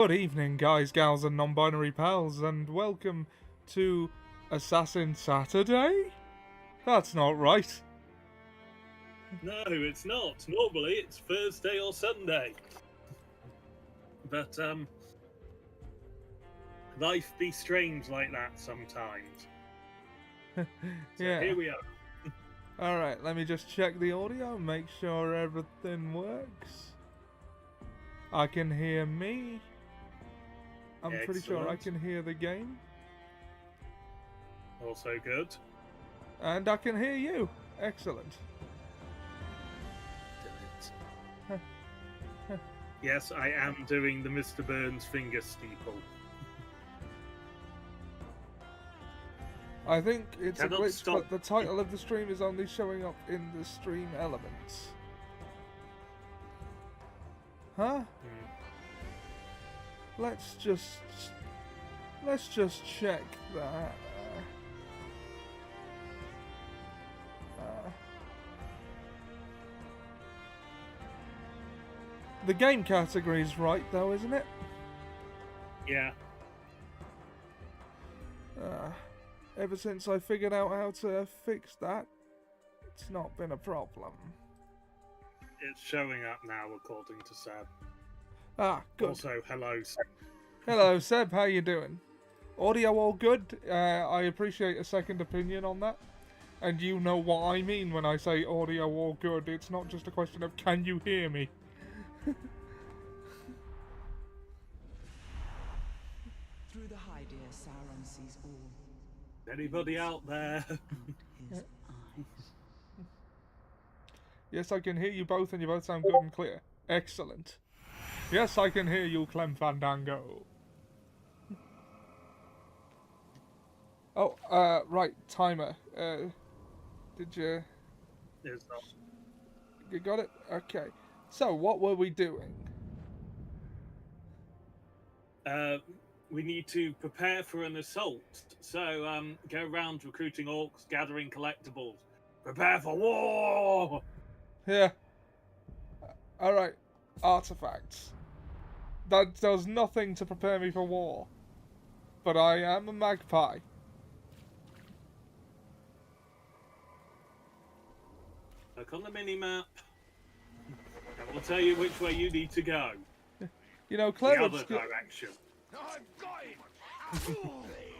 Good evening, guys, gals, and non-binary pals, and welcome to Assassin Saturday? That's not right. No, it's not. Normally it's Thursday or Sunday. But, life be strange like that sometimes. So Yeah. here we are. Alright, let me just check the audio, make sure everything works. I can hear me. I'm pretty sure I Excellent. can hear the game. Also good. And I can hear you. Excellent. Yes, I am doing the Mr. Burns finger steeple. I think it's Cannot a glitch, stop. but the title of the stream is only showing up in the stream elements. Huh? Let's just check that. The game category is right, though, isn't it? Yeah. Ever since I figured out how to fix that, it's not been a problem. It's showing up now, according to Seb. Ah, good. Also, hello, Seb. Hello, Seb. How you doing? Audio all good? I appreciate a second opinion on that. And you know what I mean when I say audio all good. It's not just a question of can you hear me? Through the high deer, Sauron sees all. Anybody out there? His eyes. Yes, I can hear you both, and you both sound good and clear. Excellent. Yes, I can hear you, Clem Fandango. Oh, right, timer. Did you... There's not. You got it? Okay. So, what were we doing? We need to prepare for an assault. So, go around recruiting orcs, gathering collectibles. Prepare for war! Yeah. Alright. Artifacts. That does nothing to prepare me for war. But I am a magpie. Look on the mini-map. That will tell you which way you need to go. You know, The Claire other Obscure... direction.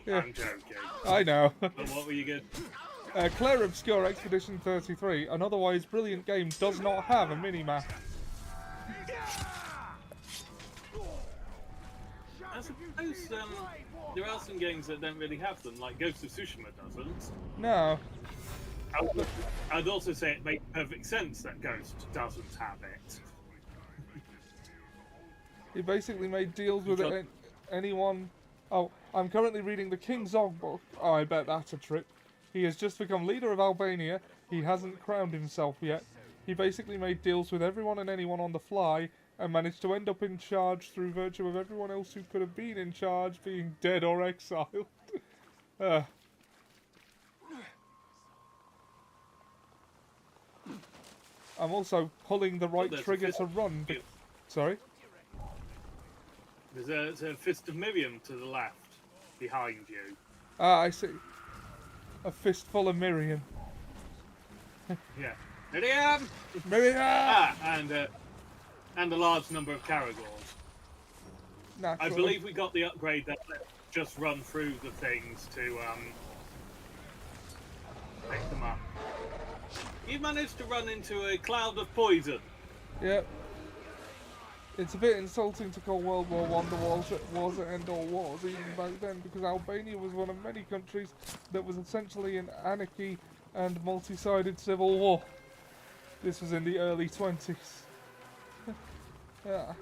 Yeah, I'm joking. I know. But what were you good? Claire Obscure Expedition 33, an otherwise brilliant game, does not have a mini-map. I suppose there are some games that don't really have them, like Ghost of Tsushima doesn't. No. I'd also say it makes perfect sense that Ghost doesn't have it. He basically made deals with anyone... Oh, I'm currently reading the King's Og book. Oh, I bet that's a trip. He has just become leader of Albania. He hasn't crowned himself yet. He basically made deals with everyone and anyone on the fly, and managed to end up in charge through virtue of everyone else who could have been in charge being dead or exiled. I'm also pulling the right trigger to run. Sorry? There's a Fist of Miriam to the left, behind you. Ah, I see. A fistful of Miriam. Yeah. Miriam! Miriam! And a large number of Caragors. I Naturally. believe we got the upgrade that lets just run through the things to pick them up. You managed to run into a cloud of poison. Yep. It's a bit insulting to call World War I the wars that end all wars, even back then, because Albania was one of many countries that was essentially in anarchy and multi-sided civil war. This was in the early 20s. Yeah.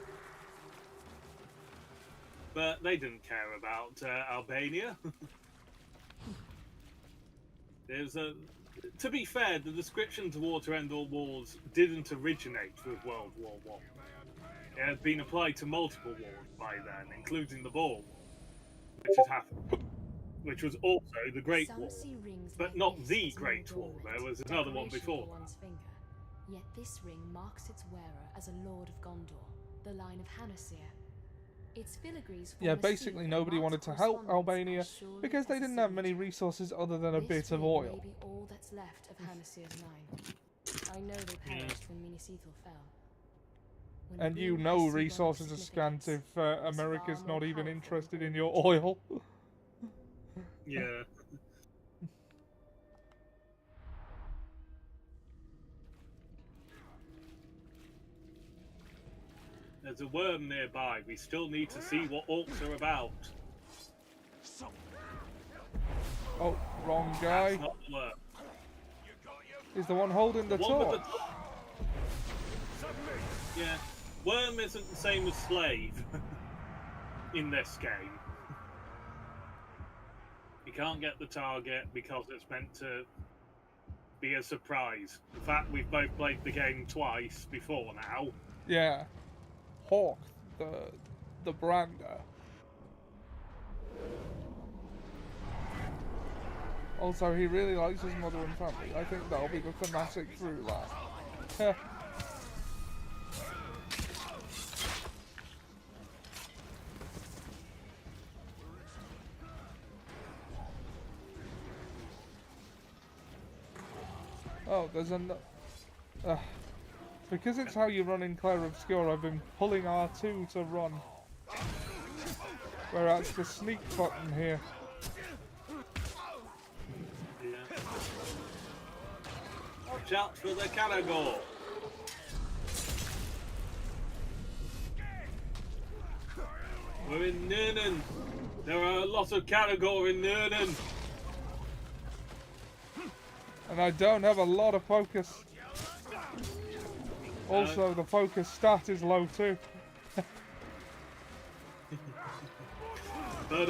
But they didn't care about Albania. To be fair, the description to war to end all wars didn't originate with World War I. It had been applied to multiple wars by then, including the Boer War, which was also the Great War, but not the Great War. There was another one before that. Yet this ring marks its wearer as a Lord of Gondor, the line of Hanasir. Its filigrees Yeah, form a basically sea nobody of wanted to marked help correspondence Albania as surely because they as didn't the have many sea. resources other than a This bit of ring oil. may be all that's left of Hanasir's line. I know they perished when Minisethal fell. When a And you ring know has symbolic resources are scant significance, if it's America's far not more even powerful interested than in gold. your oil. Yeah. There's a worm nearby. We still need to see what orcs are about. Oh, wrong guy. That's not the worm. Is the one holding the One with torch. Yeah. Worm isn't the same as slave in this game. You can't get the target because it's meant to be a surprise. In fact, we've both played the game twice before now. Yeah. Hawk, the brander. Also, he really likes his mother and family. I think that'll be the thematic through that. Oh, there's an... because it's how you run in Clair Obscure, I've been pulling R2 to run. Whereas the sneak button here. Yeah. Watch out for the Caragor. We're in Nurnen. There are a lot of Caragor in Nurnen. And I don't have a lot of focus. Also, the focus stat is low too. But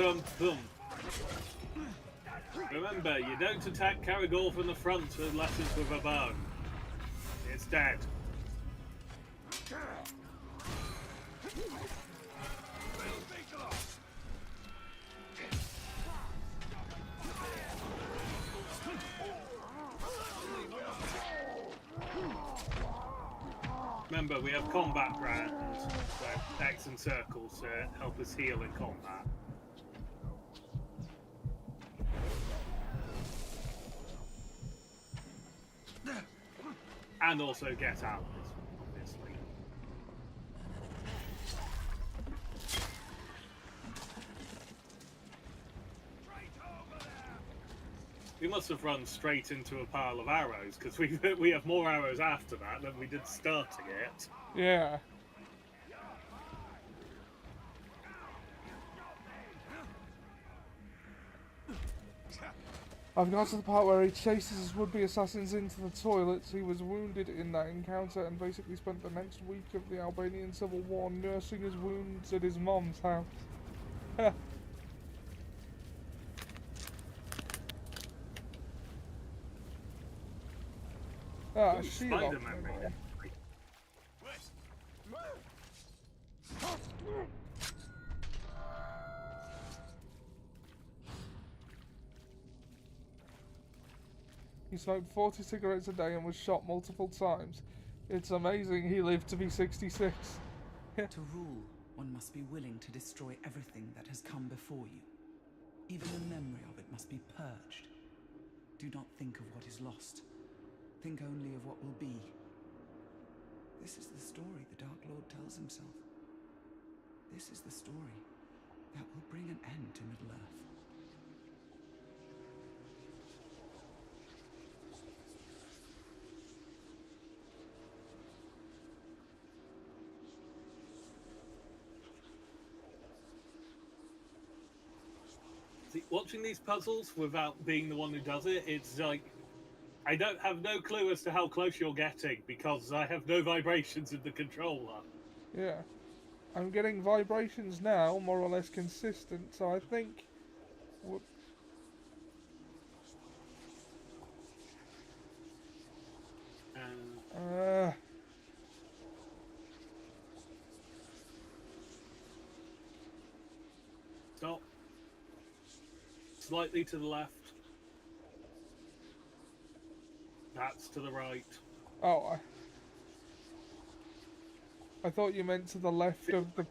remember, you don't attack Caragor from the front unless it's with a bow. It's dead. Remember, we have combat rounds, so X and circles to help us heal in combat. And also get out, obviously. We must have run straight into a pile of arrows, because we have more arrows after that than we did starting it. Yeah. I've got to the part where he chases his would-be assassins into the toilets. He was wounded in that encounter and basically spent the next week of the Albanian Civil War nursing his wounds at his mom's house. Ah, Ooh, shield. Spider-Man made it. He smoked 40 cigarettes a day and was shot multiple times. It's amazing he lived to be 66. To rule, one must be willing to destroy everything that has come before you. Even the memory of it must be purged. Do not think of what is lost. Think only of what will be. This is the story the Dark Lord tells himself. This is the story that will bring an end to Middle-earth. See, watching these puzzles without being the one who does it, it's like I don't have no clue as to how close you're getting because I have no vibrations in the controller. Yeah. I'm getting vibrations now, more or less consistent, so I think... Stop. Slightly to the left. That's to the right. Oh, I thought you meant to the left of the...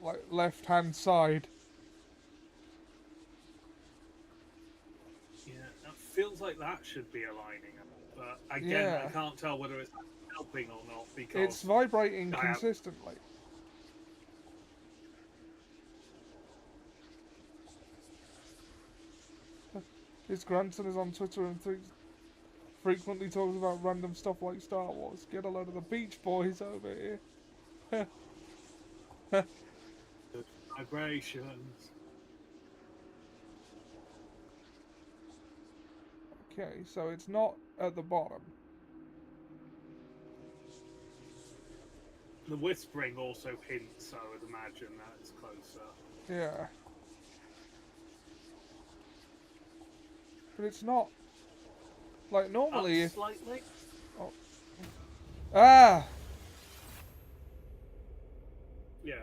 like left-hand side. Yeah, that feels like that should be aligning up. But again, Yeah. I can't tell whether it's helping or not because It's vibrating I have- consistently. His grandson is on Twitter and frequently talks about random stuff like Star Wars. Get a load of the Beach Boys over here. good vibrations. Okay, so it's not at the bottom. The whispering also hints, so I would imagine that it's closer. Yeah. But it's not. Like, normally Up if... slightly? Ah! Yeah.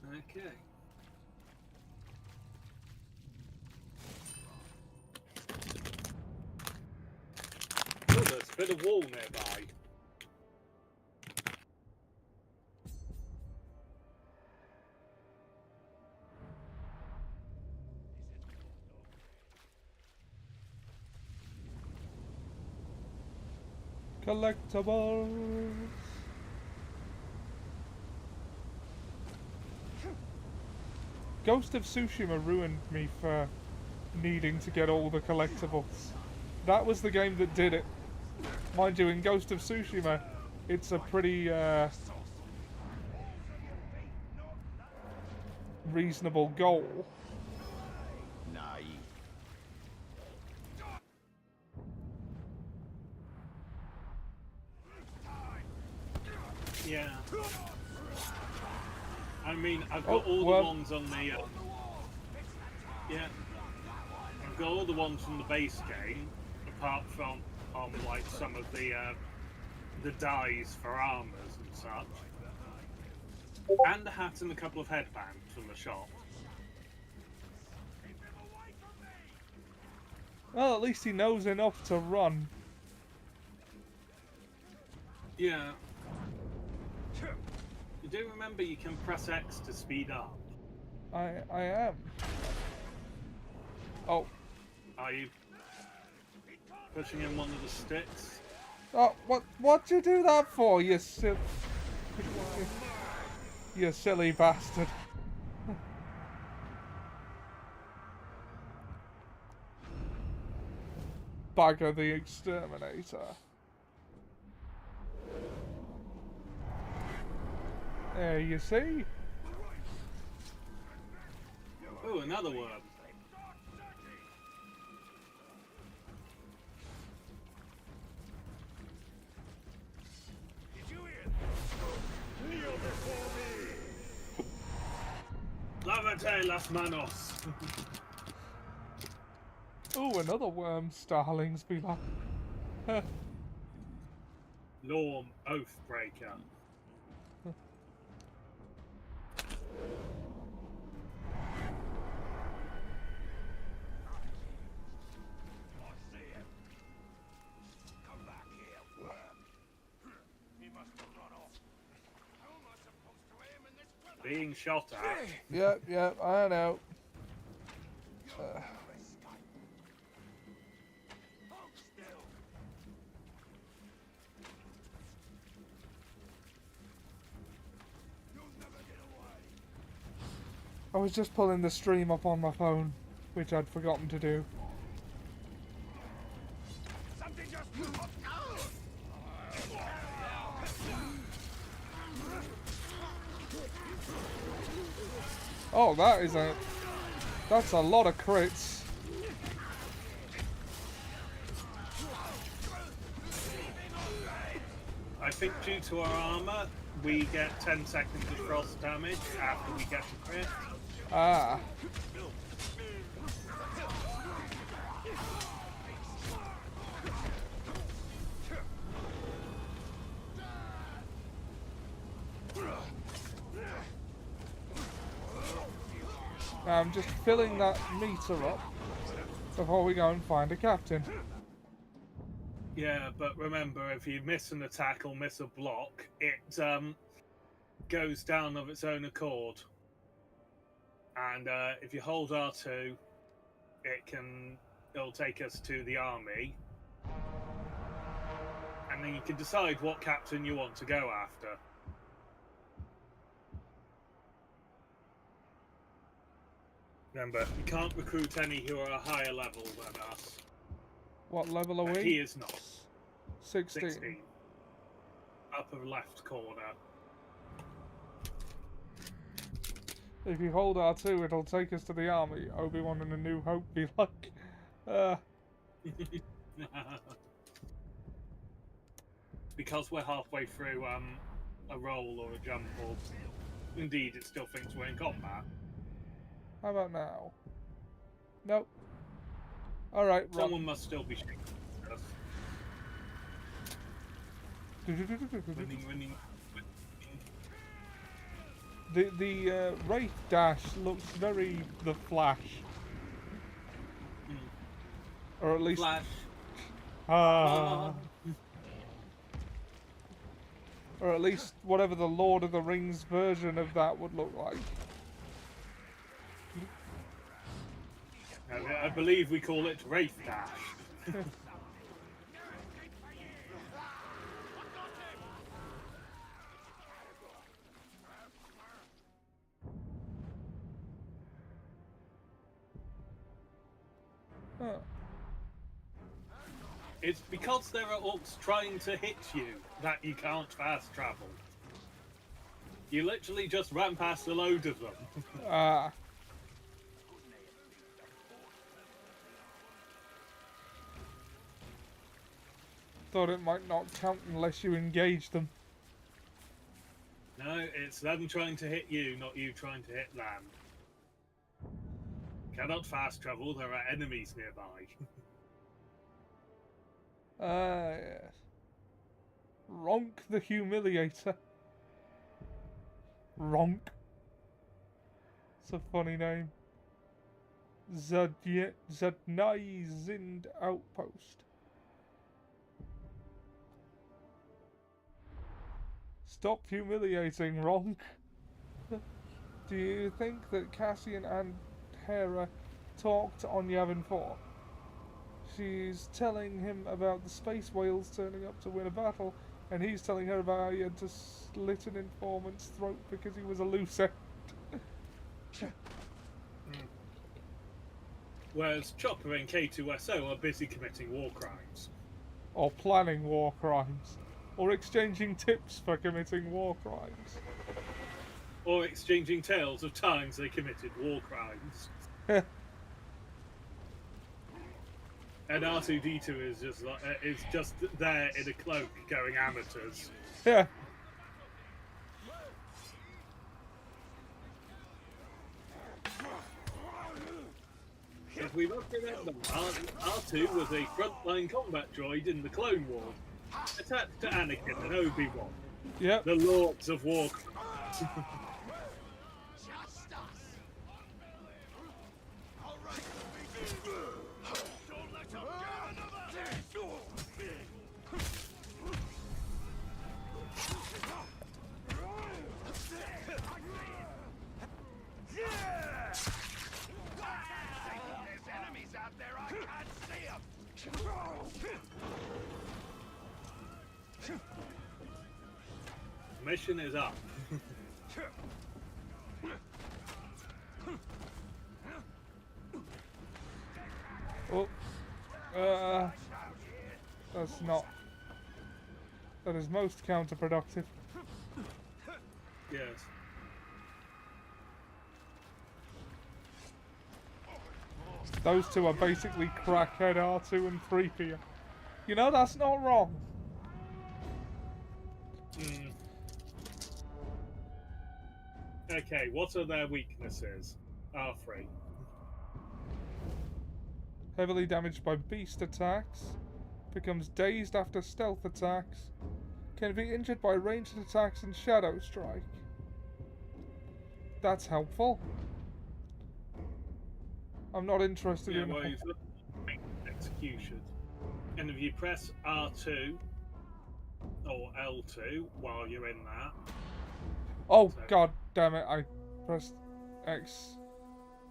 Okay. Oh, there's a bit of wall nearby. Collectibles! Ghost of Tsushima ruined me for needing to get all the collectibles. That was the game that did it. Mind you, in Ghost of Tsushima, it's a pretty reasonable goal. Yeah. I mean, I've got Oh, all well. the ones on the. Yeah. I've got all the ones from the base game, apart from like some of the dyes for armors and such, and a hat and a couple of headbands from the shop. Well, at least he knows enough to run. Yeah. You do remember you can press X to speed up. I am. Oh. Are you pushing in one of the sticks? Oh, what'd you do that for, you you silly bastard. Bagger the Exterminator. There you see. Oh, another worm. Lávate las manos. Oh, another worm, starlings be like. Norm Oathbreaker. Being shot at. Yep, I know. I was just pulling the stream up on my phone, which I'd forgotten to do. Oh, that's a lot of crits. I think due to our armor, we get 10 seconds of frost damage after we get a crit. Ah. Now I'm just filling that meter up before we go and find a captain. Yeah, but remember, if you miss an attack or miss a block, it goes down of its own accord. And if you hold R2, it'll take us to the army. And then you can decide what captain you want to go after. Remember, you can't recruit any who are a higher level than us. What level are we? He is not. 16. 16. Upper left corner. If you hold R2, it'll take us to the army. Obi-Wan and A New Hope be like, Because we're halfway through a roll or a jump, or indeed it still thinks we're in combat. how about now? Nope. Alright, run. Someone must still be shooting us. Running. The Wraith Dash looks very The Flash. Or at least... Flash. Or at least whatever the Lord of the Rings version of that would look like. I believe we call it Wraith Dash. Huh. It's because there are orcs trying to hit you that you can't fast travel. You literally just ran past a load of them. Ah. Thought it might not count unless you engage them. No, it's them trying to hit you, not you trying to hit them. Cannot fast travel, there are enemies nearby. Yes. Ronk the Humiliator. Ronk. It's a funny name. Zadnai Zind Outpost. Stop humiliating, Ronk. Do you think that Cassian and Hera talked on Yavin 4? She's telling him about the space whales turning up to win a battle, and he's telling her about how he had to slit an informant's throat because he was a loose end. Whereas Chopper and K2SO are busy committing war crimes. Or planning war crimes. Or exchanging tips for committing war crimes. Or exchanging tales of times they committed war crimes. And R2-D2 is just there in a cloak going amateurs. Yeah. If we must remember, R2 was a frontline combat droid in the Clone Wars, attached to Anakin and Obi-Wan, Yep. the Lords of War. Mission is up. Oh. That's not... That is most counterproductive. Yes. Those two are basically crackhead R2 and 3PO. You know, that's not wrong. Okay, what are their weaknesses? R3. Heavily damaged by beast attacks. Becomes dazed after stealth attacks. Can be injured by ranged attacks and shadow strike. That's helpful. I'm not interested in... Well, he's execution. And if you press R2 or L2 while you're in that, Oh, so- god damn it, I pressed X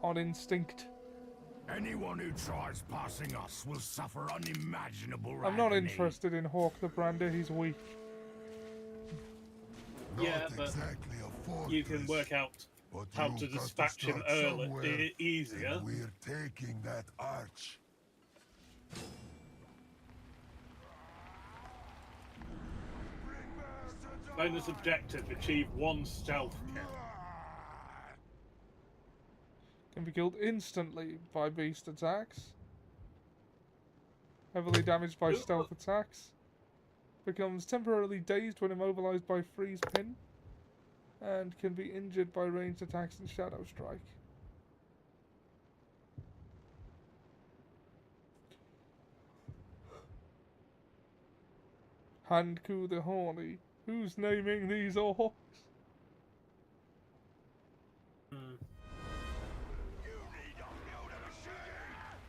on instinct. Anyone who tries passing us will suffer unimaginable I'm not agony. interested in Hawk the Brander, he's weak. yeah, Not but exactly a fortress, you can work out but how you've to got dispatch him start somewhere, easier. and we're taking that arch. Bonus objective: achieve 1 stealth kill. Can be killed instantly by beast attacks. Heavily damaged by stealth attacks. Becomes temporarily dazed when immobilized by freeze pin. And can be injured by ranged attacks and shadow strike. Handku the Horny. Who's naming these orcs?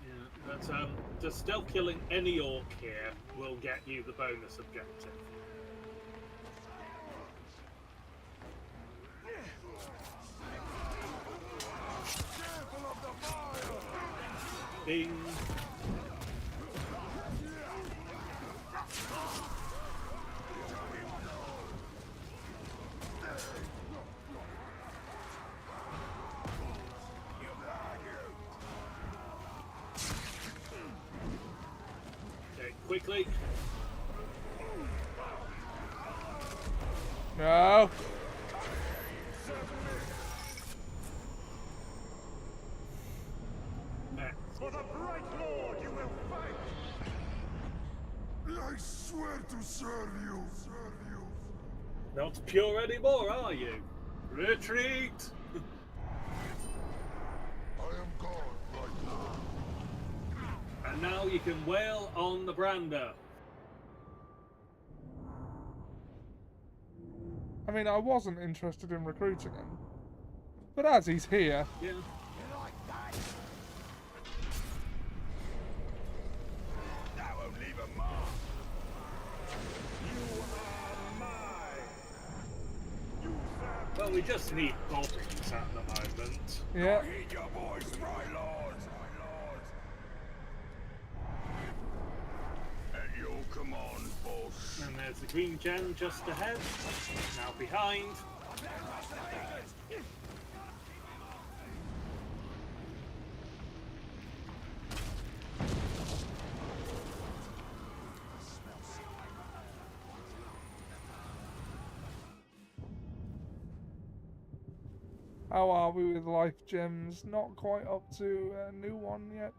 Yeah, but just stealth killing any orc here will get you the bonus objective. Bing. Okay, quickly. No. For the Bright Lord you will fight! I swear to serve you. Not pure anymore, are you? Retreat! I am gone, right now. And now you can wail on the brander. I mean, I wasn't interested in recruiting him. But as he's here, Yeah. That won't leave a mark. You are mine. You serve Well, we just need bodies at the moment. yeah. Heed your voice, Bright Lord. At your command, boss. And there's the green gem just ahead. Now behind. How are we with life gems? Not quite up to a new one yet.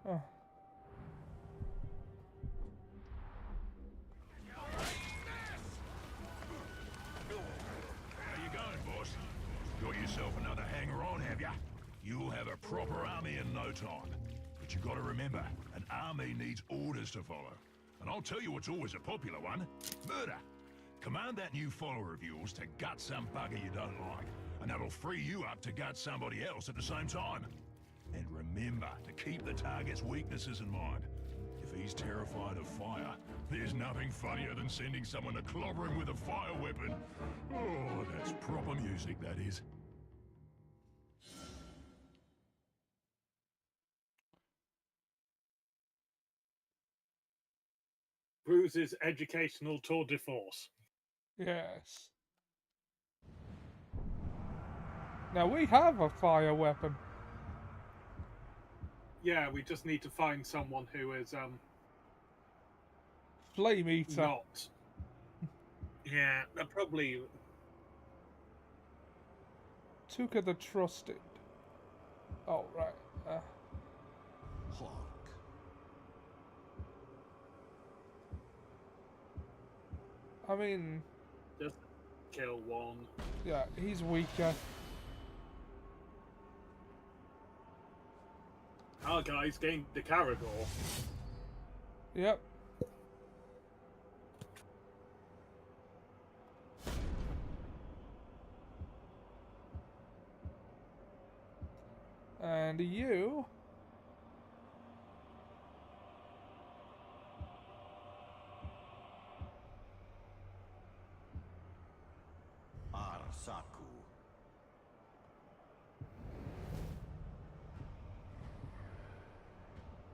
Oh. How you going, boss? Got yourself another hanger-on, have ya? You'll have a proper army in no time. But you gotta remember, an army needs orders to follow. And I'll tell you what's always a popular one. Murder. Command that new follower of yours to gut some bugger you don't like. And that'll free you up to gut somebody else at the same time. And remember to keep the target's weaknesses in mind. If he's terrified of fire, there's nothing funnier than sending someone to clobber him with a fire weapon. Oh, that's proper music, that is. Bruce's educational tour de force. Yes. Now we have a fire weapon. Yeah, we just need to find someone who is Flame Eater. not. Yeah, they're probably. Tuka the Trusted. Oh, right. Hawk. I mean, Just kill one. yeah, he's weaker. Our guys gained the Caragor. Yep. And you Saku.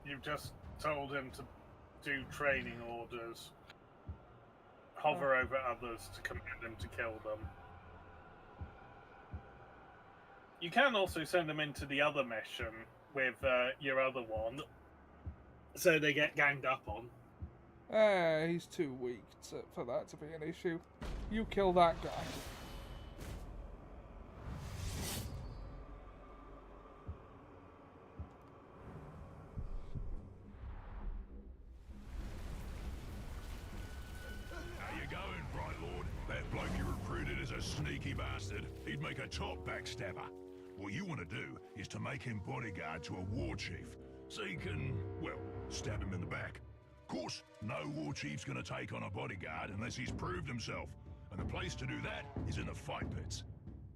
You've just told him to do training orders, hover over others to command them to kill them. You can also send them into the other mission with your other one, so they get ganged up on. He's too weak for that to be an issue. You kill that guy. How you going, Bright Lord? That bloke you recruited is a sneaky bastard. He'd make a top backstabber. What you want to do is to make him bodyguard to a war chief, so you can, well, stab him in the back. Of course, no war chief's gonna take on a bodyguard unless he's proved himself, and the place to do that is in the fight pits.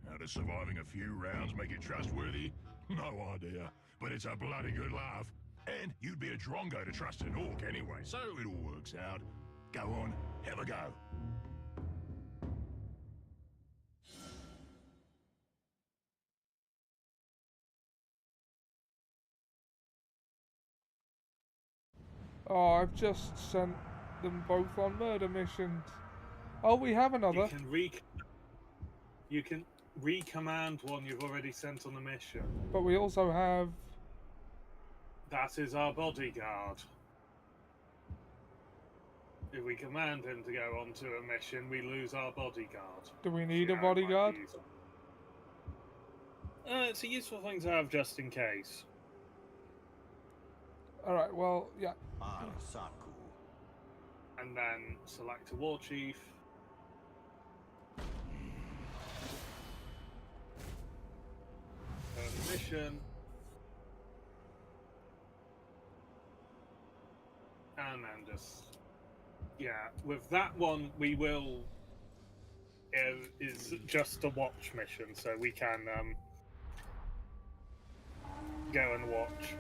How does surviving a few rounds make it trustworthy? No idea, but it's a bloody good laugh. And you'd be a drongo to trust an orc anyway, so it all works out. Go on, have a go. Oh, I've just sent them both on murder missions. Oh, we have another. You can recommand one you've already sent on a mission. But we also have... That is our bodyguard. If we command him to go onto a mission, we lose our bodyguard. Do we need See a how it might bodyguard? be used. It's a useful thing to have just in case. Alright, well, yeah. Arsaku. And then select a war chief. Mission. And then just... Yeah, with that one, we will... is just a watch mission, so we can go and watch.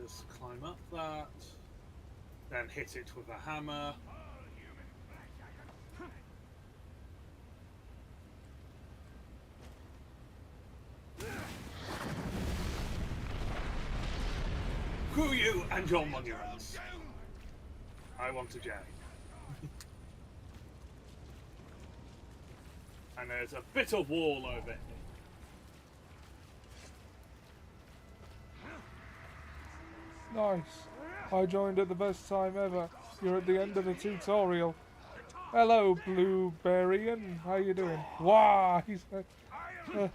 Just climb up that, then hit it with a hammer. Screw you and your monuments. I want a J. And there's a bit of wall over it. Nice. I joined at the best time ever. You're at the end of the tutorial. Hello, Blueberryan. How you doing? Wow, he's... Yeah.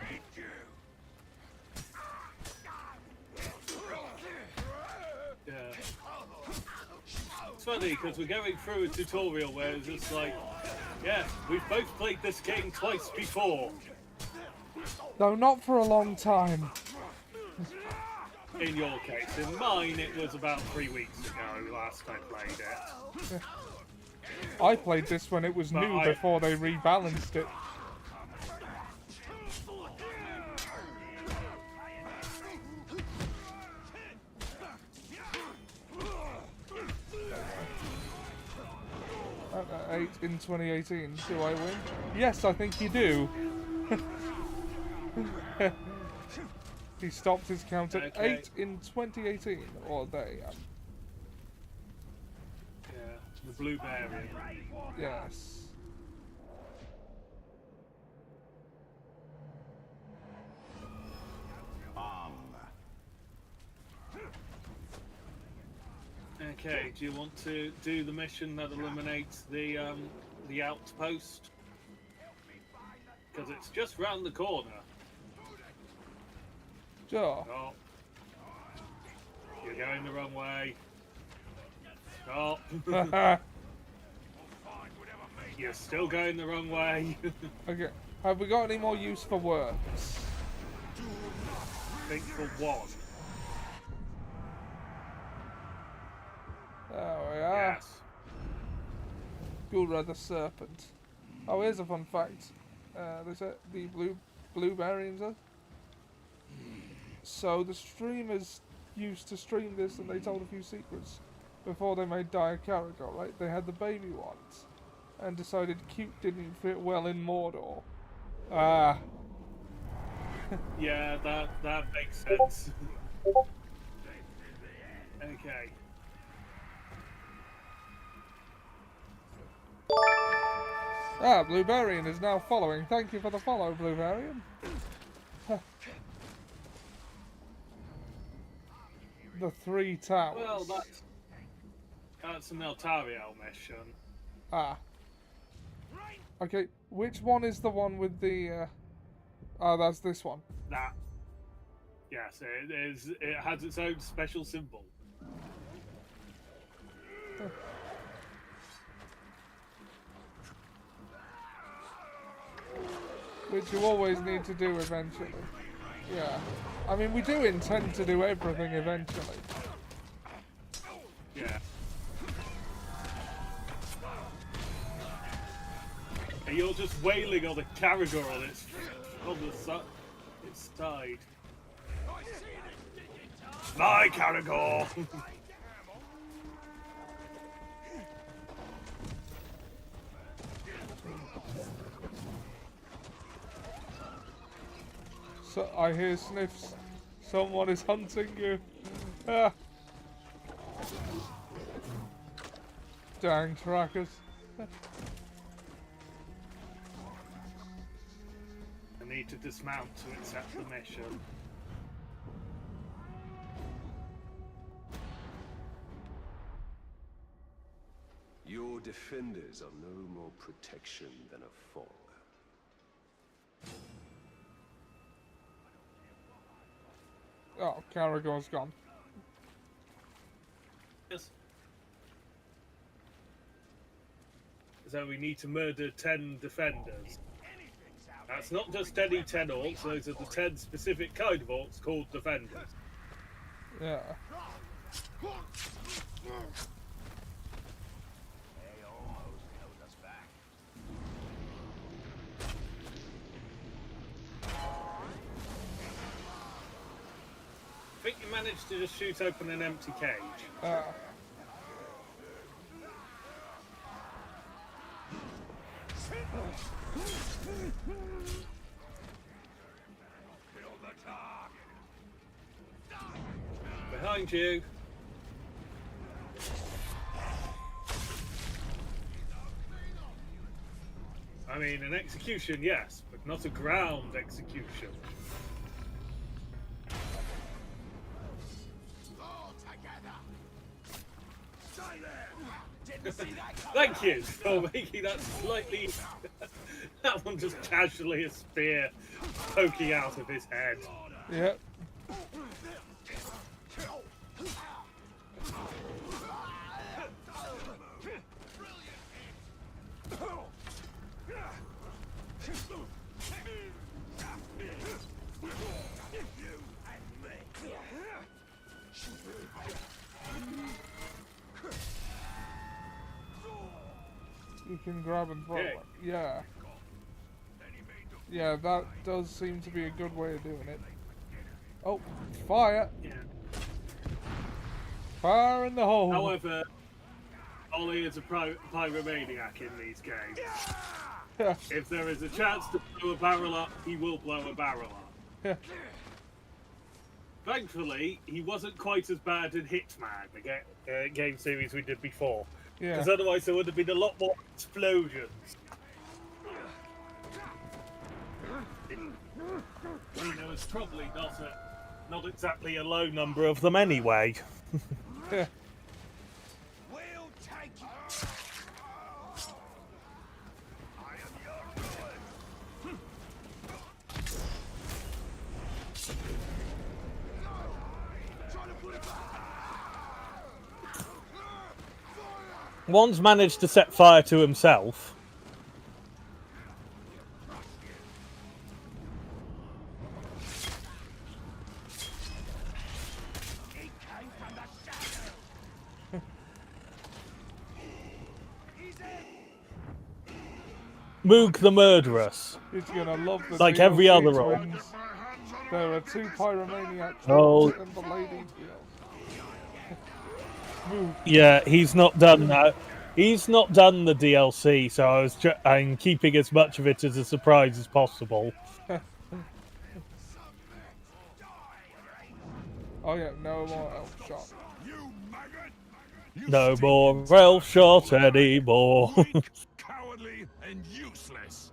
It's funny because we're going through a tutorial where it's just like, yeah, we've both played this game twice before. No, not for a long time. In your case. In mine, it was about 3 weeks ago last I played it. I played this when it was But new before they rebalanced it. At 8 in 2018, do I win? Yes, I think you do. He stopped his count at Okay. 8 in 2018, or they. Yeah, the Blueberry. Yes. Okay, do you want to do the mission that eliminates the outpost? Because it's just round the corner. Sure. Stop. You're going the wrong way. Stop. You're still going the wrong way. Okay. Have we got any more use for worms? Think for one. There we are. Yes. Gura the serpent. Oh, here's a fun fact. There's the Bluebarians are. So the streamers used to stream this, and they told a few secrets before they made Dire Caragor, right? They had the baby ones, and decided cute didn't fit well in Mordor. Ah. Yeah, that makes sense. Okay. Ah, Bluebarian is now following. Thank you for the follow, Bluebarian. The Three Towers. Well, that's an Eltariel mission. Ah. Okay, which one is the one with the, Oh, that's this one. That. Yes, it is. It has its own special symbol. Which you always need to do eventually. Yeah. I mean, we do intend to do everything eventually. Yeah. And you're just wailing on the Caragor on its side. My Caragor! So I hear sniffs. Someone is hunting you. Ah. Dang trackers. I need to dismount to accept the mission. Your defenders are no more protection than a fog. Oh, Caragor's gone. Yes. So we need to murder 10 defenders. That's not just any 10 orcs, those are the 10 specific kind of orcs called defenders. Yeah. I think you managed to just shoot open an empty cage. Behind you. I mean, an execution, yes, but not a ground execution. Thank you for making that slightly... that one just casually a spear poking out of his head. Yep. You can grab and throw Okay. it. Yeah. Yeah, that does seem to be a good way of doing it. Oh, fire! Yeah. Fire in the hole! However, Ollie is a pyromaniac in these games. If there is a chance to blow a barrel up, he will blow a barrel up. Thankfully, he wasn't quite as bad in Hitman, the game series we did before. Yeah. Because otherwise there would have been a lot more explosions. I mean, there was probably not exactly a low number of them anyway. Yeah. One's managed to set fire to himself. Moog the Murderous. He's gonna love the Like every DLC other role. twins. There are 2 pyromaniacs Oh. and the lady. Moog. Yeah, he's not done that. He's not done the DLC, so I'm keeping as much of it as a surprise as possible. Oh yeah, no more elf shot. No more elf shot anymore. Cowardly and useless.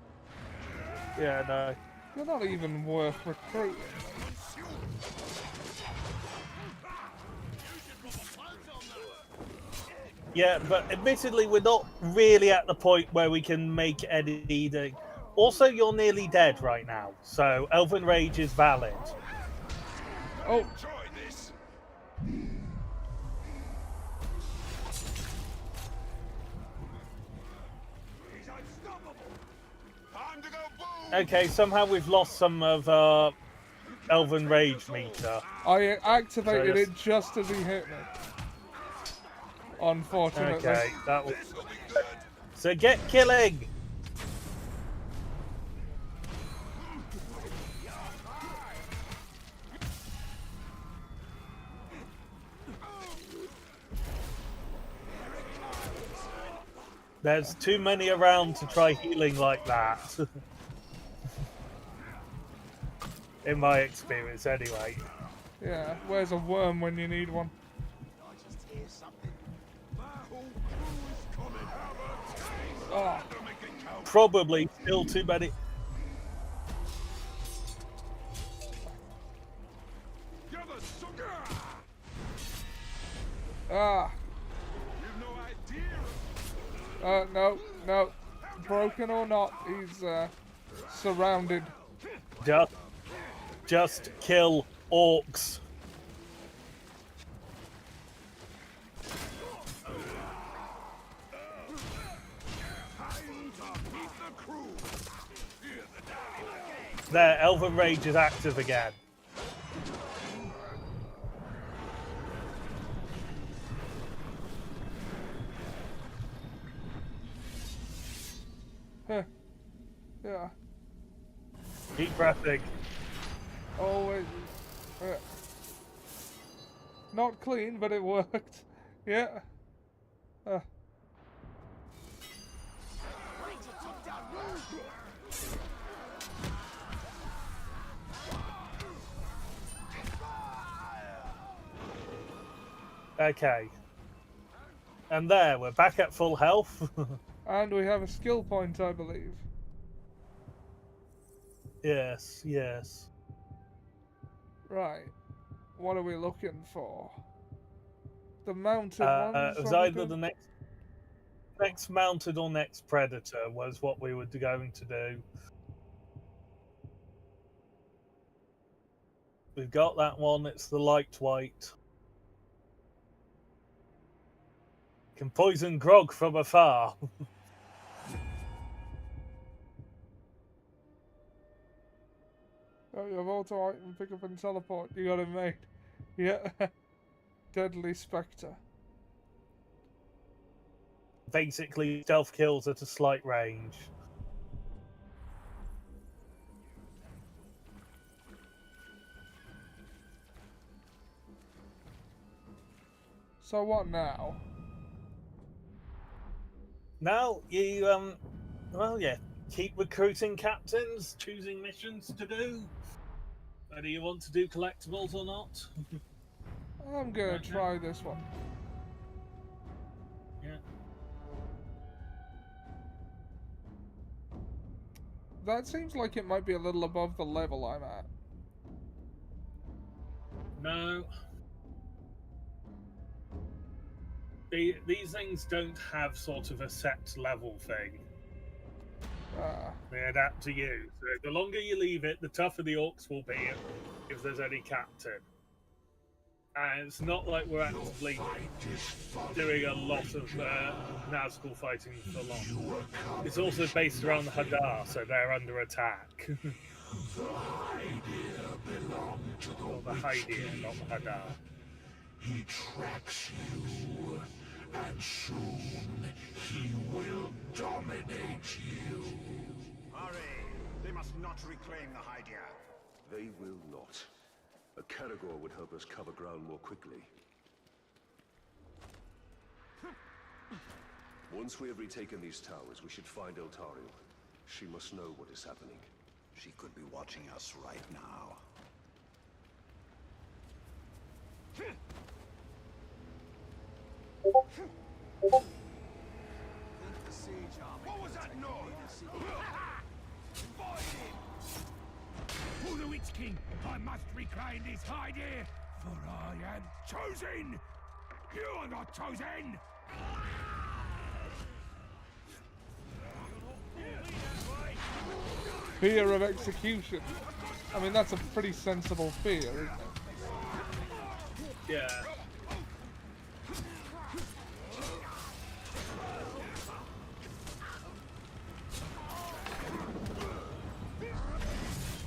Yeah, no. You're not even worth recruiting. Yeah, but admittedly, we're not really at the point where we can make anything. Also, you're nearly dead right now, so Elven Rage is valid. Oh, Enjoy this. He's unstoppable. Time to go boom. Okay, somehow we've lost some of our Elven Rage meter. I activated So it just as he hit me. Unfortunately. Okay, that was. So get killing! There's too many around to try healing like that. In my experience, anyway. Yeah, where's a worm when you need one? Oh, Probably still too many. ah. No, no. Broken or not, he's surrounded. Just kill orcs. There, Elven Rage is active again. Huh. Yeah. Keep breathing. Always. Not clean, but it worked. Yeah. Okay. And there, we're back at full health. And we have a skill point, I believe. Yes, yes. Right. What are we looking for? The mounted It ones? was either the next mounted or next predator was what we were going to do. We've got that one. It's the light white. Can poison grog from afar. Oh, you have auto item, pick up and teleport. You got it made. Yeah. Deadly Spectre. Basically, stealth kills at a slight range. So what now? Now you well, yeah, keep recruiting captains, choosing missions to do. Whether you want to do collectibles or not. I'm gonna try this one. Yeah. That seems like it might be a little above the level I'm at. No. These things don't have sort of a set level thing. They adapt to you. So the longer you leave it, the tougher the orcs will be if there's any captain. And it's not like we're actively doing a lot of Nazgul fighting for long. It's also based around the Hadar, so they're under attack. Or the Hydir, not the Hadar. He tracks you, and soon he will dominate you. must not reclaim the Hydia. They will not. A Caragor would help us cover ground more quickly. Once we have retaken these towers, we should find Eltariel. She must know what is happening. She could be watching us right now. What was that noise? For the Witch King, I must reclaim this Hydia, for I am chosen! You are not chosen! Fear of execution. I mean, that's a pretty sensible fear, isn't it? Yeah.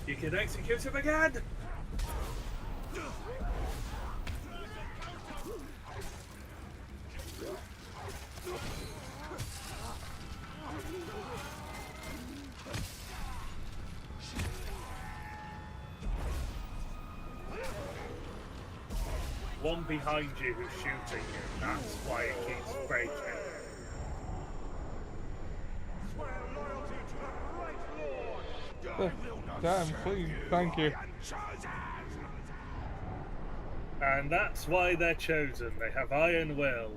You can execute him again! One behind you who's shooting you, that's why it keeps breaking. Damn clean, thank you. And that's why they're chosen. They have iron will.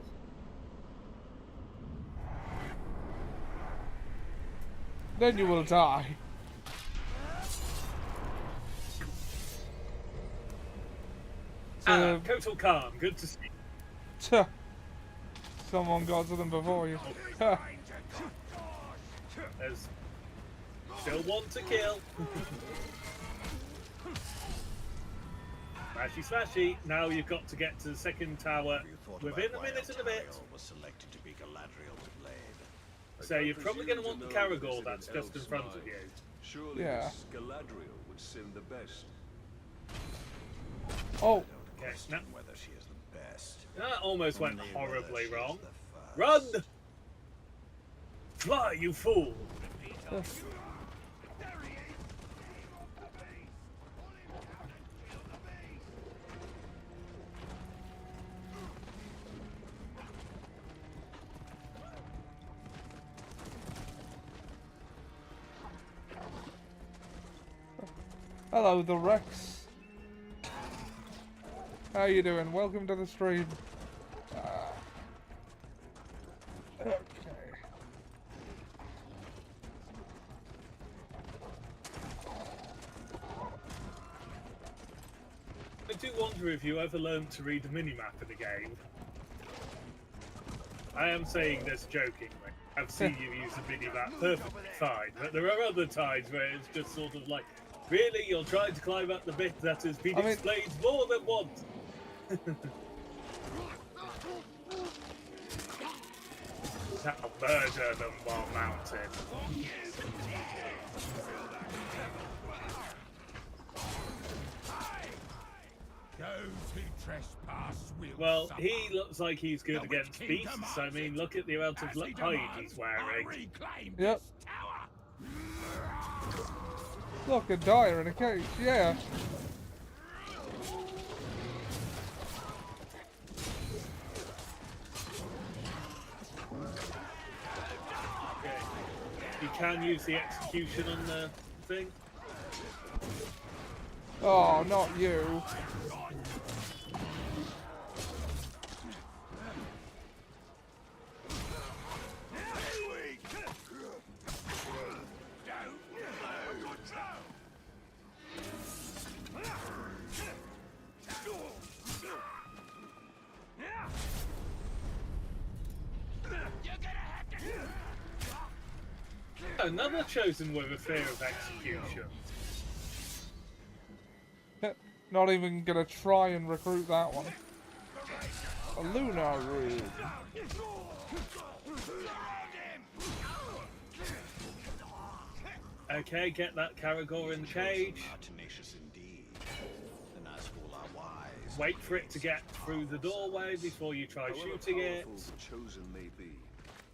Then you will die. Kotal Khan, good to see you. Tuh. Someone got to them before you. Huh. There's still one to kill. Smashy smashy. Now you've got to get to the second tower within a minute and a bit. Was selected to be Galadriel's blade. So you're probably going to want the Caragor that's just in front of you. Surely Yeah. Galadriel would seem the best. Oh, Okay, now, Whether she is the best. that almost went Only horribly whether she is wrong. the first. Run! Fly, you fool! hello, the Rex. How you doing? Welcome to the stream. Okay. I do wonder if you ever learned to read the minimap in the game. I am saying this jokingly. I've seen you use the minimap perfectly fine, but there are other times where it's just sort of like, really, you're trying to climb up the bit that has been explained more than once. I'll murder them while mounted. Those who trespass will Well, suffer. he looks like he's good The against Witch King beasts. I demands mean, it. look at the amount of As he hide demands, he's I wearing. reclaim Yep. this tower. Look, a dyer in a cage. Yeah. Okay. You can use the execution on the thing. Oh, not you. Another chosen with a fear of execution. Not even gonna try and recruit that one. A lunar rune. Okay, get that Caragor in the cage. Are tenacious indeed. The Nazgul are wise. Wait for it to get through the doorway before you try However shooting it. powerful the chosen may be,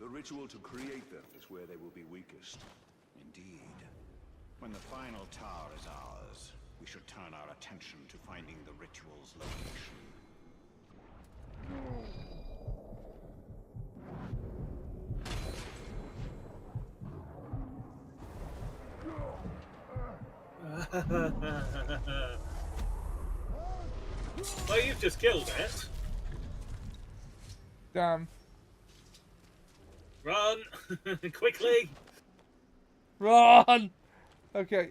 the ritual to create them is where they will be weakest. Indeed. When the final tower is ours, we should turn our attention to finding the ritual's location. Well, you've just killed it. Damn. Run! Quickly! Run! Okay,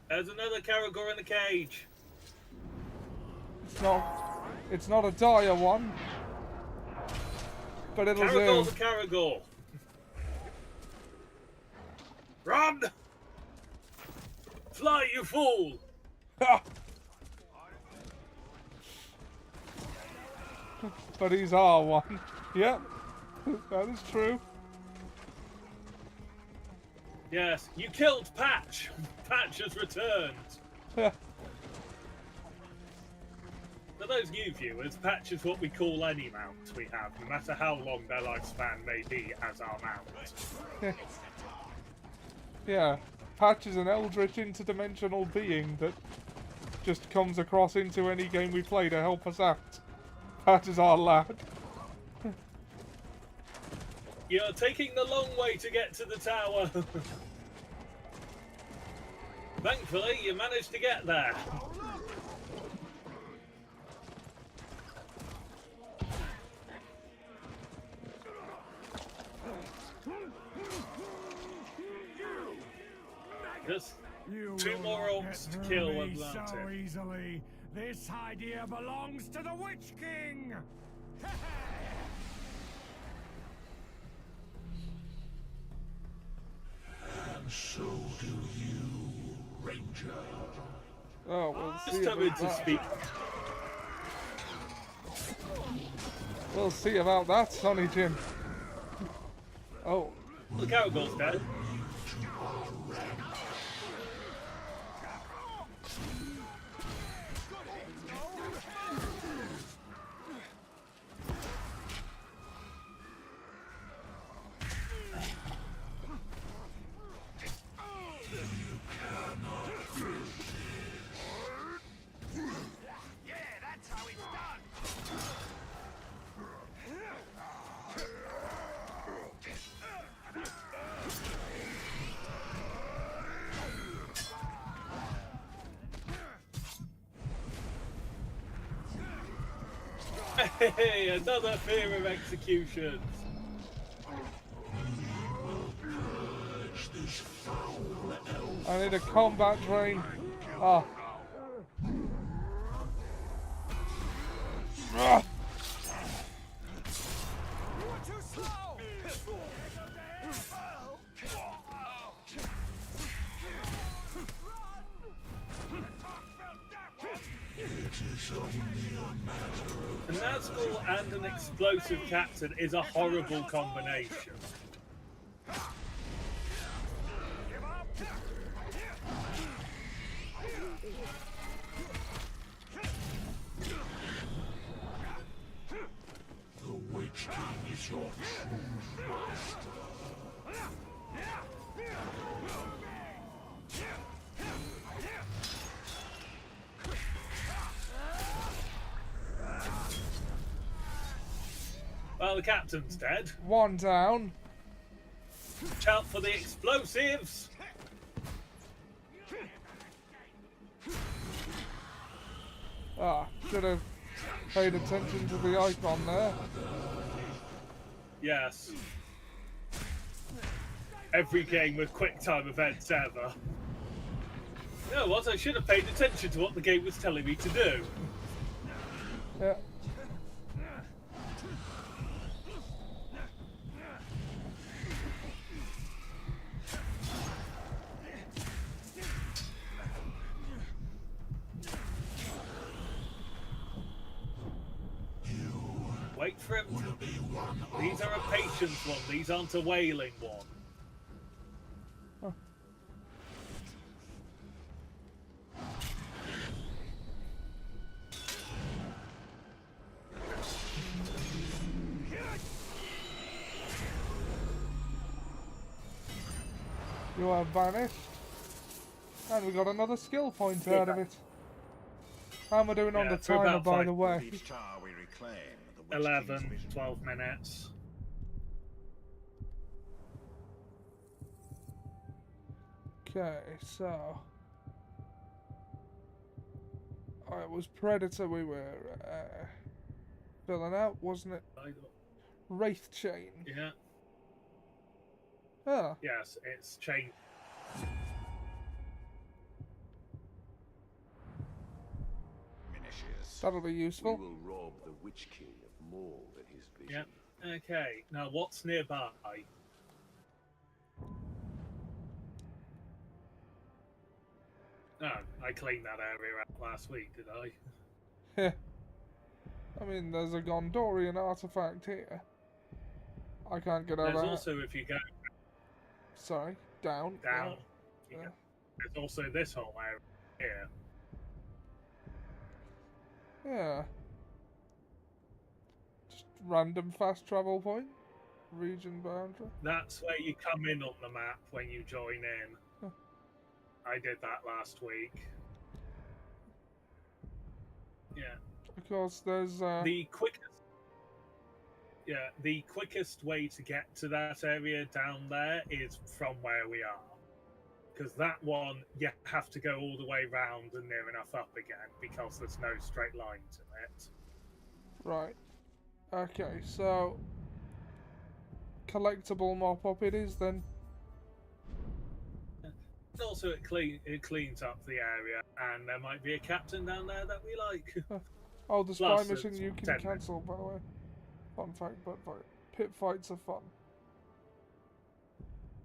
There's another Caragor in the cage. it's not a dire one. But it'll Caragor do. the Caragor. Run! Fly, you fool! But he's R1. Yep, that is true. Yes, you killed Patch. Patch has returned. For those new viewers, Patch is what we call any mount we have, no matter how long their lifespan may be as our mount. Yeah, Patch is an eldritch interdimensional being that just comes across into any game we play to help us out. Patch is our lad. You're taking the long way to get to the tower. Thankfully, you managed to get there. Just two more orcs to kill and land so it. easily. This idea belongs to the Witch King. And so do you, Ranger. Oh, we'll see Just come in about to that. speak. We'll see about that, Sonny Jim. Oh, The Caragor's dead. Hey, another fear of executions. I need a combat train. Ah. Ah. A Nazgul and an explosive captain is a horrible combination. The Witch King is your true master. Well, the captain's dead. One down. Watch out for the explosives. Ah, should have paid attention to the icon there. Yes. Every game with QuickTime events ever. You know what? I should have paid attention to what the game was telling me to do. Yeah. Wait for him. These are a patience one. These aren't a wailing one. You are vanished. And we got another skill point out of it. How am I doing on the for timer, about by 5 the way? With each tower we reclaim, the Witch 11, King's vision 12 minutes. Okay, so... It was Predator we were filling out, wasn't it? Wraith Chain. Yeah. Ah, Yes, it's changed. Minutius. that'll be We useful. will rob the Witch King of more than his vision. Yeah. Okay. Now, what's nearby? Oh, I cleaned that area out last week, did I? I mean, there's a Gondorian artifact here. I can't get over There's that. also, if you go Sorry, down. down, Yeah. there's also this whole area here. Yeah. Just random fast travel point. Region boundary. That's where you come in on the map when you join in. Huh. I did that last week. Yeah. Of course, there's The quickest way to get to that area down there is from where we are. Because that one, you have to go all the way round and near enough up again, because there's no straight line to it. right. Okay, so collectible mop-up it is then. And also, it cleans up the area, and there might be a captain down there that we like. Oh, the spy Plus, mission it's you can 10 cancel, by the way. Fun fact, but pit fights are fun.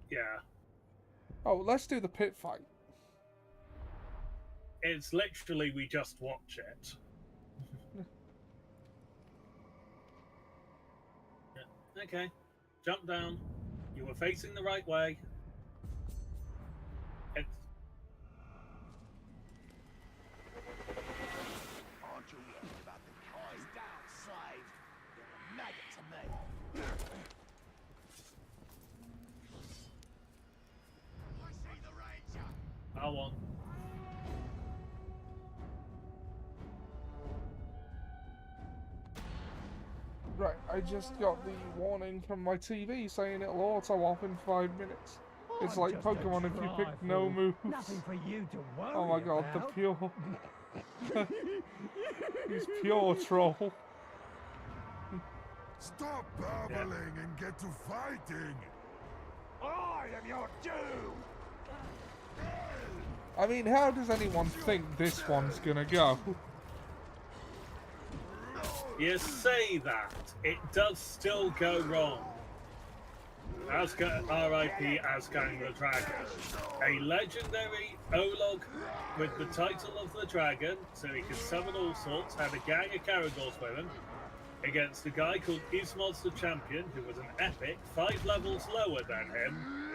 Yeah. Oh, let's do the pit fight. It's literally, we just watch it. Yeah. Okay. Jump down. You were facing the right way. It's... Aren't you worried about the eyes down, slave? You're a maggot to me. I see the ranger. I won. Right, I just got the warning from my TV saying it'll auto off in 5 minutes. It's like Pokemon if you pick no moves. Nothing for you to worry Oh my god, the about. pure... He's pure troll. Stop babbling and get to fighting! I am your doom. I mean, how does anyone think this one's gonna go? You say that, it does still go wrong. R.I.P. Asgang the Dragon. A legendary Olog with the title of the Dragon, so he could summon all sorts, had a gang of Caragors with him, against a guy called Ismos the Champion, who was an epic, 5 levels lower than him,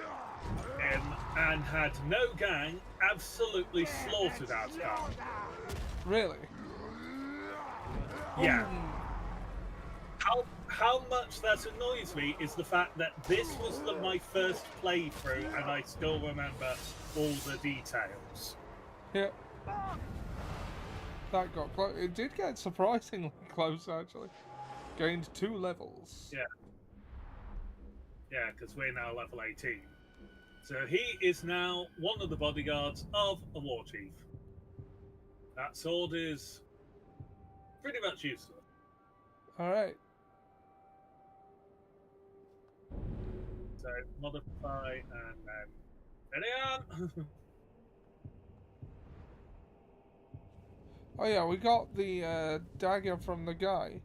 and had no gang, absolutely slaughtered Asgang. Really? Yeah. How much that annoys me is the fact that this was my first playthrough, and I still remember all the details. Yeah. That got close. It did get surprisingly close, actually. Gained 2 levels. Yeah. Yeah, because we're now level 18. So he is now one of the bodyguards of a war chief. That sword is pretty much useless. Alright. So modify and then there Oh yeah, we got the dagger from the guy.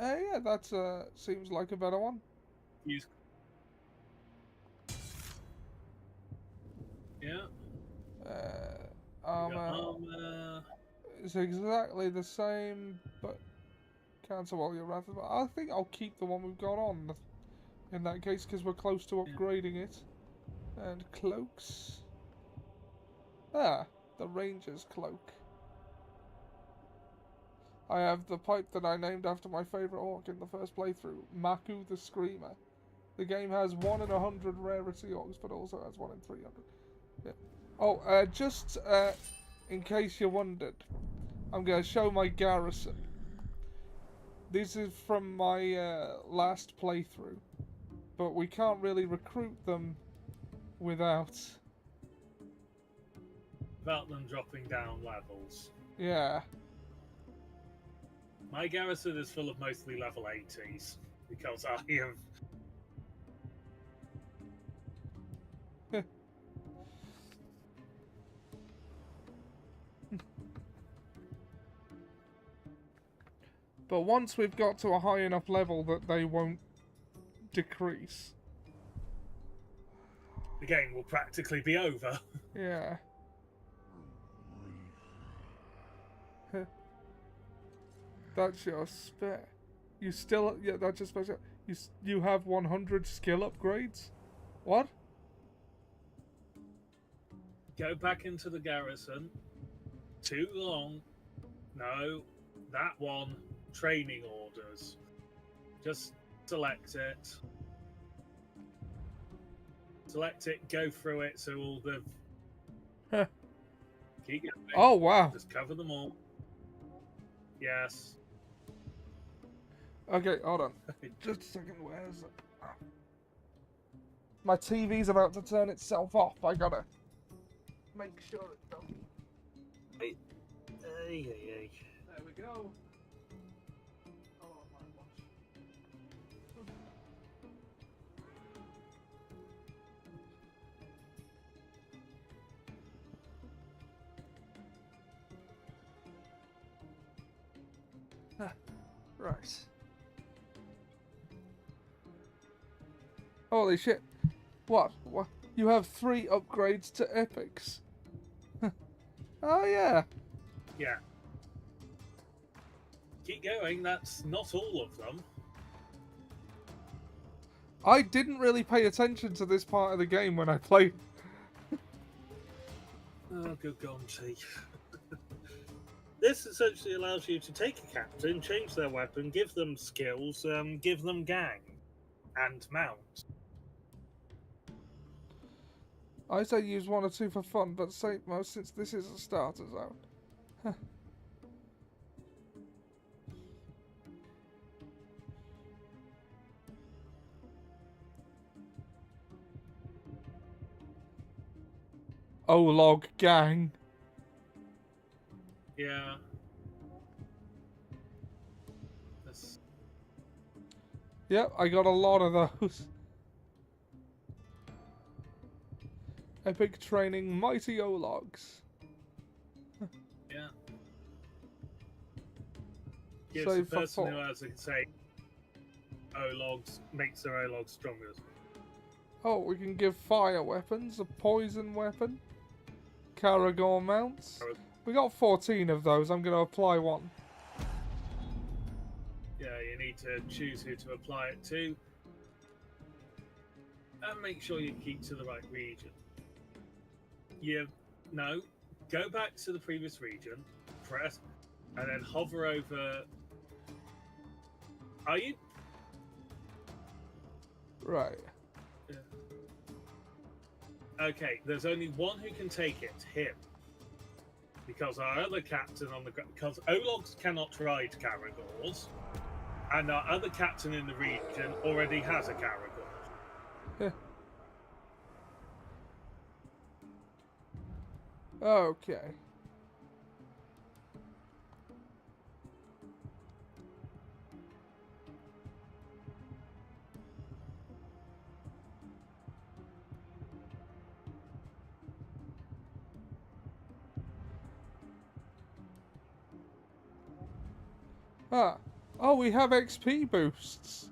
Yeah, that seems like a better one. Use. Yeah. Armor. It's exactly the same, but cancel all your wrath. I think I'll keep the one we've got on in that case, because we're close to upgrading it. And cloaks. Ah, the ranger's cloak. I have the pipe that I named after my favourite orc in the first playthrough, Maku the Screamer. The game has 1 in 100 rarity orcs, but also has 1 in 300. Yeah. Oh, just in case you wondered, I'm going to show my garrison. This is from my last playthrough, but we can't really recruit them without them dropping down levels. Yeah. My garrison is full of mostly level 80s, because I have... But once we've got to a high enough level that they won't decrease. The game will practically be over. Yeah. That's your spare. You still... Yeah, that's just special. You have 100 skill upgrades? What? Go back into the garrison. Too long. No. That one. Training orders. Just select it. Select it, go through it, so all the... Keep going. Oh, wow. Just cover them all. Yes. Okay, hold on. Just a second, where's it? Oh. My TV's about to turn itself off. I gotta make sure it doesn't. Hey. There we go. Oh, my watch. Right. Holy shit. What? What? You have 3 upgrades to epics. Oh, yeah. Yeah. Keep going, that's not all of them. I didn't really pay attention to this part of the game when I played. Oh, good Gonti. This essentially allows you to take a captain, change their weapon, give them skills, give them gang, and mount. I say use 1 or 2 for fun, but say most since this is a starter zone. Huh. Olog gang. Yeah. Yep, I got a lot of those. Epic training, mighty Ologs. Yeah. Gives So the for person 4. who has, say, Ologs, makes their Ologs stronger. Oh, we can give fire weapons, a poison weapon, Caragor mounts. We got 14 of those. I'm going to apply 1. Yeah, you need to choose who to apply it to. And make sure you keep to the right region. No, go back to the previous region, press, and then hover over... Are you? Right. Yeah. Okay, there's only one who can take it, him. Because our other captain on the... Because Ologs cannot ride Caragors, and our other captain in the region already has a Caragor. Okay. Ah. Oh, we have XP boosts.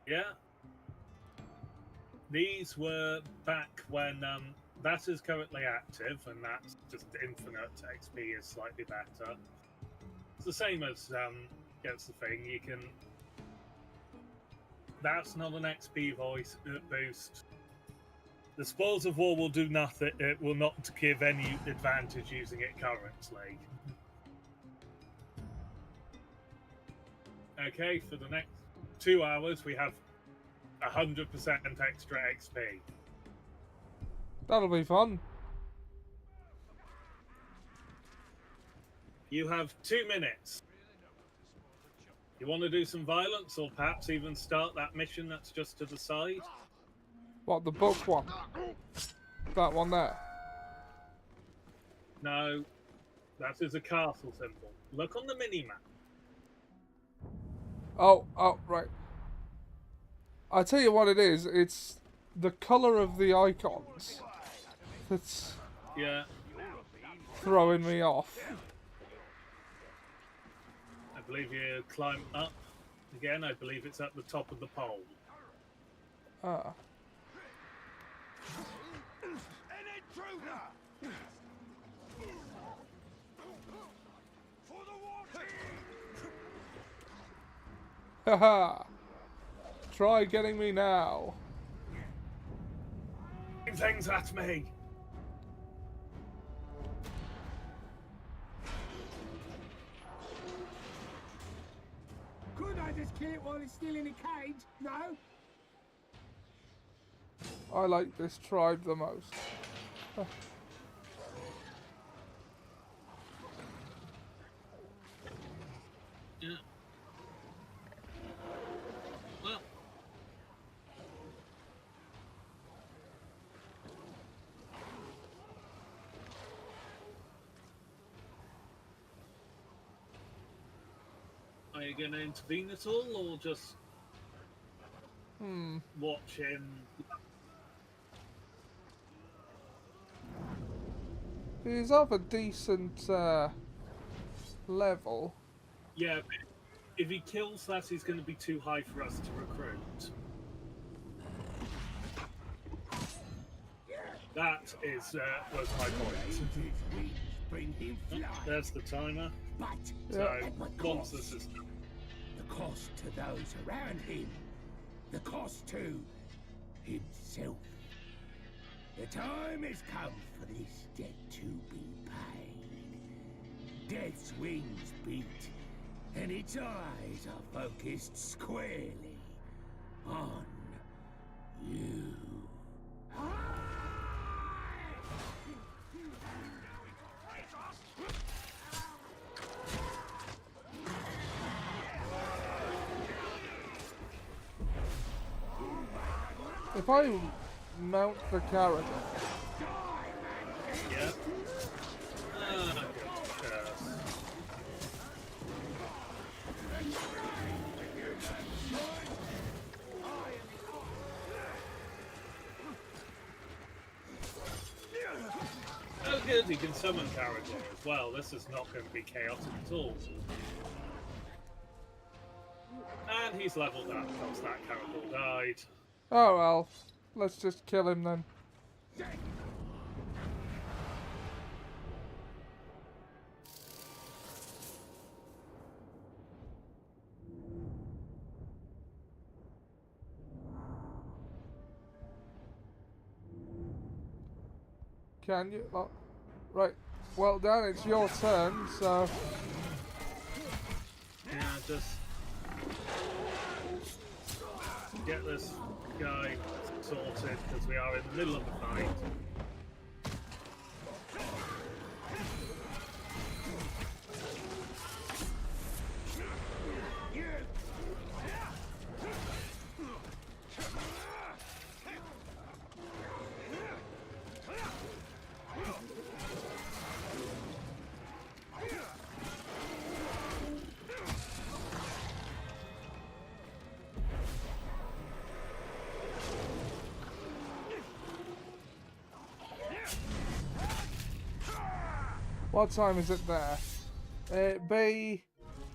Yeah. These were back when that is currently active, and that's just infinite. XP is slightly better. It's the same as gets the thing. You can. That's not an XP boost. The Spoils of War will do nothing. It will not give any advantage using it currently. Okay, for the next 2 hours, we have 100% extra XP. That'll be fun. You have 2 minutes. You want to do some violence, or perhaps even start that mission that's just to the side? What, the book one? That one there? No, that is a castle symbol. Look on the mini-map. Oh, right. I'll tell you what it is. It's the colour of the icons that's throwing me off. I believe you climb up again. I believe it's at the top of the pole. Ah. An intruder! For the war team! Haha. Try getting me now. Things at me. Couldn't I just kill it while it's still in a cage? No? I like this tribe the most. Yeah. Well. Are you going to intervene at all, or just watch him? He's of a decent level. Yeah, but if he kills that, he's going to be too high for us to recruit. That is was my point. Bring him flying. There's the timer. But So at what once cost? this is done. The cost to those around him. The cost to himself. The time has come for this debt to be paid. Death's wings beat, and its eyes are focused squarely on you. If I mount the character, Yeah. Oh good, he can summon Caragor as well. This is not going to be chaotic at all. And he's leveled up because that Caragor died. oh well, let's just kill him then. Can you? Oh, right. Well, Dan, it's your turn, so... Yeah, just get this guy sorted because we are in the middle of the fight. What time is it there? It be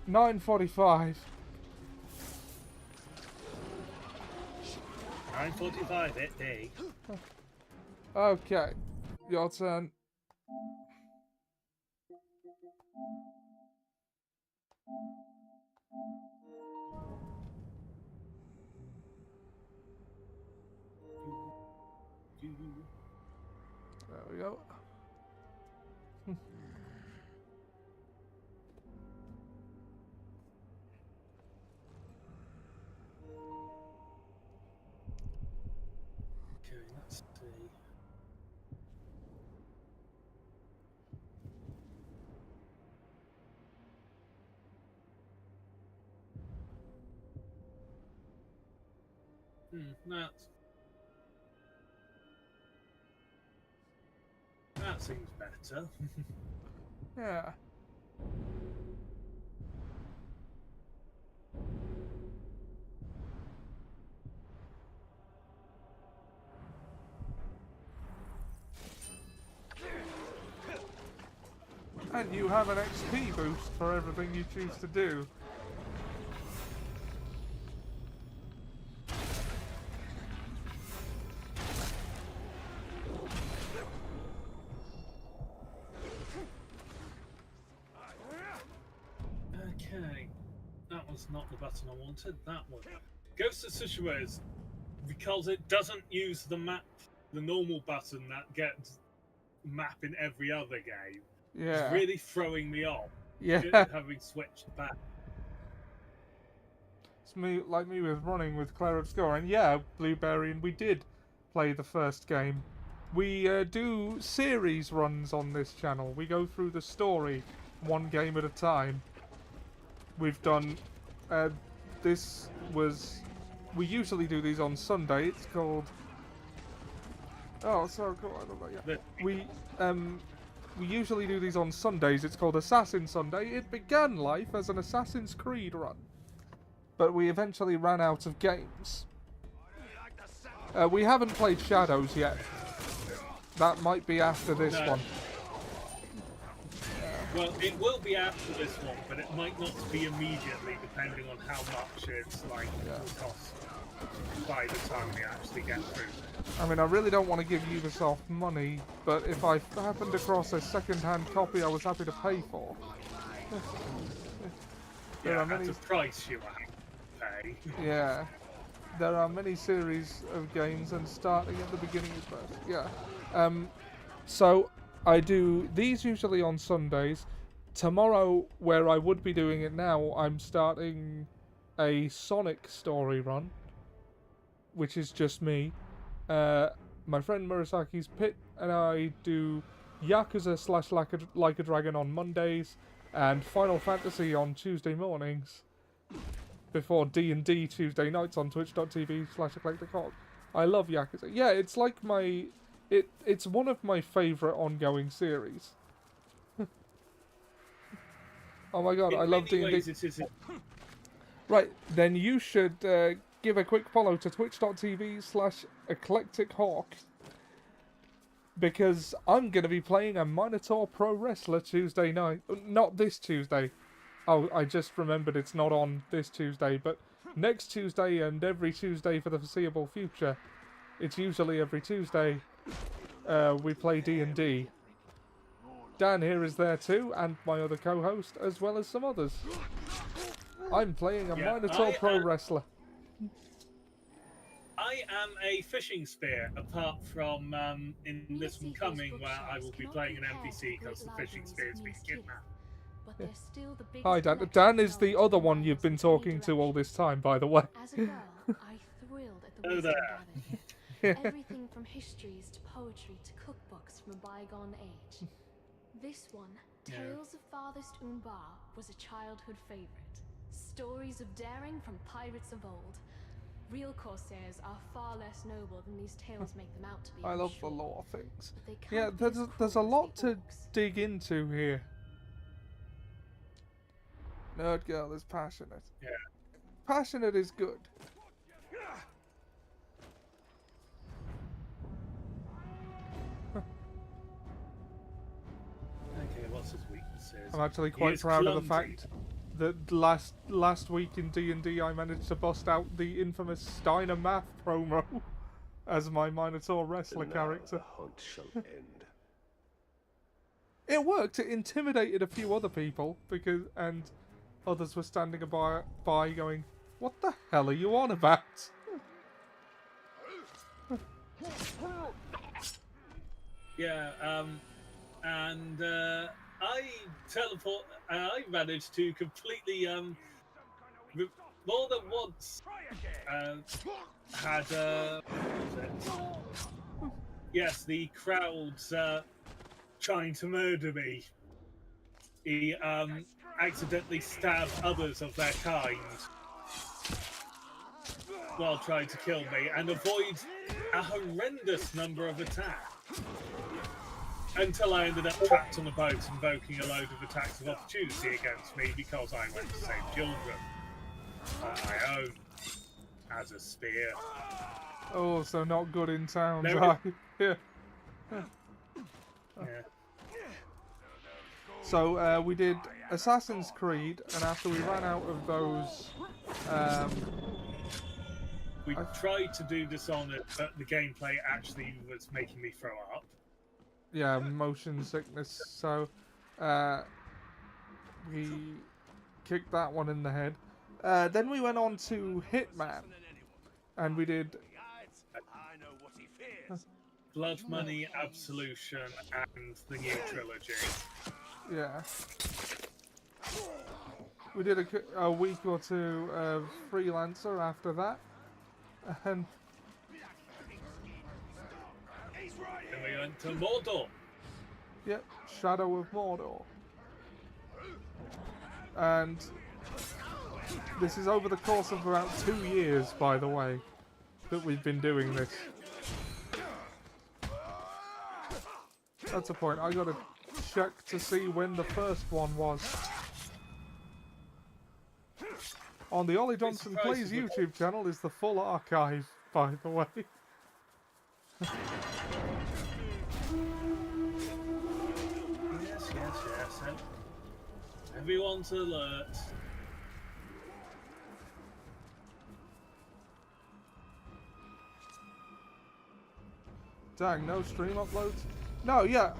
9:45. 9:45 it be. Okay, your turn. There we go. That seems better. Yeah. And you have an XP boost for everything you choose to do. Okay, that was not the button I wanted. That one. Ghost of Tsushima is, because it doesn't use the map, the normal button that gets map in every other game. Yeah. It's really throwing me off. Yeah. Having switched back. It's like me with running with Claire Obscura. And yeah, Blueberry, and we did play the first game. We do series runs on this channel. We go through the story one game at a time. We've done... we usually do these on Sunday. It's called... Oh, so cool. I love that, yeah. We usually do these on Sundays. It's called Assassin Sunday. It began life as an Assassin's Creed run, but we eventually ran out of games. We haven't played Shadows yet. That might be after this one. Well, it will be after this one, but it might not be immediately, depending on how much it's like will cost by the time we actually get through. I mean, I really don't want to give Ubisoft money, but if I happened across a second-hand copy I was happy to pay for. There are many... at a price you have to pay. Yeah. There are many series of games, and starting at the beginning is best. Yeah. So, I do these usually on Sundays. Tomorrow, where I would be doing it now, I'm starting a Sonic story run, which is just me. My friend Murasaki's Pit and I do Yakuza / Like a Dragon on Mondays and Final Fantasy on Tuesday mornings before D&D Tuesday nights on twitch.tv/eclectichawk. I love Yakuza. Yeah, it's like it's one of my favourite ongoing series. Oh my god, I love D&D. Right, then you should give a quick follow to twitch.tv/eclectichawk, because I'm going to be playing a Minotaur Pro Wrestler Tuesday night. Not this Tuesday. Oh, I just remembered it's not on this Tuesday, but next Tuesday and every Tuesday for the foreseeable future. It's usually every Tuesday we play D&D. Dan here is there too, and my other co-host, as well as some others. I'm playing a Minotaur Pro Wrestler. I am a fishing spear, apart from in this one coming, where I will be playing an NPC because the fishing spear is being kidnapped. Hi, Dan. Dan is the other one you've been talking to all this time, by the way. As a girl, I thrilled at the wisdom gathered. Everything from histories to poetry to cookbooks from a bygone age. This one, Tales of Farthest Umbar, was a childhood favorite. Stories of daring from pirates of old. Real corsairs are far less noble than these tales make them out to be. I love the lore things. Yeah, there's a lot to dig into here. Nerd Girl is passionate. Yeah. Passionate is good. Okay, what's his weaknesses? I'm actually quite proud of the fact that last week in D&D I managed to bust out the infamous Steiner Math promo as my Minotaur wrestler character. The hunt shall end. It worked. It intimidated a few other people and others were standing by going, "What the hell are you on about?" Yeah, I managed to completely, more than once, had, what was it? Yes, the crowds, trying to murder me. He, accidentally stabbed others of their kind. while trying to kill me and avoid a horrendous number of attacks. Until I ended up trapped on a boat, invoking a load of attacks of opportunity against me because I went to save children. I own as a spear. Oh, so not good in towns, No, right? Yeah. Yeah. So we did Assassin's Creed, and after we ran out of those, We tried to do Dishonored, but the gameplay actually was making me throw up. yeah, motion sickness. So we kicked that one in the head. Then we went on to Hitman, and we did Blood Money, Absolution, and the new trilogy. yeah. We did a week or two of Freelancer after that, and Then we went to Mordor. yep, Shadow of Mordor. And this is over the course of about 2 years, by the way, that we've been doing this. That's a point. I gotta check to see when the first one was. On the Ollie Johnson Plays YouTube channel is the full archive, by the way. Yes, yes, yes. Everyone's alert. Dang, no stream uploads? No, yeah,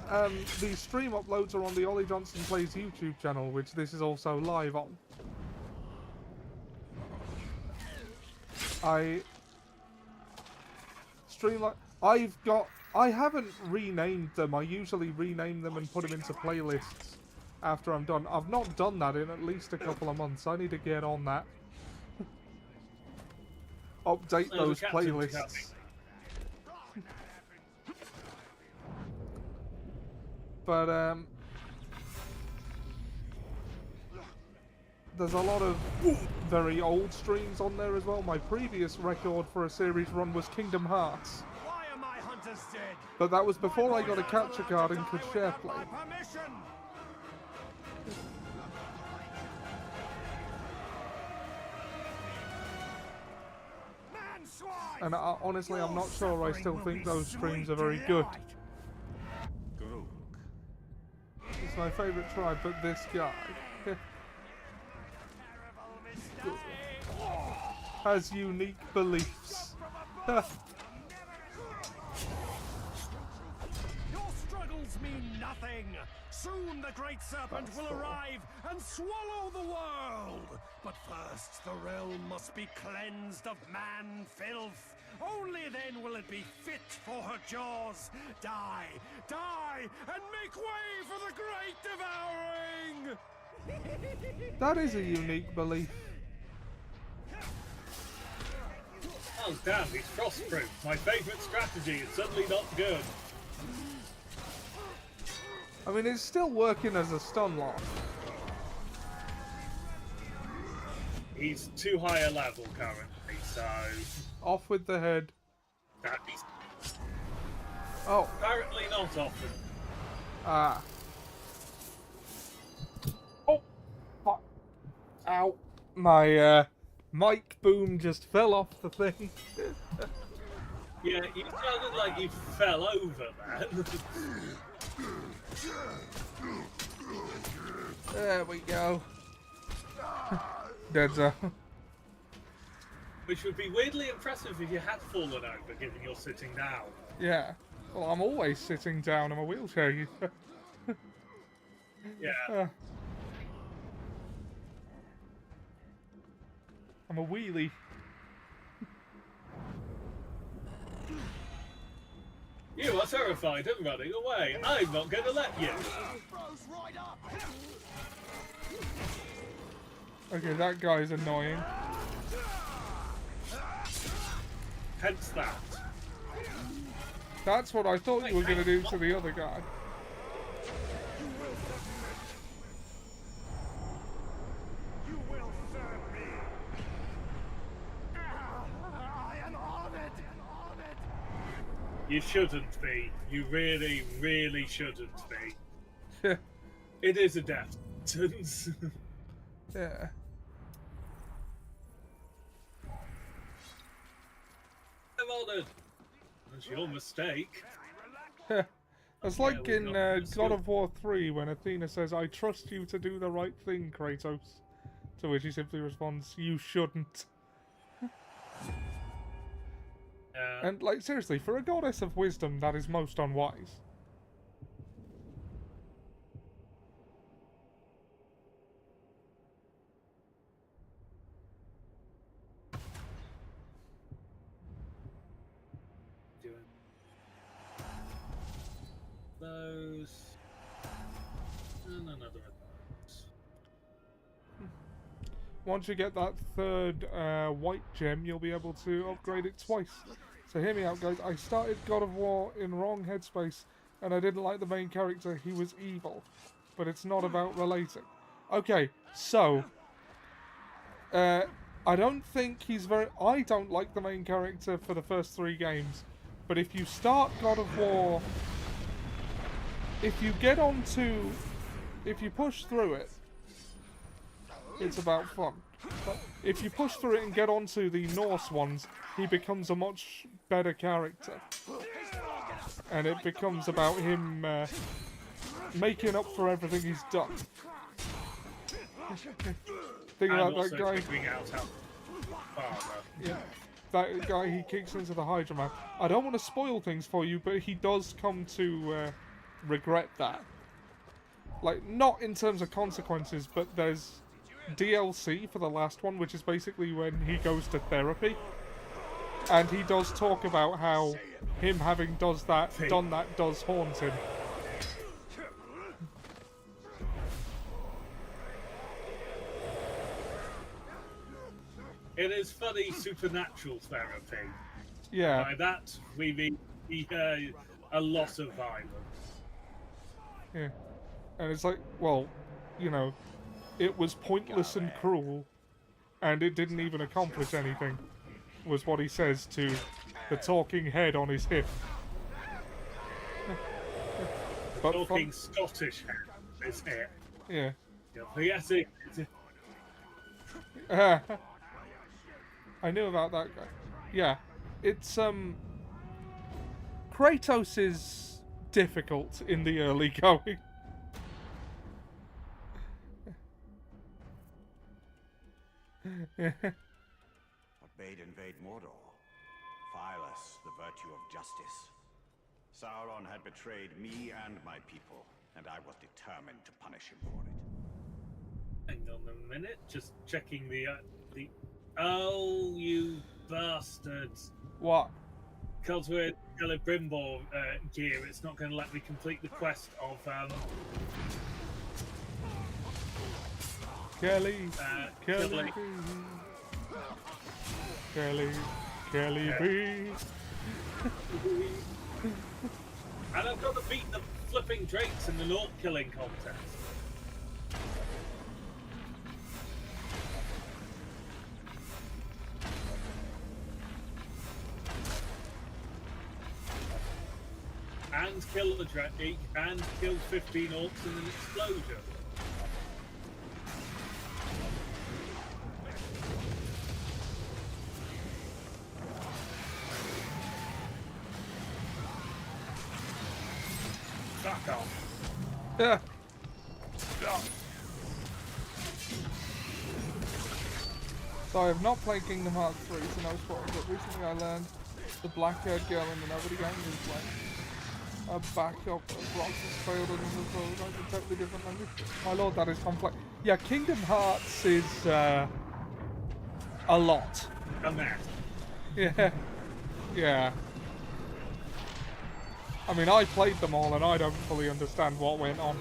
the stream uploads are on the Ollie Johnson Plays YouTube channel, which this is also live on. I haven't renamed them. I usually rename them and put them into playlists after I'm done. I've not done that in at least a couple of months. I need to get on that. Update those playlists. But there's a lot of very old streams on there as well. My previous record for a series run was Kingdom Hearts. Why are my hunters dead? But that was before I got a capture card and could share play. And honestly, I'm not sure I still think those streams are very good. It's my favourite tribe, but this guy has unique beliefs. Your struggles mean nothing. Soon the great serpent will arrive and swallow the world. But first, the realm must be cleansed of man filth. Only then will it be fit for her jaws. Die, die, and make way for the great devouring! That is a unique belief. Oh damn, he's frost-proof. My favourite strategy is suddenly not good. I mean, it's still working as a stun lock. He's too high a level currently, so... Off with the head. He's Oh. apparently not often. Ah. Oh. Fuck. Ow. My, mic boom just fell off the thing. Yeah, you sounded like you fell over, man. There we go. Dead zone. Which would be weirdly impressive if you had fallen over, given you're sitting down. Yeah. Well, I'm always sitting down. I'm a wheelchair user. Yeah. I'm a wheelie. You are terrified and running away. I'm not going to let you. Okay, that guy's annoying. Hence that. That's what I thought you were going to do to the other guy. You shouldn't be. You really, really shouldn't be. It is a death sentence. Yeah. I'm honored. That's your mistake. It's like in God of War 3 when Athena says, "I trust you to do the right thing, Kratos." To which he simply responds, "You shouldn't." And, like, seriously, for a goddess of wisdom, that is most unwise. Those. And another of those. Once you get that third white gem, you'll be able to upgrade it twice. So hear me out, guys. I started God of War in wrong headspace, and I didn't like the main character. He was evil. But it's not about relating. Okay, so... I don't think he's very... I don't like the main character for the first 3 games. But if you start God of War... If you get onto... If you push through it, it's about fun. But if you push through it and get onto the Norse ones, he becomes a much better character. And it becomes about him making up for everything he's done. Think about that guy. Yeah, that guy he kicks into the Hydra Man. I don't want to spoil things for you, but he does come to regret that. Like, not in terms of consequences, but there's DLC for the last one, which is basically when he goes to therapy. And he does talk about how him having done that does haunt him. It is funny supernatural therapy. Yeah. By that, we mean a lot of violence. Yeah. And it's like, well, you know, it was pointless and cruel, and it didn't even accomplish anything, was what he says to the talking head on his hip. But talking Scottish head, his hip. Yeah. Yes, I knew about that guy. Yeah. It's, Kratos is difficult in the early going. What bade invade Mordor? Fireless, the virtue of justice. Sauron had betrayed me and my people, and I was determined to punish him for it. Hang on a minute, just checking the Oh, you bastards! What? Because we're Celebrimbor gear, it's not going to let me complete the quest of Kelly B. And I've got to beat the flipping drakes in the North killing contest. And kill the drake, and kill 15 orcs in an explosion. Fuck off. Yeah. So I have not played Kingdom Hearts 3, so no spoilers, but recently I learned the black-haired girl in the Nobody Gang is like a backup of Roxas failed and like a totally different language. My lord, that is complex. Yeah, Kingdom Hearts is a lot. A mess. Yeah. Yeah. I mean, I played them all and I don't fully understand what went on.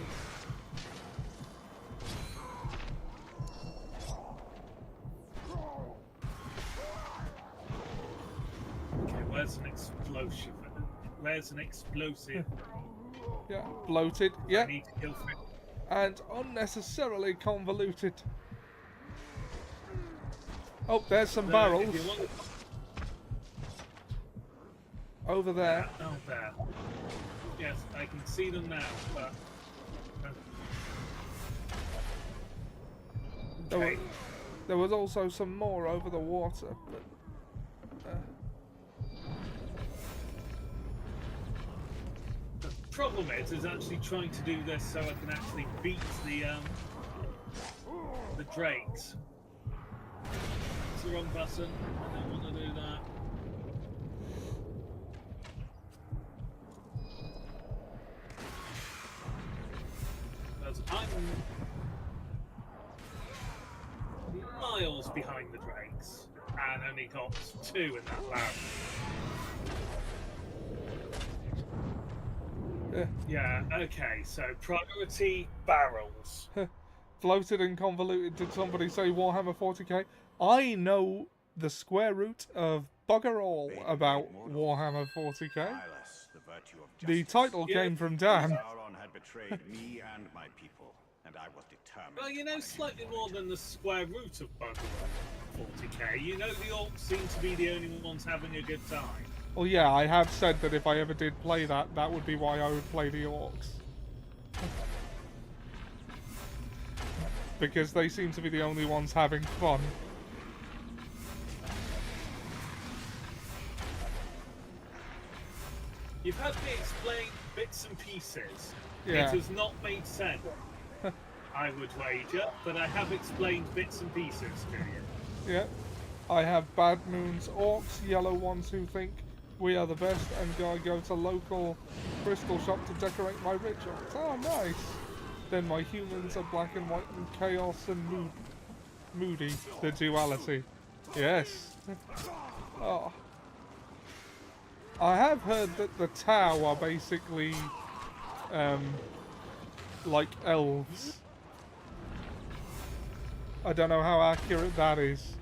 Okay, where's an explosion? Where's an explosive? Yeah, bloated. Yeah. I need to kill 50. And unnecessarily convoluted. Oh, there's some barrels. over there. Oh, there. Yes, I can see them now, but... Okay. There was also some more over the water, but... The problem is actually trying to do this so I can actually beat the drakes. It's the wrong button. I don't want to do that. Because I'm miles behind the drakes and only got 2 in that lab. Yeah, okay, so priority barrels. Floated and convoluted, did somebody say Warhammer 40k? I know the square root of bugger all about Warhammer 40k. The title came from Dan. Sauron had betrayed me and my people, and I was determined. Well, you know slightly more than the square root of bugger all 40k. You know the orcs seem to be the only ones having a good time. Well, yeah, I have said that if I ever did play that, that would be why I would play the orcs. Because they seem to be the only ones having fun. You've had me explain bits and pieces. Yeah. It has not made sense, I would wager, but I have explained bits and pieces to you. Yeah. I have Bad Moon's orcs, yellow ones who think we are the best, and I go to local crystal shop to decorate my rituals. Oh, nice. Then my humans are black and white and chaos and moody. The duality. Yes. Oh. I have heard that the Tau are basically, like elves. I don't know how accurate that is.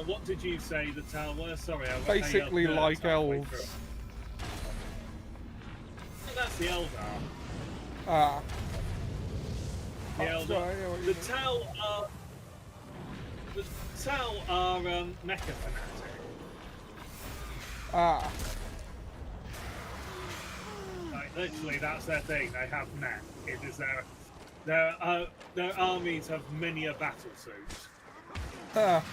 What did you say the tower were? Sorry, I Basically like elves. Oh, that's the Eldar. Ah. The Eldar. The Tau are mecha fanatic. Ah. Like, literally, that's their thing. They have mech. It is their armies have many a battle suit. Ah.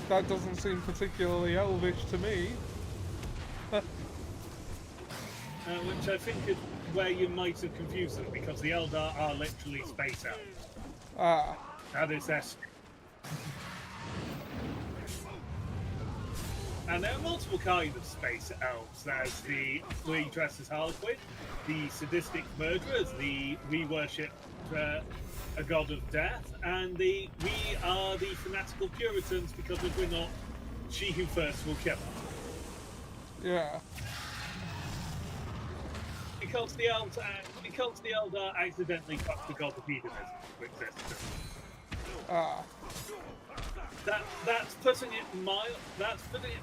That doesn't seem particularly elvish to me. Which I think is where you might have confused them, because the Eldar are literally space elves. Ah. That is their... And there are multiple kinds of space elves. There's the we dress as Harlequin, the sadistic murderers, the we worship a god of death, and we are the fanatical Puritans, because if we're not, she who first will kill us. Yeah. Because the Eldar accidentally fucked the god of hedonism to existence. Ah. That's putting it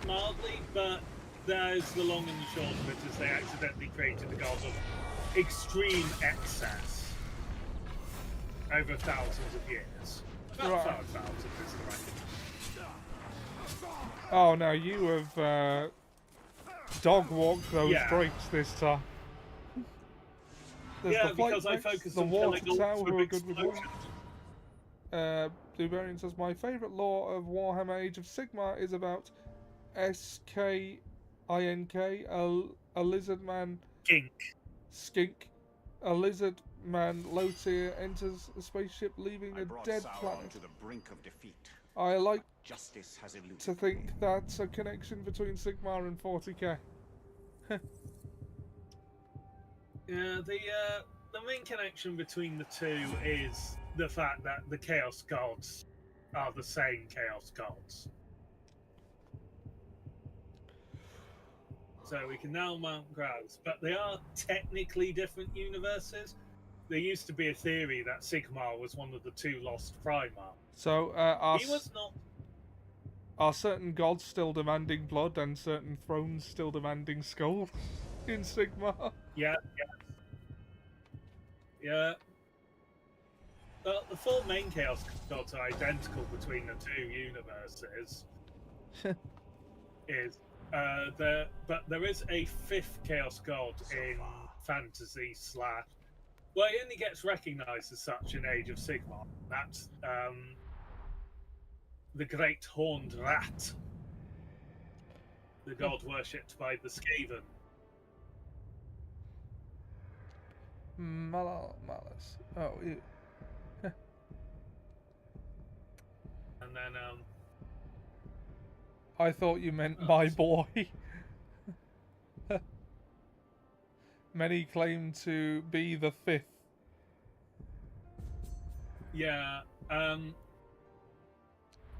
mildly, but there's the long and the short of it, is they accidentally created the god of extreme excess over thousands of years. About 5,000 is the right. Oh no, you have dog walked those breaks this time. There's the because I bricks, focus the on water killing tower orcs who with are good with water. Bluebarian says, my favourite lore of Warhammer Age of Sigmar is about Skink, a lizard man... Skink. A lizard man, low tier, enters a spaceship leaving a dead planet. To the brink of defeat. I like Justice has eluded to think that's a connection between Sigmar and 40k. Yeah, the main connection between the two is the fact that the Chaos Gods are the same Chaos Gods. So we can now mount Graus, but they are technically different universes. There used to be a theory that Sigmar was one of the 2 lost Primar. So, he was not. Are certain gods still demanding blood and certain thrones still demanding skulls in Sigmar? Yeah. The 4 main Chaos Gods are identical between the 2 universes. is there is a 5th Chaos God in fantasy / well, he only gets recognised as such in Age of Sigmar. That's the Great Horned Rat, the god worshipped by the Skaven. Malice. Oh, ew. And then I thought you meant my boy. Many claim to be the 5th. Yeah,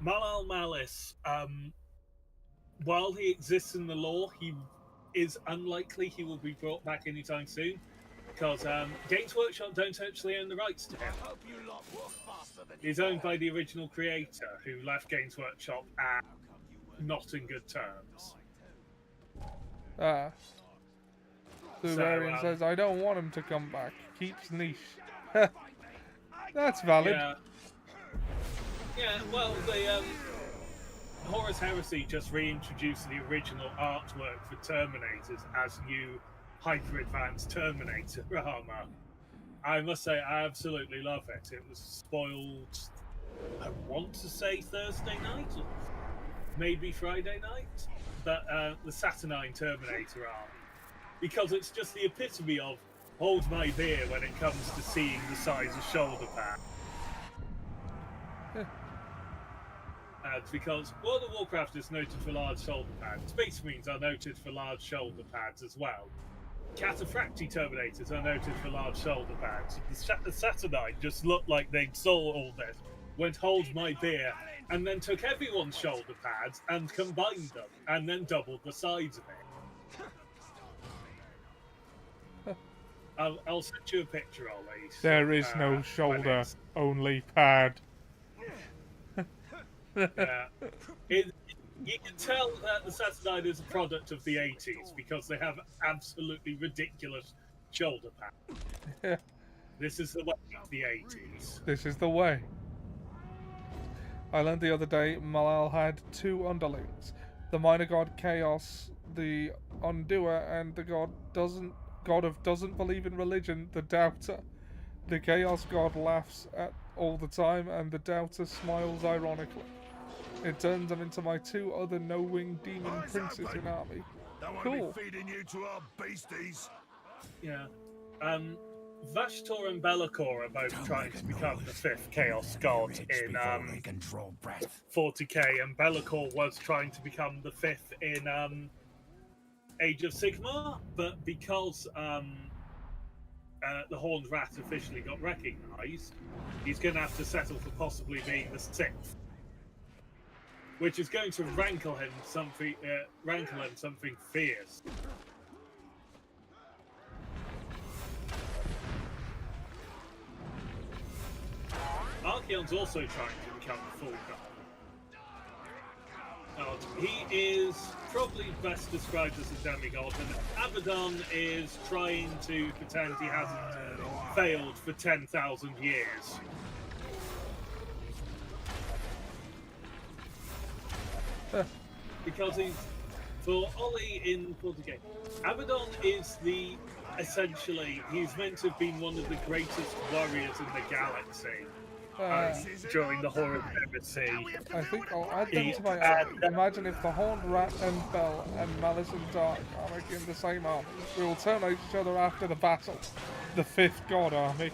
Malal Malice, while he exists in the lore, he is unlikely he will be brought back anytime soon, because Games Workshop don't actually own the rights to him. He's owned by the original creator, who left Games Workshop at not in good terms. Bavarian says, I don't want him to come back. Keeps niche. That's valid. Yeah, well, the Horus Heresy just reintroduced the original artwork for Terminators as new hyper-advanced Terminator armor. I must say, I absolutely love it. It was spoiled, I want to say Thursday night, or maybe Friday night, but the Saturnine Terminator armor. Because it's just the epitome of hold my beer when it comes to seeing the size of shoulder pad. Because World of Warcraft is noted for large shoulder pads. Space Marines are noted for large shoulder pads as well. Cataphracti Terminators are noted for large shoulder pads. The Saturnine just looked like they saw all this, went hold my beer, and then took everyone's shoulder pads and combined them, and then doubled the size of it. I'll send you a picture, Ollie. There is no shoulder, only pad. Yeah. You can tell that the Saturnine is a product of the 80s because they have absolutely ridiculous shoulder pads. Yeah. This is the way of the 80s. This is the way. I learned the other day Malal had 2 underlings. The minor god Chaos, the Undoer, and the god doesn't believe in religion, the Doubter. The Chaos god laughs at all the time, and the Doubter smiles ironically. It turns them into my 2 other no-wing demon princes in army. Cool. Be feeding you to our beasties. Yeah. Vashtor and Be'lakor are both trying to become the 5th Chaos God in 40k, and Be'lakor was trying to become the 5th in Age of Sigmar, but because the Horned Rat officially got recognised, he's going to have to settle for possibly being the 6th, which is going to rankle him something fierce. Archaon's also trying to become the full god. He is probably best described as a demigod, and Abaddon is trying to pretend he hasn't failed for 10,000 years. Because for Ollie in 40k, Abaddon is he's meant to have been one of the greatest warriors in the galaxy. During the Horus Heresy. I think I'll add them to my army. Imagine if the Horned Rat and Bell and Malice and Dark are in the same army. We will turn on each other after the battle. The 5th God army.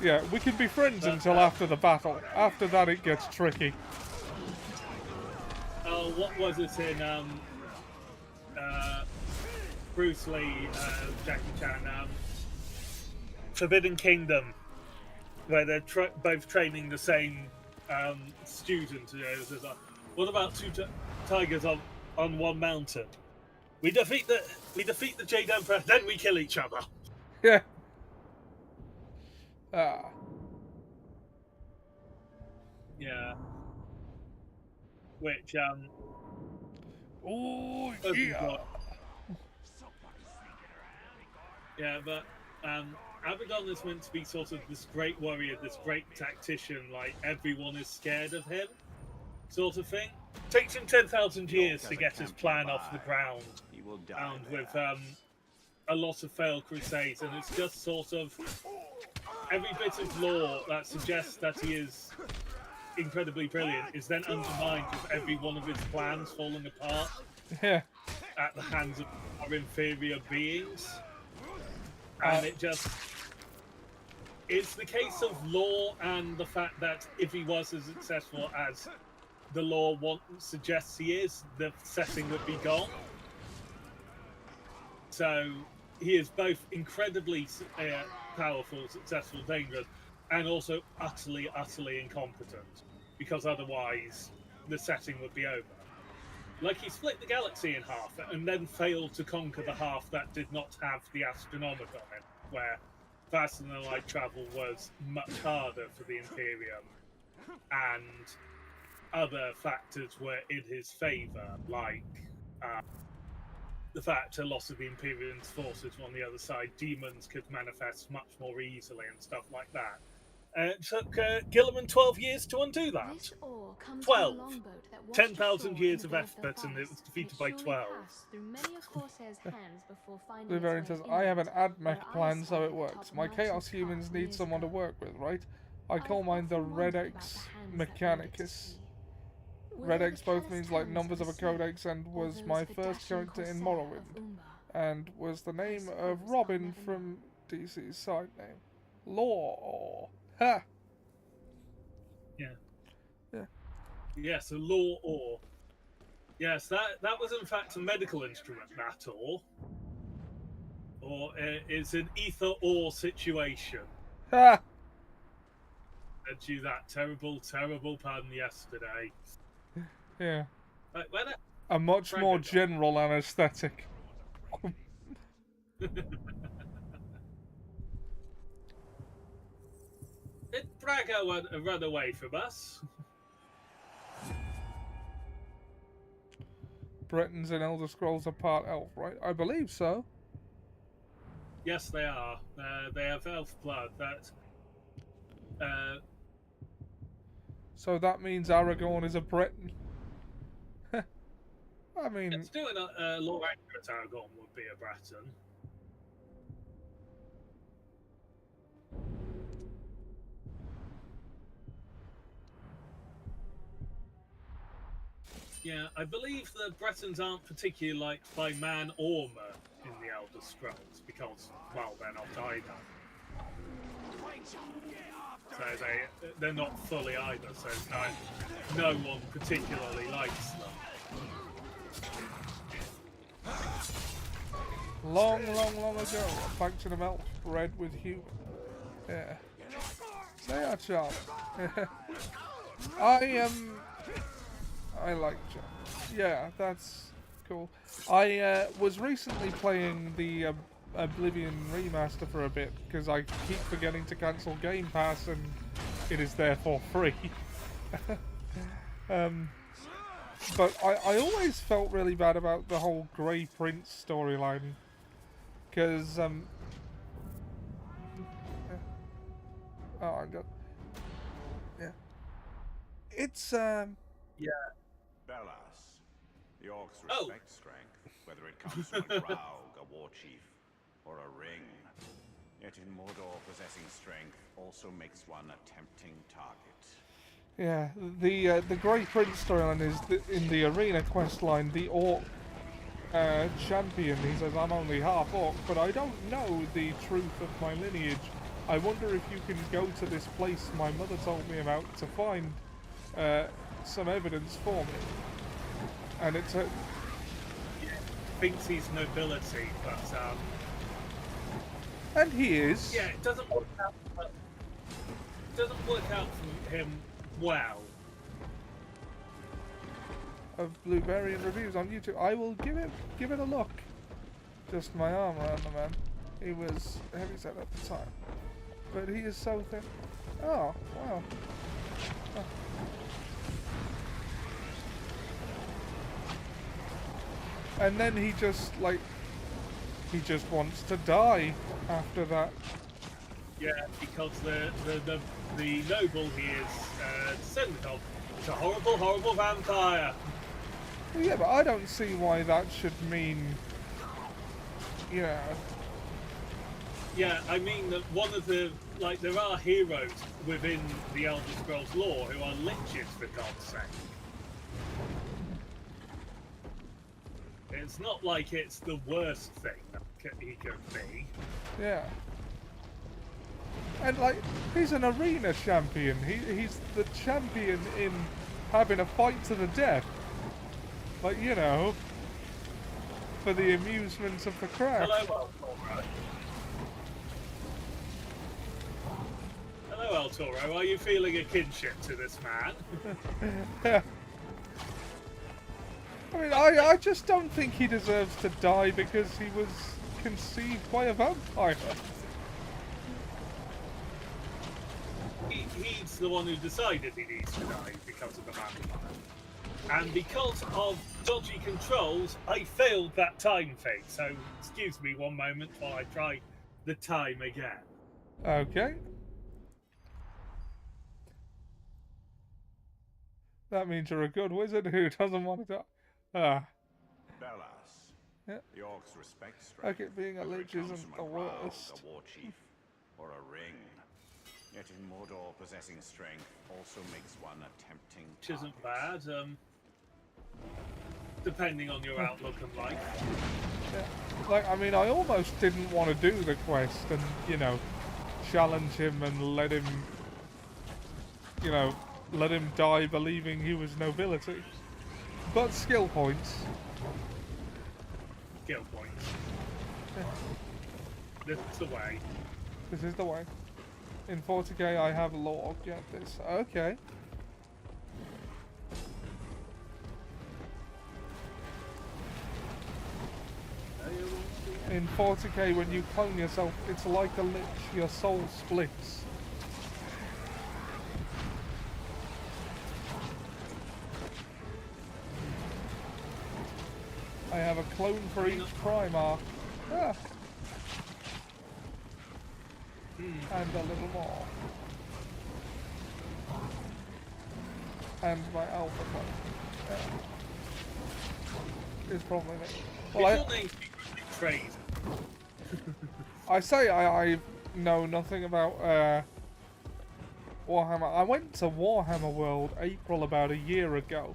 Yeah, we can be friends until after the battle. After that it gets tricky. What was it in Bruce Lee, Jackie Chan, Forbidden Kingdom, where they're both training the same student. What about 2 tigers on one mountain? We defeat the Jade Emperor, then we kill each other. Yeah. Yeah. Which oh yeah. Yeah, but Abaddon is meant to be sort of this great warrior, this great tactician, like everyone is scared of him. sort of thing. Takes him 10,000 years to get his plan off the ground, He will die and there. with a lot of failed crusades, and it's just sort of every bit of lore that suggests that he is incredibly brilliant is then undermined with every one of his plans falling apart Yeah. at the hands of our inferior beings. And it's the case of lore and the fact that if he was as successful as the lore suggests he is, the setting would be gone. So he is both incredibly powerful, successful, dangerous, and also utterly, utterly incompetent, because otherwise the setting would be over. Like, he split the galaxy in half and then failed to conquer the half that did not have the Astronomicon in it, where faster than light travel was much harder for the Imperium, and other factors were in his favour, like the fact a loss of the Imperium's forces on the other side, demons could manifest much more easily and stuff like that. It took Gilliman 12 years to undo that. This ore comes 12. from a longboat that washed 10,000 ashore years in of the Bay of effort, and it was Belfast, defeated and by surely 12. passed through many a corsair's hands before finding Blue its Variant way says, I have an inland, AdMech where I plan, so started it works. atop My Merchant's Chaos Cove humans need years someone to ago. work with, right? I call I've mine the often Red wondered about X the hands that made it to Mechanicus. sea. Red Were X the both callous means like talons numbers of a the slave, codex and or was those my of a first dashing character in corsair Morrowind, of Umbar? and was the name suppose of I'll Robin never from DC's side name. Lore. Ha! Yeah. Yeah. Yes, a law ore. Yes, that was in fact a medical instrument, that ore. Or it's an ether ore situation. Ha! Said you that terrible, terrible pun yesterday. Yeah. Like, when A much more general anesthetic. Did Braga run away from us? Bretons and Elder Scrolls are part elf, right? I believe so. Yes, they are. They have elf blood. So that means Aragorn is a Breton. I mean, It's doing a Lord Accurate Aragorn would be a Breton. Yeah, I believe the Bretons aren't particularly liked by man or mer in the Elder Scrolls because, well, they're not either. So they're not fully either, so no one particularly likes them. long ago, a faction of elves bred with human. Yeah. They are charming. I like charm. Yeah, that's cool. I was recently playing the Oblivion remaster for a bit because I keep forgetting to cancel Game Pass and it is therefore free. But I always felt really bad about the whole Grey Prince storyline because oh, I got it's Yeah. Bellas. The orcs Oh. respect strength, whether it comes from a Graug, a war chief, or a ring. Yet in Mordor, possessing strength also makes one a tempting target. yeah, the Grey Prince storyline is in the arena quest line, the orc champion, he says, I'm only half orc, but I don't know the truth of my lineage. I wonder if you can go to this place my mother told me about to find some evidence for me. And it's a... Thinks he's nobility, but And he is. yeah, it doesn't work out. It doesn't work out for him well. Of Bluebarian reviews on YouTube. I will give it a look. Just my arm around the man. He was heavyset at the time. But he is so thin. Oh, wow. Oh. And then he just, like, he just wants to die after that. Yeah, because the noble he is descended of is a horrible, horrible vampire. Well, yeah, but I don't see why that should mean, you know. Yeah, I mean that one of the there are heroes within the Elder Scrolls lore who are liches, for God's sake. It's not like it's the worst thing that he could be. Yeah. And like, he's an arena champion. He's the champion in having a fight to the death. Like, you know, for the amusement of the crowd. Hello, El Toro. Are you feeling a kinship to this man? Yeah. I mean, I just don't think he deserves to die because he was conceived by a vampire. He's the one who decided he needs to die because of the vampire. And because of dodgy controls, I failed that time thing. So, excuse me one moment while I try the time again. Okay. That means you're a good wizard who doesn't want to die. Ah. Bellas. Yeah. The orcs respect strength. Okay, being a lich whether it isn't comes the from a growl, worst. a war chief, or a ring. Yet in Mordor, possessing strength also makes one a tempting Which isn't target. bad, depending on your outlook on life. Yeah. Like, I mean, I almost didn't want to do the quest and, you know, challenge him and let him, you know, let him die believing he was nobility. But skill points. Skill points. This is the way. This is the way. In 40k I have lore, get this. Okay. In 40k when you clone yourself, it's like a lich, your soul splits. I have a clone for each Primarch. Ah. And a little more. And my alpha clone. Yeah. Is probably me. Well, I say I know nothing about Warhammer. I went to Warhammer World April about a year ago.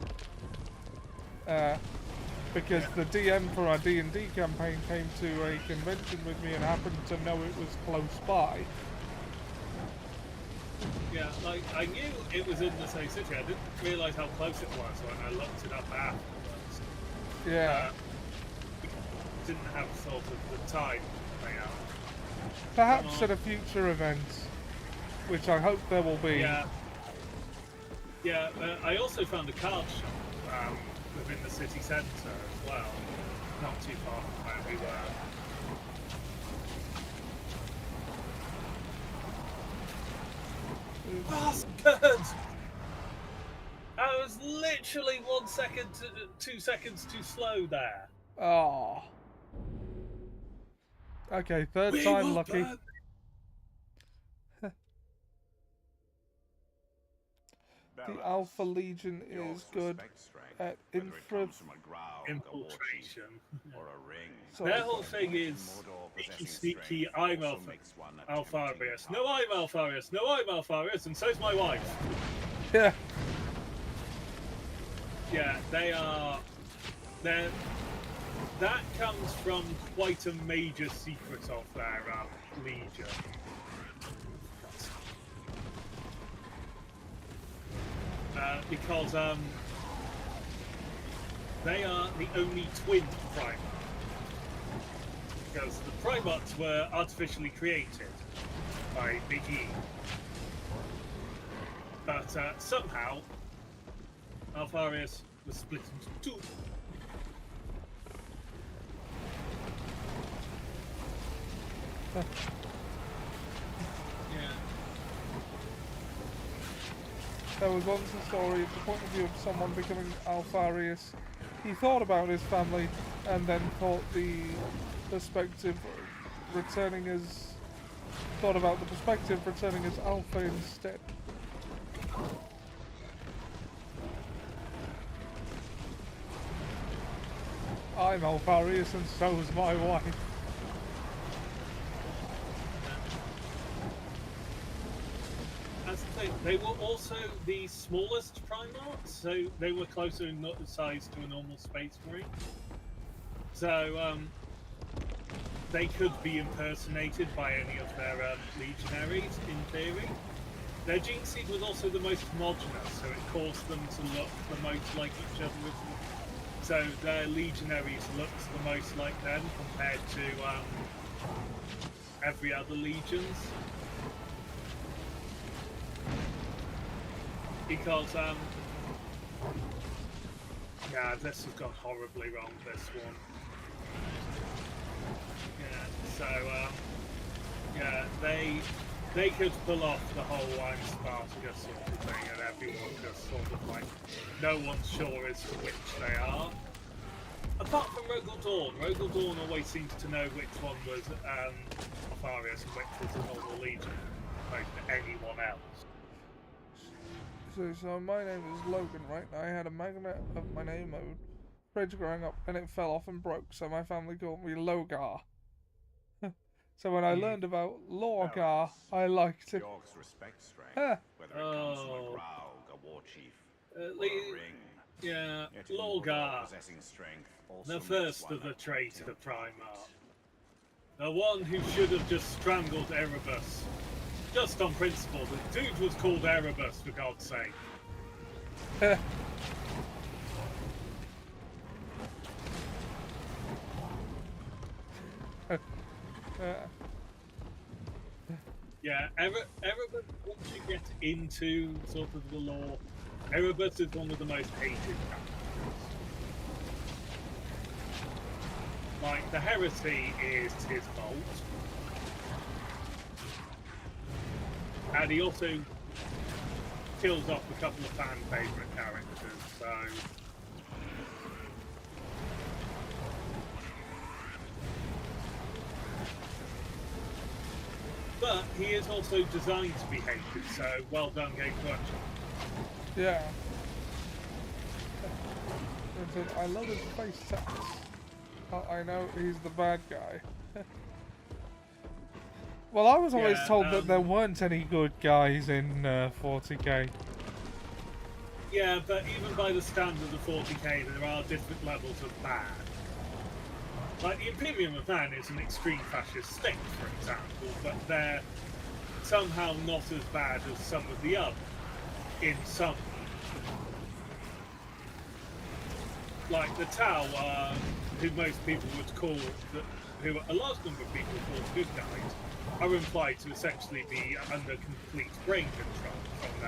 Because the DM for our D&D campaign came to a convention with me and happened to know it was close by. Yeah, like, I knew it was in the same city. I didn't realise how close it was when I looked it up afterwards. Yeah. Didn't have sort of the time layout. Perhaps at a future event, which I hope there will be. Yeah. Yeah, I also found a card shop within the city centre as well, not too far from where we were. Bastards! I was literally 2 seconds too slow there. Oh. Okay, third time lucky. The Alpha Legion is good at infiltration. Their whole thing is sneaky, sneaky, I'm Alfarius. No, I'm Alfarius. No, I'm Alfarius, and so's my wife. Yeah. Yeah, they are. That comes from quite a major secret of their Legion. Because they are the only twin Primarch. Because the Primarchs were artificially created by Big E. But somehow, Alfarius was split into two. There was once a story of the point of view of someone becoming Alfarius. He thought about his family and then thought the perspective returning as thought about the perspective returning as Alpha instead. I'm Alpharius and so's my wife. As I say, they were also the smallest Primarchs, so they were closer in size to a normal Space Marine. So they could be impersonated by any of their legionaries, in theory. Their gene seed was also the most homogeneous, so it caused them to look the most like each other. So their legionaries looked the most like them compared to every other legions. Because, yeah, this has gone horribly wrong, this one. Yeah, so, yeah, they could pull off the whole I'm Spartacus sort of thing, and everyone just sort of like, no one's sure as to which they are. Apart from Rogel Dawn. Rogel Dawn always seems to know which one was Alpharius and which was a normal legion, opposed to anyone else. So my name is Logan, right? I had a magnet of my name mode fridge growing up, and it fell off and broke, so my family called me Logar. So when I learned about Lorgar, I liked it. Orcs respect strength, whether it comes from a Graug, a war chief, or a ring. Yeah, Yet in Lorgar, Mordor, possessing strength also the makes first one of the traitor unprotected. Primarch. The one who should have just strangled Erebus. Just on principle, the dude was called Erebus, for God's sake. Yeah, Erebus, once you get into sort of the lore, Erebus is one of the most hated characters. Like, the heresy is his fault. And he also kills off a couple of fan favourite characters, so... But he is also designed to be hated, so well done, Game Production. Yeah. I love his face tats. I know he's the bad guy. Well, I was always told that there weren't any good guys in 40k. Yeah, but even by the standard of 40k, there are different levels of bad. Like, the Imperium of Man is an extreme fascist state, for example, but they're somehow not as bad as some of the others, in some. Like, the Tau, who most people would call, who a large number of people call good guys, are implied to essentially be under complete brain control from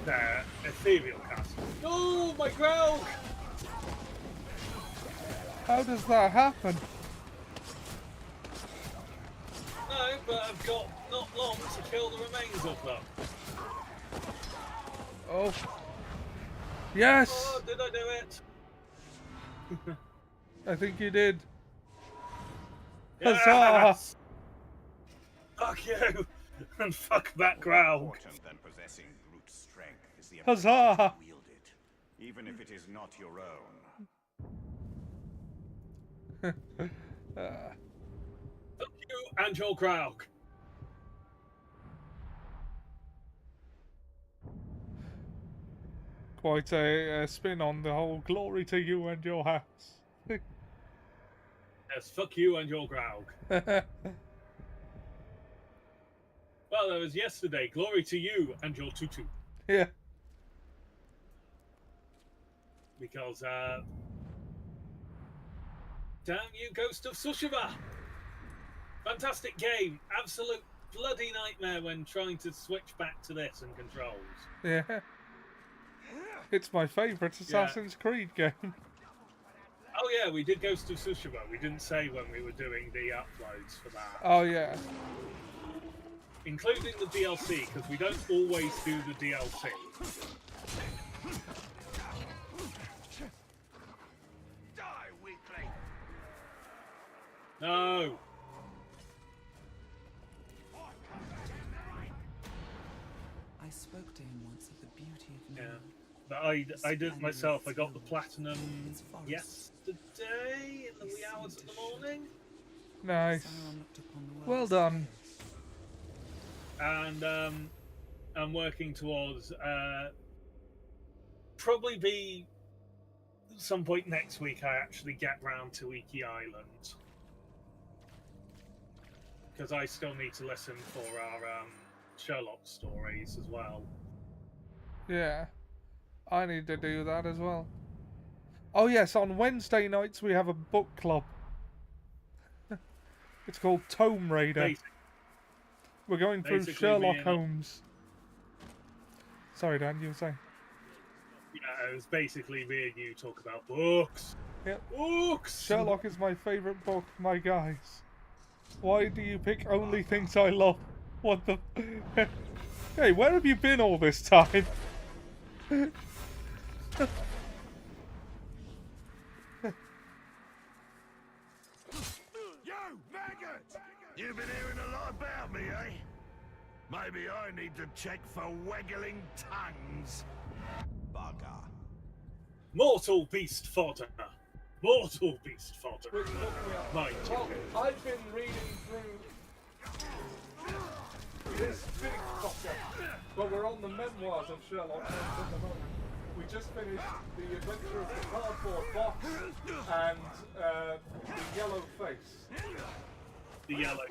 their ethereal castle. Oh, my Graug! How does that happen? No, but I've got not long to kill the remains of them. Oh. Yes! Oh, did I do it? I think you did. Yes! Huzzah! Fuck you! And fuck that Graug. Important than possessing brute strength is the Huzzah! ability to wield it, even if it is not your own. Fuck you and your Graug. Quite a spin on the whole glory to you and your house. Yes, fuck you and your Graug. Well, that was yesterday. Glory to you and your tutu. Yeah. Because, damn you, Ghost of Tsushima! Fantastic game. Absolute bloody nightmare when trying to switch back to this and controls. Yeah. It's my favourite Assassin's Creed game. Oh yeah, we did Ghost of Tsushima. We didn't say when we were doing the uploads for that. Oh yeah. Including the DLC, because we don't always do the DLC. Die, weakling! No! I spoke to him once of the beauty of Yeah. man. But I did it myself. I got the platinum Its forests. yesterday in the wee hours of the morning. Nice. Sauron looked upon the world Well as done. And I'm working towards probably be some point next week I actually get round to Iki Island, because I still need to listen for our Sherlock stories as well. Yeah. I need to do that as well. Oh yes, on Wednesday nights we have a book club. It's called Tomb Raider. We're going through Basically, Sherlock me and- Holmes. Sorry, Dan, you were saying? Yeah, it was basically me and you talk about books. Yep. Books! Sherlock is my favourite book, my guys. Why do you pick only things I love? What the... Hey, where have you been all this time? You, maggot! You've been hearing a lot about me, eh? Maybe I need to check for waggling tongues. Baga. Mortal beast fodder. Mortal beast fodder. Mind you. Well, I've been reading through this big fucker, but we're on the memoirs of Sherlock Holmes at the moment. We just finished The Adventure of the Cardboard Box and The Yellow Face. The yellow.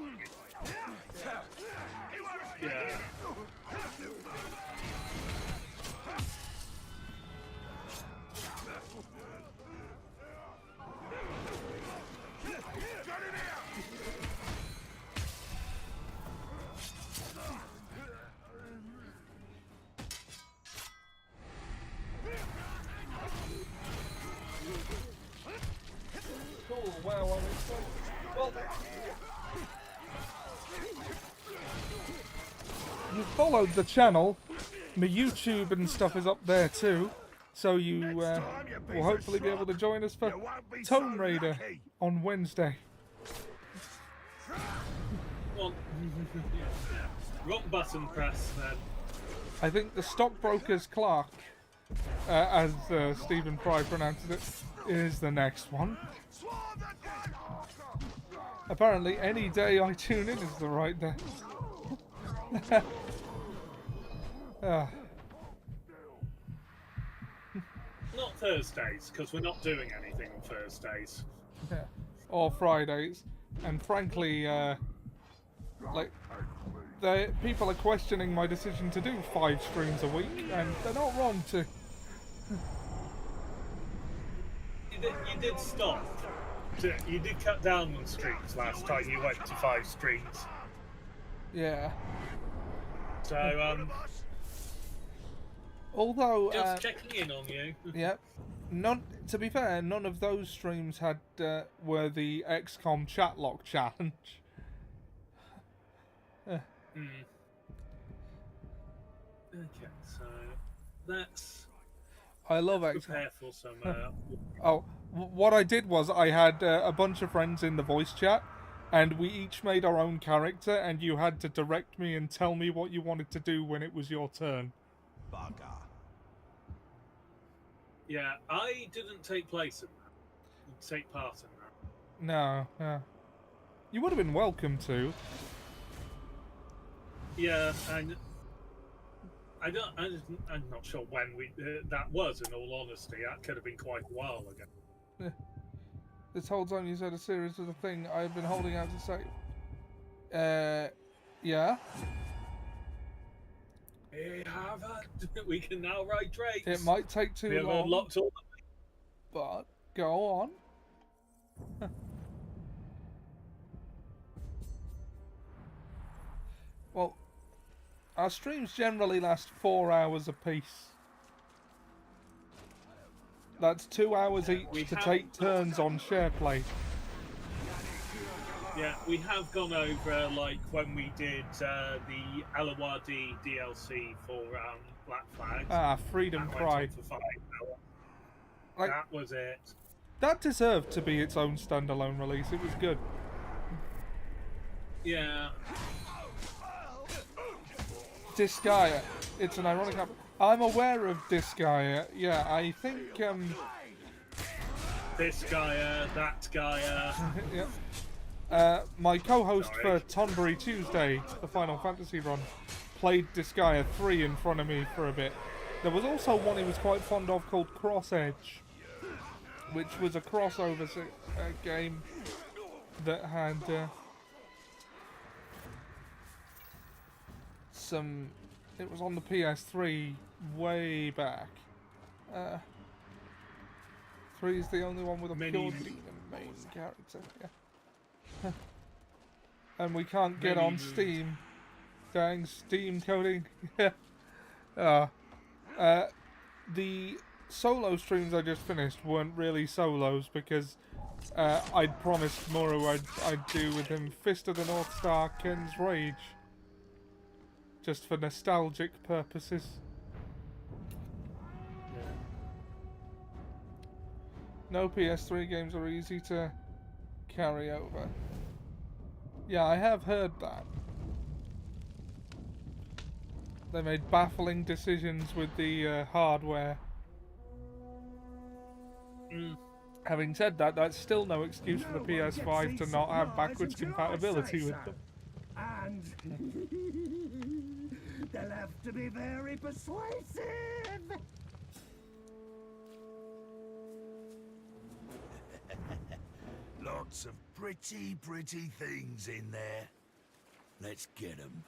Yeah. Cool, wow, well, you followed the channel. My YouTube and stuff is up there too, so you will hopefully be able to join us for Tomb Raider on Wednesday. Well, wrong button press then. I think the stockbroker's clerk, as Stephen Fry pronounces it, is the next one. Apparently, any day I tune in is the right day. Not Thursdays, because we're not doing anything on Thursdays. Yeah. Or Fridays. And frankly, like, people are questioning my decision to do 5 streams a week, and they're not wrong to. You did stop. You did cut down on streams last time you went to 5 streams. Yeah. So, Although. just checking in on you. Yep. To be fair, none of those streams had were the XCOM Chatlock challenge. Okay, so that's. I love XCOM. Prepare for some. What I did was I had a bunch of friends in the voice chat, and we each made our own character, and you had to direct me and tell me what you wanted to do when it was your turn. Baga. Yeah, I didn't take place in that. Take part in that. No. You would have been welcome to. Yeah, and I'm not sure when that was. In all honesty, that could have been quite a while ago. This whole time you said a series of the thing I've been holding out to say. Yeah. We can now write Drakes. It might take too We have long. unlocked all But go on. Well, our streams generally last 4 hours apiece. That's 2 hours each to take turns on SharePlay. Yeah, we have gone over, like, when we did the Alawadi DLC for Black Flag. Freedom That Cry. went on for 5 hours. Like, That was it. that deserved to be its own standalone release. It was good. Yeah. Disgaea. It's an ironic happening. I'm aware of Disgaea. Yeah, I think This guy, that guy. yeah. My co-host for Tonbury Tuesday, the Final Fantasy run, played Disgaea 3 in front of me for a bit. There was also one he was quite fond of called Cross Edge, which was a crossover game that had some. It was on the PS3 way back. 3 is the only one with a pure demon main character. Yeah. And we can't get on Steam. Dang, Steam coding. Yeah. The solo streams I just finished weren't really solos because I'd promised Muru I'd do with him Fist of the North Star, Ken's Rage. Just for nostalgic purposes. No PS3 games are easy to carry over. Yeah, I have heard that. They made baffling decisions with the hardware. Having said that, that's still no excuse for the PS5 to not have backwards compatibility with them. And they'll have to be very persuasive. Lots of pretty things in there. Let's get them.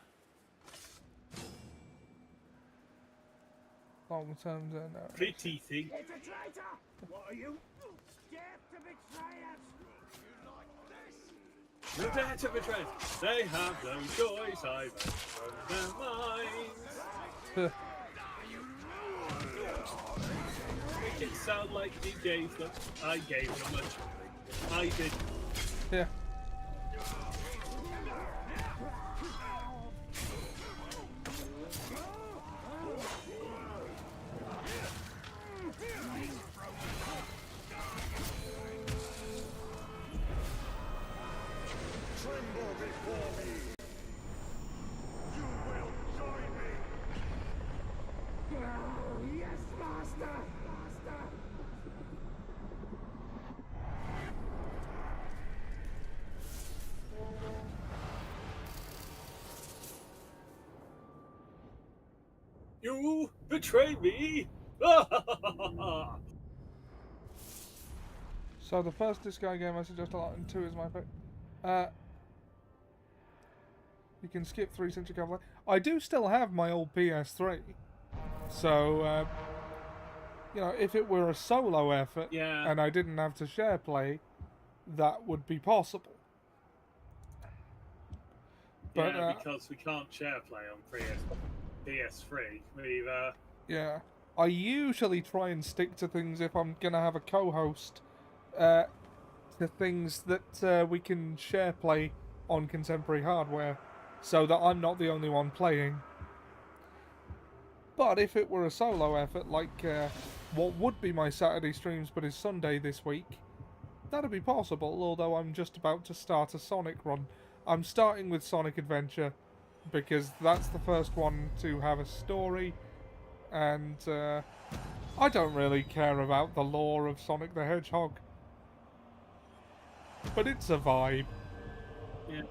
Long term, no. Pretty thing. It's a traitor! What are you? Scared to betray us? The dare to betray us. They have no choice either from their minds. Make it sound like you gave them. I gave them much. I did. Yeah. Tremble before me. You will join me. Oh, yes, master! Master! You betrayed me. So the first Disgaea game I suggest a lot, and 2 is my favorite. You can skip 3 since you can play. I do still have my old PS3, so you know, if it were a solo effort and I didn't have to share play, that would be possible. But, yeah, because we can't share play on PS3. We've yeah, I usually try and stick to things if I'm gonna have a co-host. To things that we can share play on contemporary hardware, so that I'm not the only one playing. But if it were a solo effort, like what would be my Saturday streams but is Sunday this week, that'd be possible, although I'm just about to start a Sonic run. I'm starting with Sonic Adventure, because that's the first one to have a story, and I don't really care about the lore of Sonic the Hedgehog. But it's a vibe. yeah.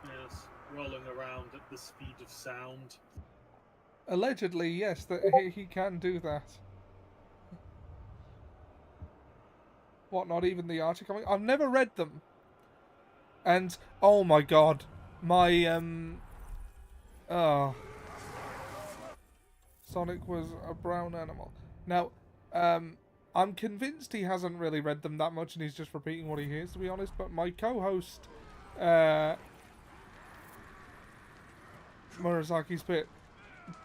Yes, rolling around at the speed of sound. Allegedly, yes, that he can do that. What, not even the Archie comic? I've never read them. And, oh my god, my, Sonic was a brown animal. Now, I'm convinced he hasn't really read them that much and he's just repeating what he hears, to be honest, but my co-host, Murasaki Spit,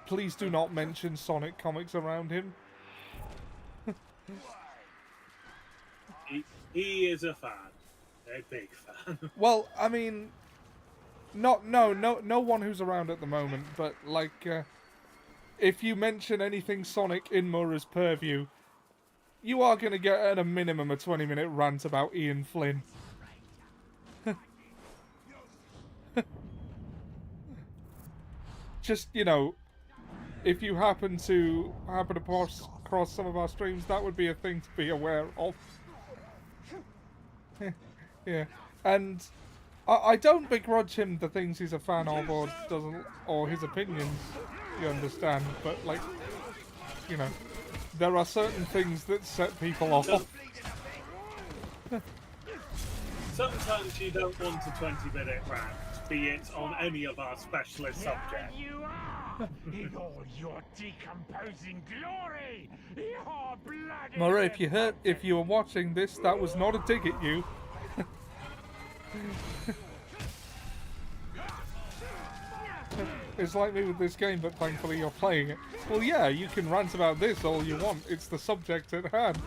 please do not mention Sonic comics around him. He is a fan. A big fan. Well, I mean, no one who's around at the moment, but, like, if you mention anything Sonic in Mura's purview, you are going to get at a minimum a 20-minute rant about Ian Flynn. just, you know, if you happen to cross some of our streams, that would be a thing to be aware of. Yeah, and I don't begrudge him the things he's a fan of or doesn't, or his opinions, you understand, but, like, you know, there are certain things that set people off. Sometimes you don't want a 20-minute rant, be it on any of our specialist subjects. You are in all your decomposing glory. Your blood. Murray, if you were watching this, that was not a dig at you. It's like me with this game, but thankfully you're playing it. Well, yeah, you can rant about this all you want. It's the subject at hand.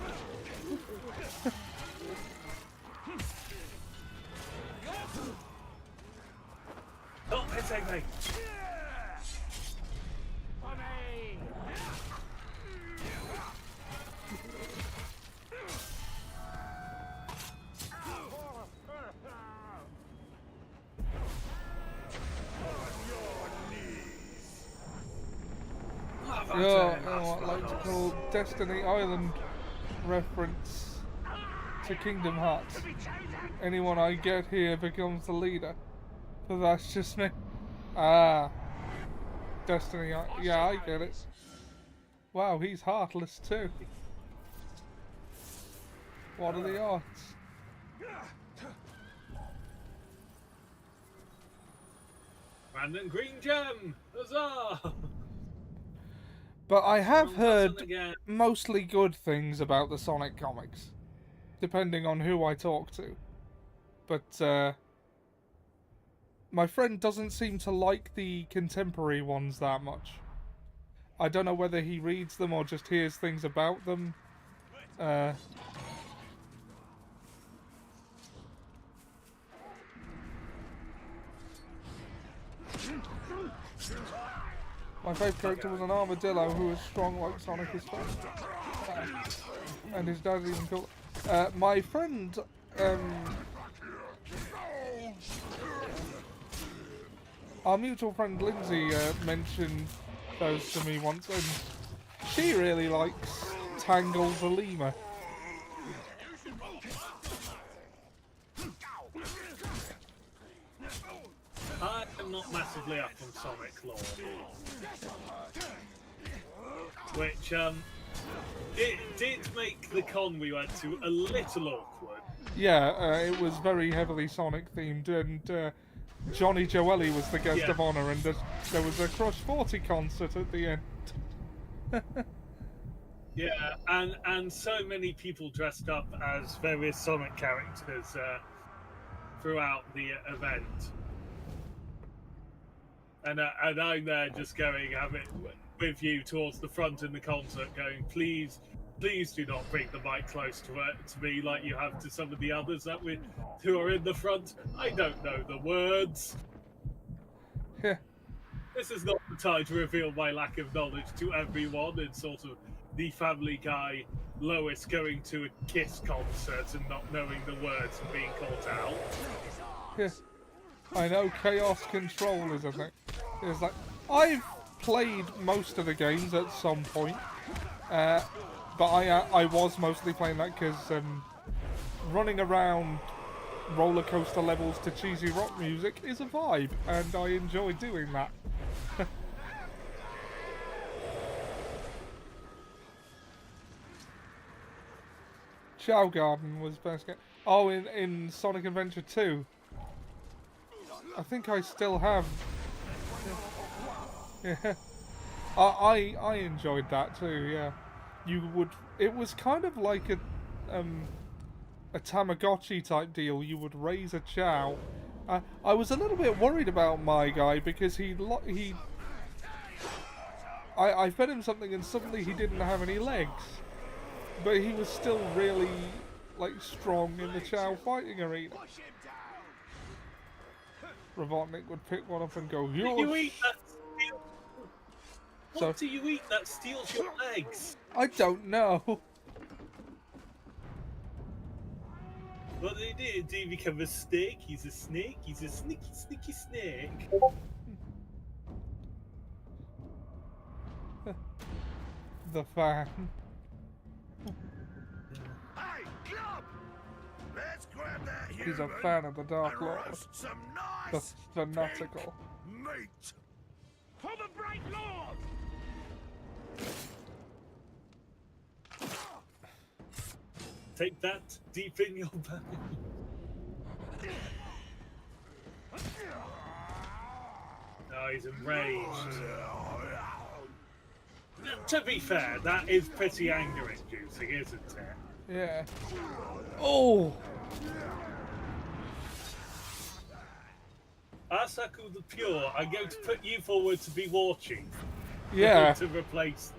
Stop hitting me! I'd like to call Destiny Island reference to Kingdom Hearts. Anyone I get here becomes the leader. But that's just me. Ah. Destiny, yeah, I get it. Wow, he's heartless too. What are the odds? Random green gem! Huzzah! But I have heard mostly good things about the Sonic comics, depending on who I talk to. But my friend doesn't seem to like the contemporary ones that much. I don't know whether he reads them or just hears things about them. My favourite character was an armadillo who was strong like Sonic is fast. And his dad even called... my friend... our mutual friend Lindsay mentioned those to me once, and she really likes Tangle the lemur. I'm not massively up on Sonic lore. Which, it did make the con we went to a little awkward. Yeah, it was very heavily Sonic themed, and Johnny Joeli was the guest of honour, and there was a Crush 40 concert at the end. Yeah, and so many people dressed up as various Sonic characters throughout the event. And I'm there just going, with you towards the front in the concert, going, please do not bring the mic close to me like you have to some of the others who are in the front. I don't know the words. Yeah. This is not the time to reveal my lack of knowledge to everyone in sort of the Family Guy Lois going to a Kiss concert and not knowing the words and being caught out. Yeah. I know Chaos Control is a thing. It's like, I've played most of the games at some point, but I was mostly playing that because running around roller coaster levels to cheesy rock music is a vibe, and I enjoy doing that. Chow Garden was best game. Oh, in Sonic Adventure 2. I think I still have. Yeah. I enjoyed that too, yeah. It was kind of like a Tamagotchi type deal. You would raise a Chow. I was a little bit worried about my guy because I fed him something and suddenly he didn't have any legs. But he was still really, like, strong in the Chow fighting arena. Robotnik would pick one up and go, You eat that steel... What do you eat that steals your legs? I don't know. What did he do? Did he become a snake? He's a snake? He's a sneaky snake. the fan. Hey, Club! Let's grab that He's a human fan of the Dark and Lord. roast some The nice fanatical. pig meat. For the Bright Lord! Take that deep in your belly. Oh, he's enraged. To be fair, that is pretty anger-inducing, isn't it? Yeah. Oh! Asaku the Pure, I'm going to put you forward to be War Chief. Yeah. To replace...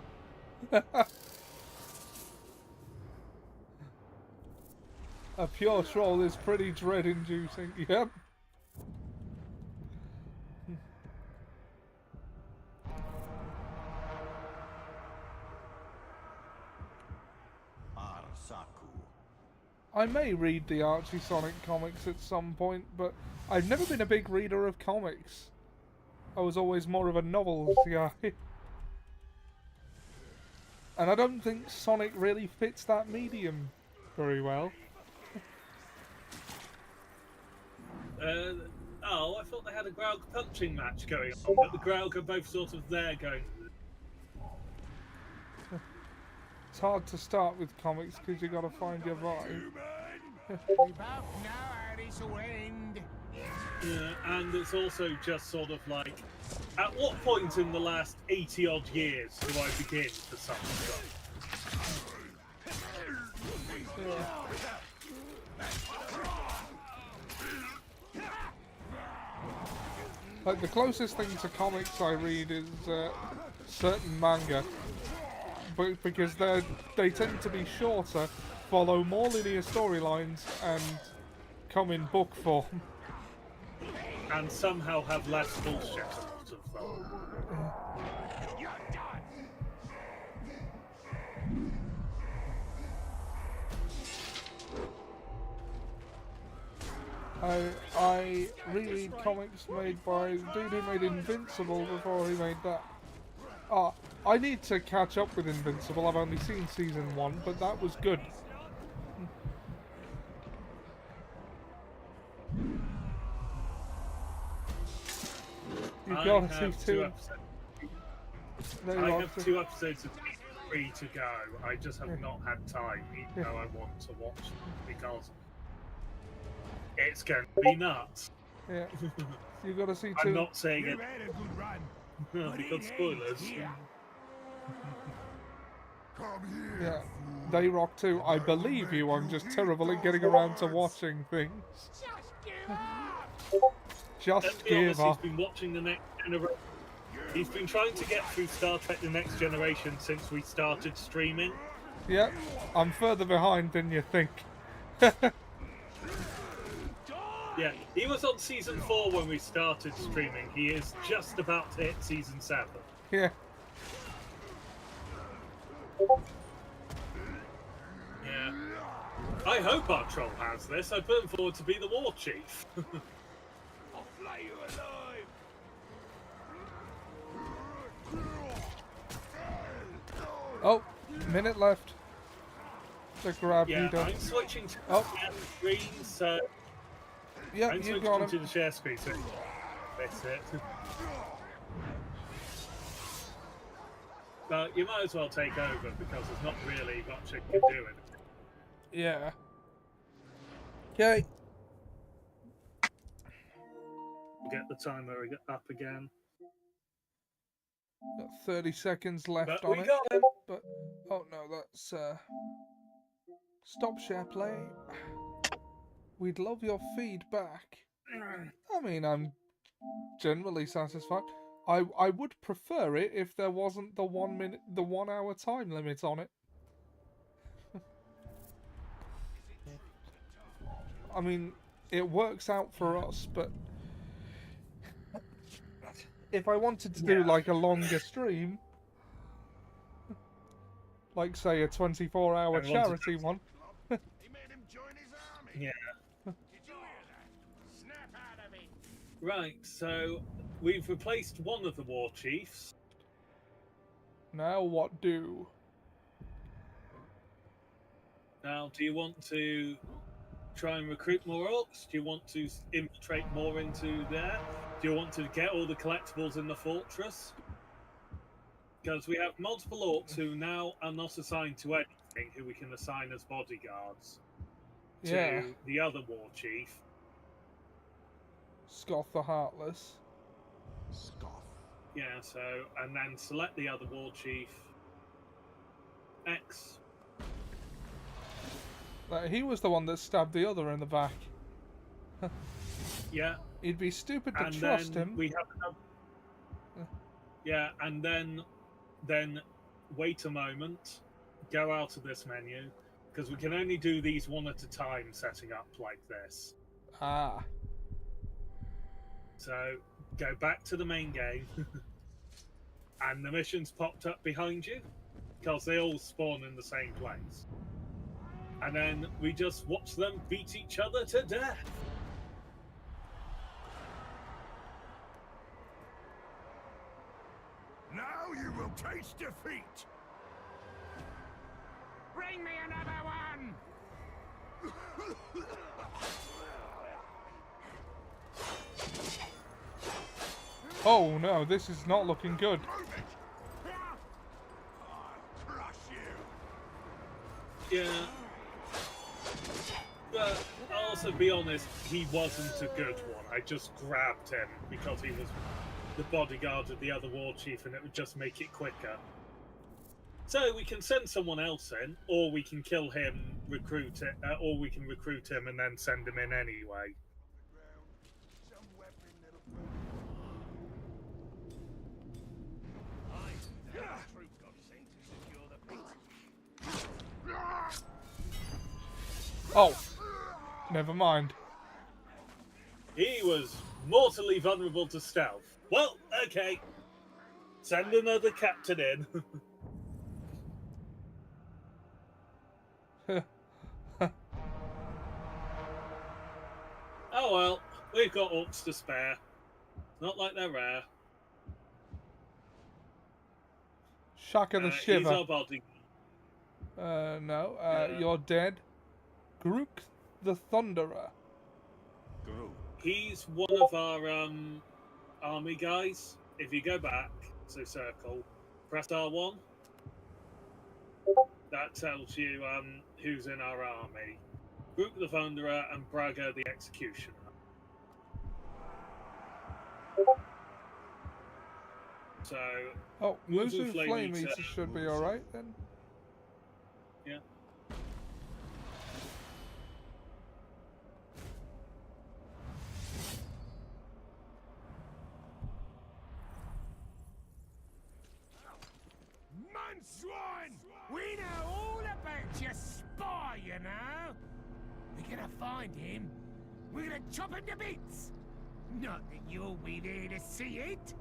A pure troll is pretty dread-inducing. Yep. Arsaku. I may read the Archie Sonic comics at some point, but I've never been a big reader of comics. I was always more of a novels guy. And I don't think Sonic really fits that medium very well. Oh, I thought they had a Graug punching match going on, but the Graug are both sort of there going... It's hard to start with comics because you gotta find your vibe. We both know how this will end. Yeah, and it's also just sort of like, at what point in the last 80-odd years do I begin for some stuff? Like, the closest thing to comics I read is certain manga, but because they tend to be shorter, follow more linear storylines, and come in book form. And somehow have less bullshit out of them. I reread comics made by the dude who made Invincible before he made that. I need to catch up with Invincible. I've only seen season 1, but that was good. You've got to see 2 episodes. I have 2 episodes of 3 to go. I just have not had time, even though I want to watch them, because it's going to be nuts. Yeah. You've got to see 2. I'm not saying it. had a good run. Because spoilers. Yeah. They rock too. I believe you. I'm just terrible at getting around to watching things. Just Let's be give honest, up. he's been watching the next generation. He's been trying to get through Star Trek The Next Generation since we started streaming. Yep. I'm further behind than you think. Yeah, he was on season 4 when we started streaming. He is just about to hit season 7. Yeah. Yeah. I hope our troll has this. I put him forward to be the war chief. I'll flay you alive. Oh, minute left. The grab Yeah, leader. I'm switching to Oh. the share screen, so Yeah, I'm you switching got to him. the share screen, so that's it. But you might as well take over because there's not really much you can do with it. Yeah. Okay. Get the timer up again. Got 30 seconds left But on we it. got him. But oh no, that's stop share play. We'd love your feedback. I mean, I'm generally satisfied. I would prefer it if there wasn't the 1 hour time limit on it. I mean, it works out for us, but if I wanted to do like a longer stream, like say a 24-hour charity one. He made him join his army. Yeah. Did you hear that? Snap out of it. Right, so we've replaced one of the war chiefs. Now what do? Now, do you want to try and recruit more orcs? Do you want to infiltrate more into there? Do you want to get all the collectibles in the fortress? Because we have multiple orcs who now are not assigned to anything, who we can assign as bodyguards to the other war chief. Scoff the Heartless. Scoff. Yeah, so, and then select the other war chief. X. Like, he was the one that stabbed the other in the back. Yeah. He'd be stupid to And trust then him. we have another... Yeah, and then wait a moment, go out of this menu, because we can only do these one at a time setting up like this. Ah. So go back to the main game, and the missions popped up behind you, because they all spawn in the same place. And then we just watch them beat each other to death. Now you will taste defeat! Bring me another one! Oh no, this is not looking good. Move it! I'll crush you! Yeah. But I'll also be honest, he wasn't a good one. I just grabbed him because he was the bodyguard of the other war chief and it would just make it quicker. So we can send someone else in, or we can kill him, recruit it, or we can recruit him and then send him in anyway. Some weapon that'll Oh, never mind. He was mortally vulnerable to stealth. Well, okay. Send another captain in. Oh well, we've got orcs to spare. Not like they're rare. Shaka the He's Shiver. our body. No, you're dead. Grook the Thunderer. He's one of our army guys. If you go back, so circle, press R1. That tells you who's in our army. Grook the Thunderer and Braga the Executioner. So... Oh, Wuzu Wuzu Flame Flame Eater. Eater should be alright then. Yeah. Manswan! We know all about your spy, you know. We're gonna find him. We're gonna chop him to bits. Not that you'll be there to see it.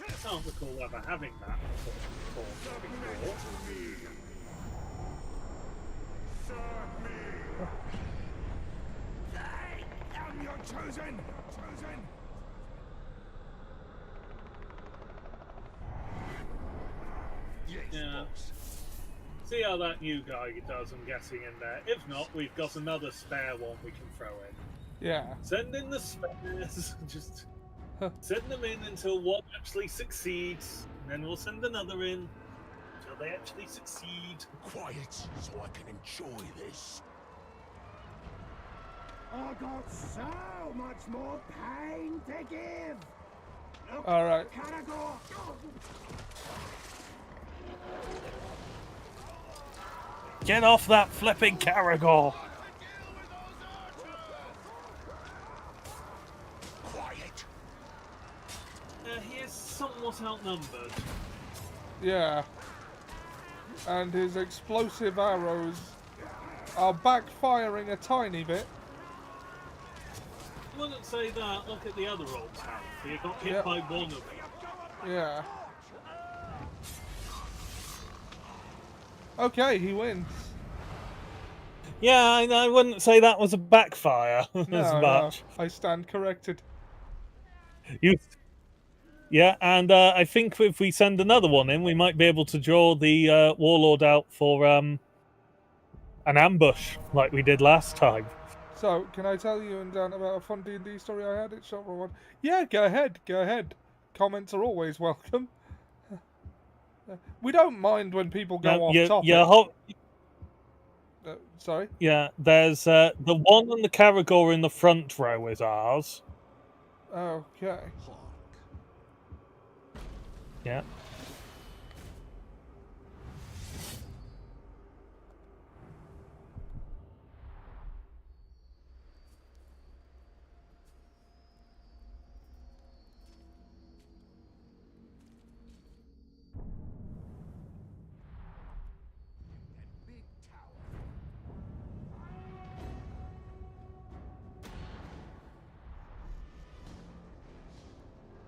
I can't recall ever having that before. I'm your chosen! Yeah. See how that new guy does, I'm guessing, in there. If not, we've got another spare one we can throw in. Yeah. Send in the spares. Just send them in until one actually succeeds. And then we'll send another in until they actually succeed. Quiet, so I can enjoy this. I got so much more pain to give. Look, Alright. Caragor. Get off that flipping Caragor! Quiet. He is somewhat outnumbered. Yeah. And his explosive arrows are backfiring a tiny bit. I wouldn't say that. Look at the other orcs' health. You got hit Yep. by one of them. Yeah. Okay, he wins. Yeah, I wouldn't say that was a backfire as No, much. I stand corrected. Yeah, and I think if we send another one in, we might be able to draw the warlord out for an ambush like we did last time. So, can I tell you and Dan about a fun D&D story I had at Shopper One? Yeah, go ahead, go ahead. Comments are always welcome. We don't mind when people go off topic. Sorry? Yeah, there's the one on the Caragor in the front row is ours. Okay. Yeah.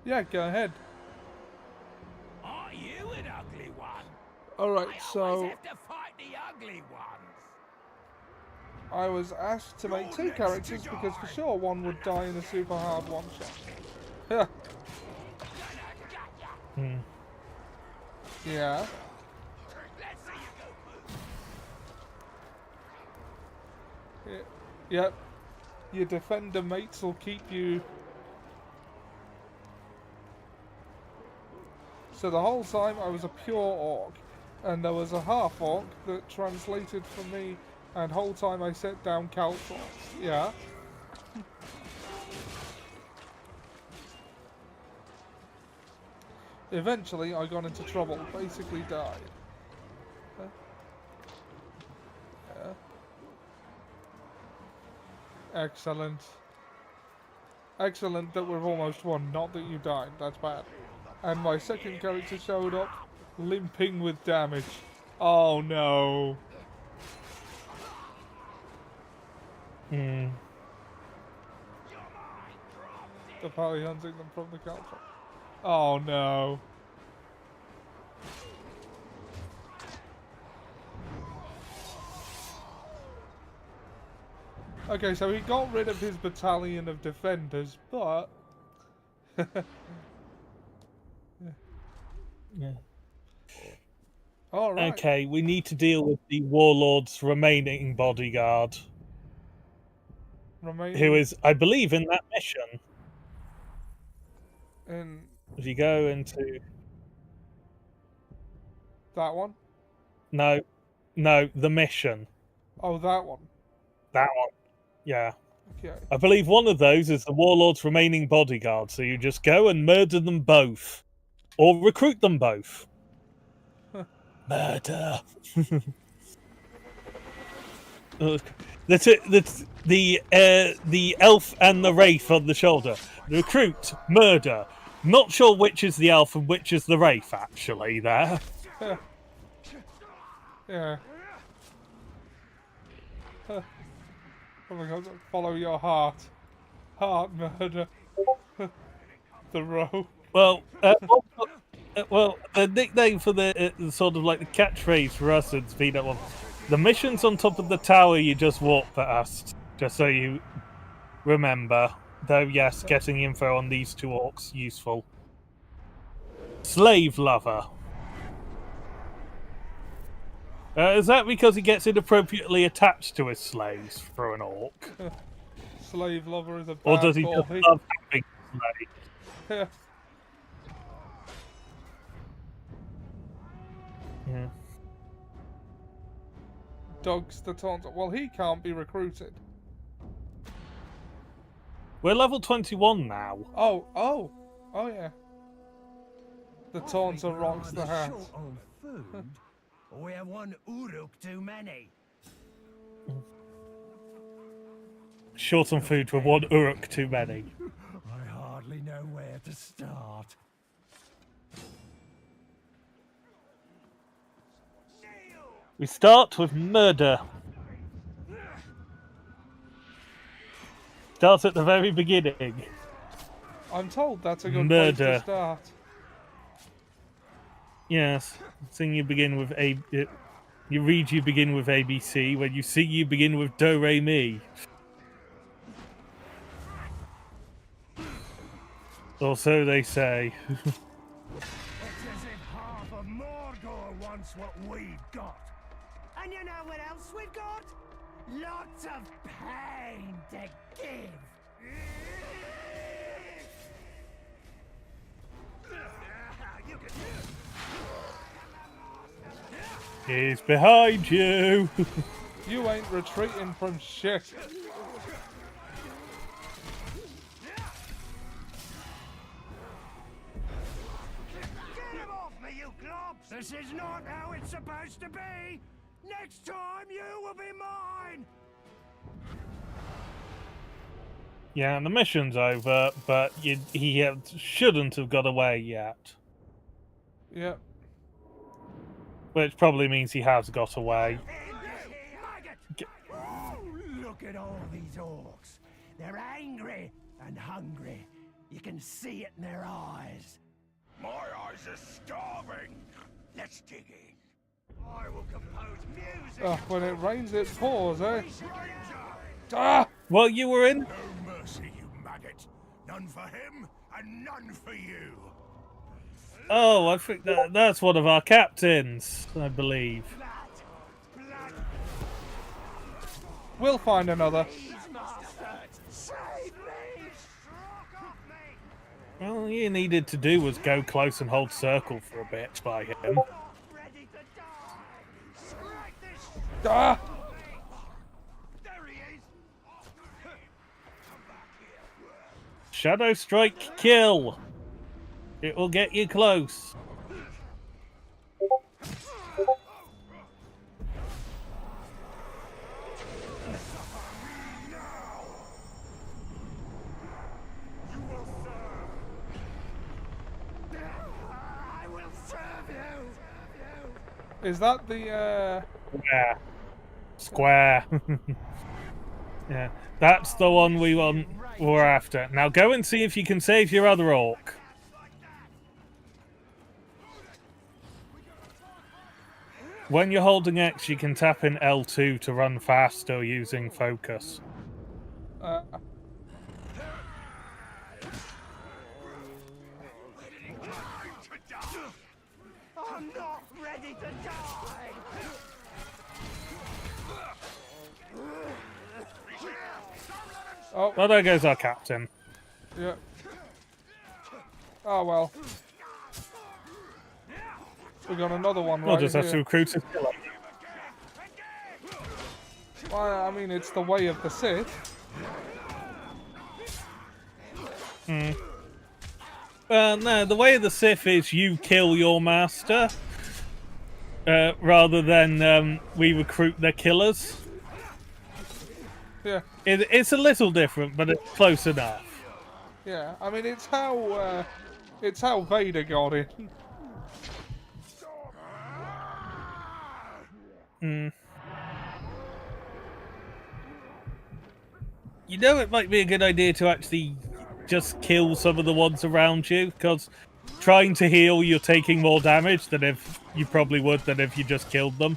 Yeah, go ahead. Are you an ugly one? Alright, I so always have to fight the ugly ones. I was asked to make 2 characters because for sure one would die in a super hard one shot. Yeah. Yep. Your defender mates will keep you. So the whole time I was a pure orc, and there was a half orc that translated for me, and whole time I set down Kalthorns. Yeah. Eventually I got into trouble, basically died. Yeah. Excellent. Excellent that we've almost won, not that you died, that's bad. And my second character showed up, limping with damage. Oh no. The party hunting them from the council. Oh no. Okay, so he got rid of his battalion of defenders, but... Yeah. All right. Okay, we need to deal with the warlord's remaining bodyguard. Who is, I believe, in that mission. If you go into... That one? No, the mission. Oh, that one. That one. Yeah. Okay. I believe one of those is the warlord's remaining bodyguard, so you just go and murder them both. Or recruit them both. Murder. That's the elf and the wraith on the shoulder. Recruit, murder. Not sure which is the elf and which is the wraith, actually, there. Yeah. Oh my god, follow your heart. Heart murder. The row. Well, the nickname for the sort of like the catchphrase for us has been that one. The mission's on top of the tower you just walked past, just so you remember. Though, yes, getting info on these 2 orcs, useful. Slave lover. Is that because he gets inappropriately attached to his slaves for an orc? Slave lover is a bad Or does he boy. just love having slaves? Yeah. Yeah. Dogs the taunt. Well, he can't be recruited. We're level 21 now. Oh yeah. The Taunter rocks the hat. Short on food, or we have one Uruk too many. Short on food with 1 Uruk too many. I hardly know where to start. We start with murder. Start at the very beginning. I'm told that's a good Murder. place to start. Yes, seeing you begin with a You read you begin with ABC. When you sing you begin with Do Re Mi. Or so they say. It's as if half of Mordor wants what we've got. And you know what else we've got? Lots of pain to give. He's behind you. You ain't retreating from shit. Get him off me, you globs! This is not how it's supposed to be! Next time you will be mine! Yeah, the mission's over, but he shouldn't have got away yet. Yep. Which probably means he has got away. Look at all these orcs. They're angry and hungry. You can see it in their eyes. My eyes are starving. Let's dig in. I will compose music. Oh, when it rains, it pours, eh? Ah! Well, you were in. No mercy, you maggot. None for him, and none for you. Oh, I think that's one of our captains, I believe. We'll find another. All you needed to do was go close and hold circle for a bit by him. Ah! Shadow Strike kill. It will get you close. I will serve you. Is that the Yeah. Square. Yeah, that's the one we're after. Now go and see if you can save your other orc. When you're holding X, you can tap in L2 to run faster using focus. I'm not ready to die. Oh, Well, there goes our captain. yeah. Oh well. We got another one right We'll just have to here. recruit a killer. Well, I mean, it's the way of the Sith. No, the way of the Sith is you kill your master, rather than we recruit their killers. Yeah, It's a little different, but it's close enough. yeah. I mean, it's how Vader got it. You know, it might be a good idea to actually just kill some of the ones around you, because trying to heal, you're taking more damage than if you probably would than if you just killed them.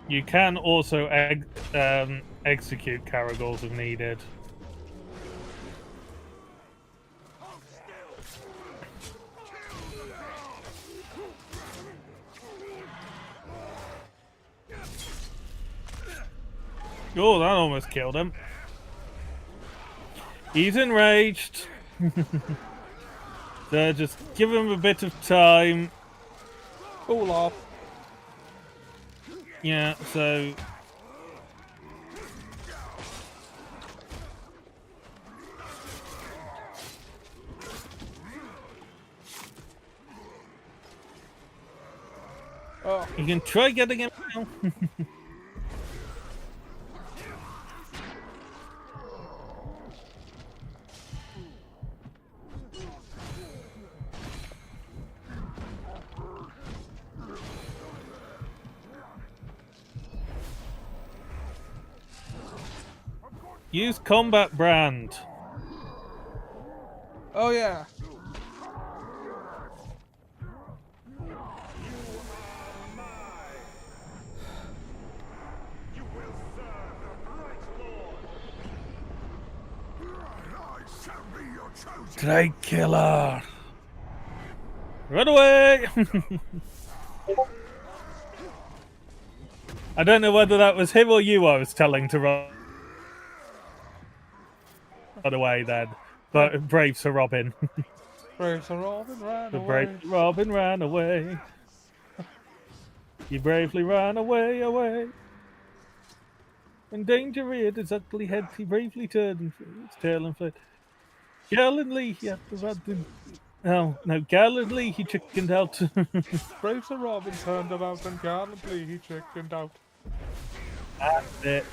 You can also execute Caragors if needed. Oh, that almost killed him. He's enraged. So just give him a bit of time. Cool off. Yeah, so... Oh. You can try getting him now. Use combat brand. Oh yeah. Drake Killer. Run away! I don't know whether that was him or you I was telling to run away then. But brave Sir Robin. Brave Sir Robin ran The away. brave Robin ran away. He bravely ran away, away. When danger reared his ugly head, he bravely turned and its tail and fled. Gallantly he had to run to... Oh, no, gallantly he chickened out. Brave Sir Robin turned about and gallantly he chickened out. That's it.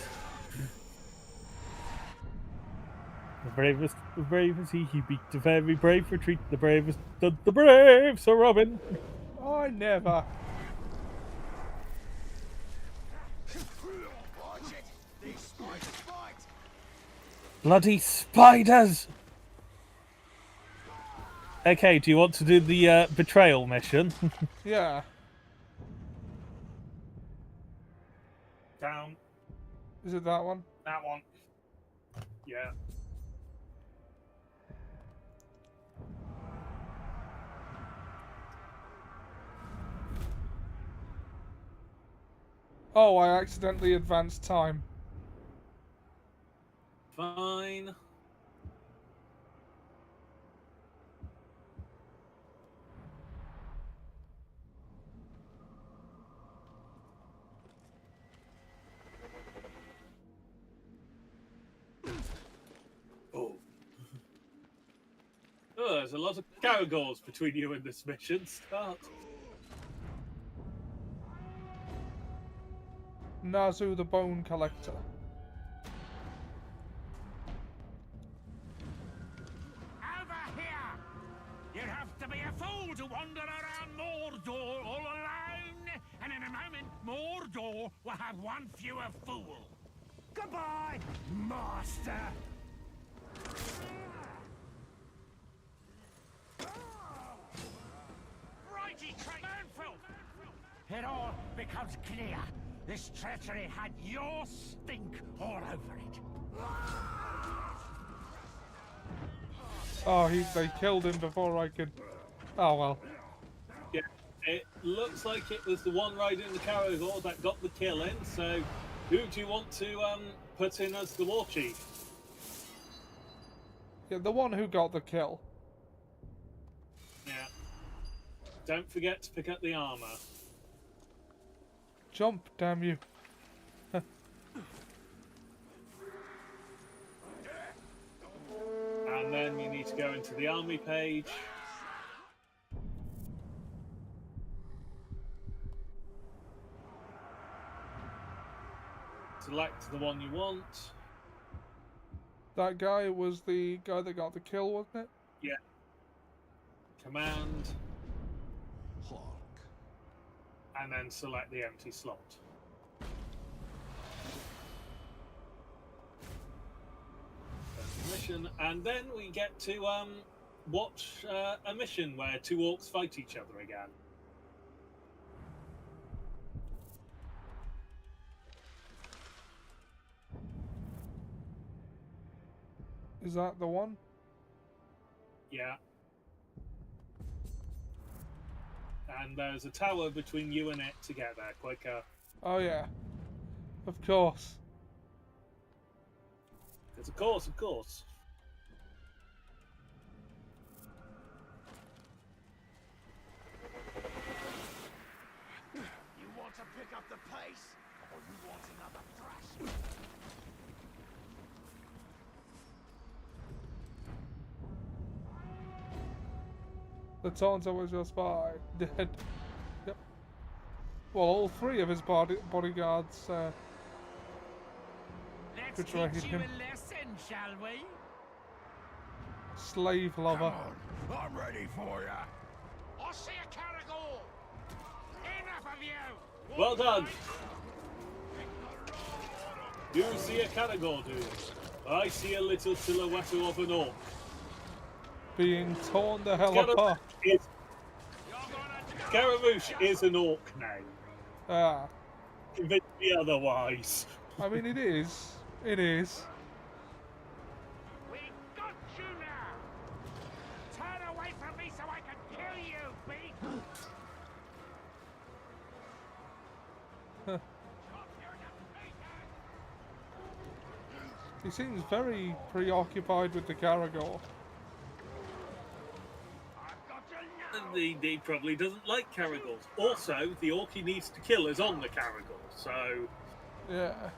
The bravest he beat the very brave retreat, the bravest, the brave Sir Robin. I never. Bloody spiders! Okay, do you want to do the betrayal mission? Yeah. Down. Is it that one? That one. Yeah. Oh, I accidentally advanced time. Fine. Oh. Oh, there's a lot of Caragors between you and this mission. Start. Nazu the Bone Collector. Over here! You'd have to be a fool to wander around Mordor all alone. And in a moment, Mordor will have one fewer fool. Goodbye, master! Righty, Manfield! It all becomes clear. This treachery had your stink all over it. Oh, they killed him before I could... Oh, well. Yeah, it looks like it was the one riding the Caragor that got the kill in, so who do you want to put in as the war chief? Yeah, the one who got the kill. Yeah. Don't forget to pick up the armor. Jump, damn you. And then you need to go into the army page. Select the one you want. That guy was the guy that got the kill, wasn't it? Yeah. Command. And then select the empty slot. Mission, and then we get to watch a mission where two orcs fight each other again. Is that the one? Yeah. And there's a tower between you and it together. Quicker. Oh yeah. Of course. Because of course, of course. You want to pick up the pace, or you want another thrash? The Taunter was your spy. Dead. Yep. Well, all three of his bodyguards betrayed him. A lesson, shall we? Slave lover. Come on, I'm ready for ya. I see a Caragor! Enough of you! Well done. You see a Caragor, do you? I see a little silhouette of an orc. Being torn the hell apart. Scaramouche is an orc name. Ah. Convince me otherwise. I mean, it is. It is. We got you now! Turn away from me so I can kill you, beast! He seems very preoccupied with the Caragor. He probably doesn't like Caragors. Also, the orc he needs to kill is on the Caragor, so... Yeah.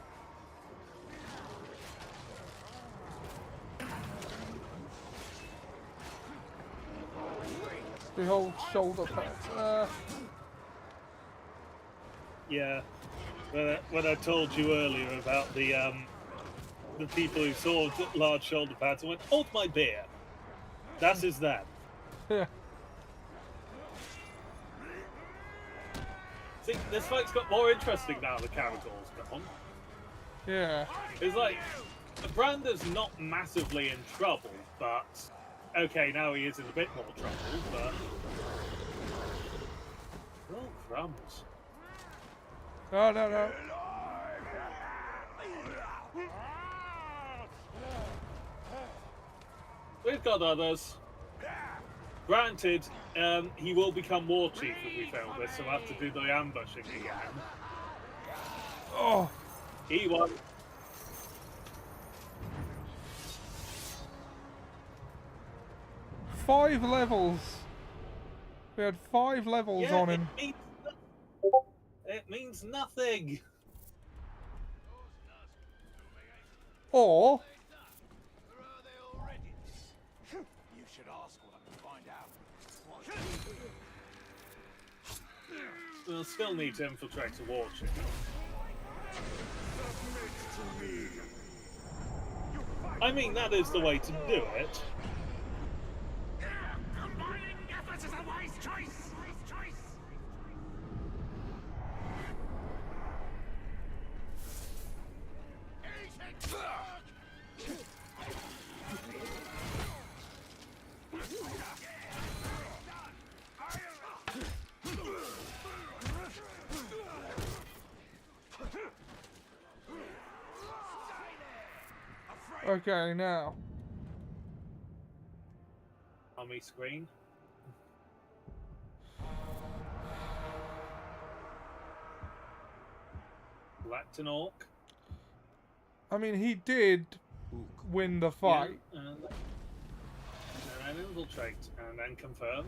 The whole shoulder pad. Yeah. When I told you earlier about the people who saw large shoulder pads and went, hold my beer. That is that. Yeah. See, this fight's got more interesting now the Caragor's gone. Yeah. It's like, Brander's not massively in trouble, but... Okay, now he is in a bit more trouble, but... Oh, crumbs. Oh, no, no. We've got others. Granted, he will become war chief if we fail this, so we'll have to do the ambushing again. Oh! He won. Five levels. We had 5 levels on him. It means nothing. Or You should ask what I can find out. We'll still need to infiltrate a war chief. I mean, that is the way to do it. Combining efforts is a wise choice! Wise choice! okay, now. Army screen. Select an orc. I mean, he did win the fight. Yeah, and then infiltrate, and then confirm.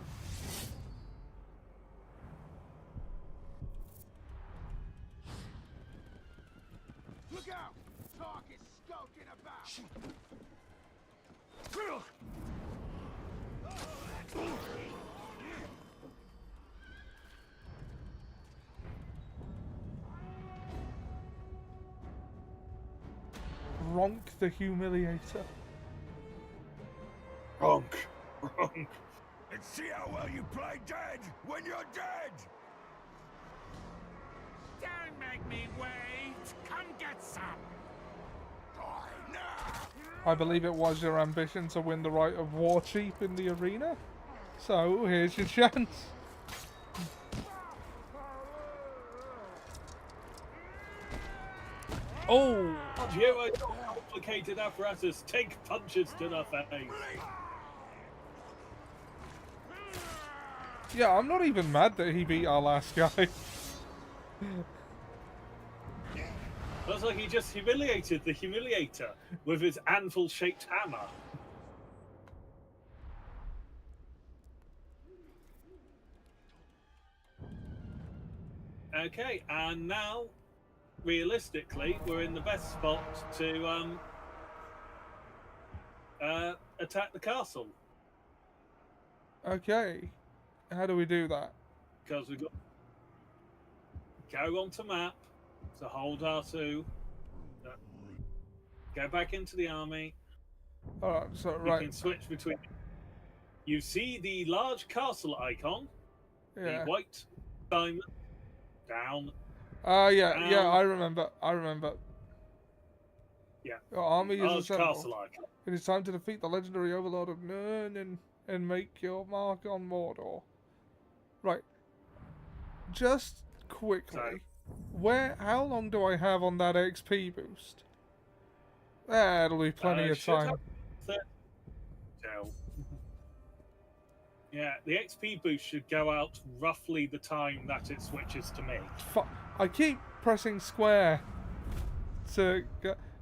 Look out! Talk is skulking about! Ronk the Humiliator. Ronk. Ronk. And see how well you play dead when you're dead! Don't make me wait! Come get some! Die now! I believe it was your ambition to win the right of war chief in the arena. So, here's your chance. Oh! Zero complicated apparatus. Take punches to the face. Yeah, I'm not even mad that he beat our last guy. Looks like he just humiliated the humiliator with his anvil-shaped hammer. Okay, and now, realistically, we're in the best spot to attack the castle. Okay. How do we do that? Because go onto map, so hold R2, go back into the army. Alright, so You right. can switch between. You see the large castle icon, Yeah. the white diamond, down. Yeah, I remember. Yeah. Your army is Large assembled. castle icon. It is time to defeat the legendary overlord of Nurn and make your mark on Mordor. Right. Just quickly, how long do I have on that XP boost? That'll be plenty of time. Yeah, the XP boost should go out roughly the time that it switches to me. I keep pressing square to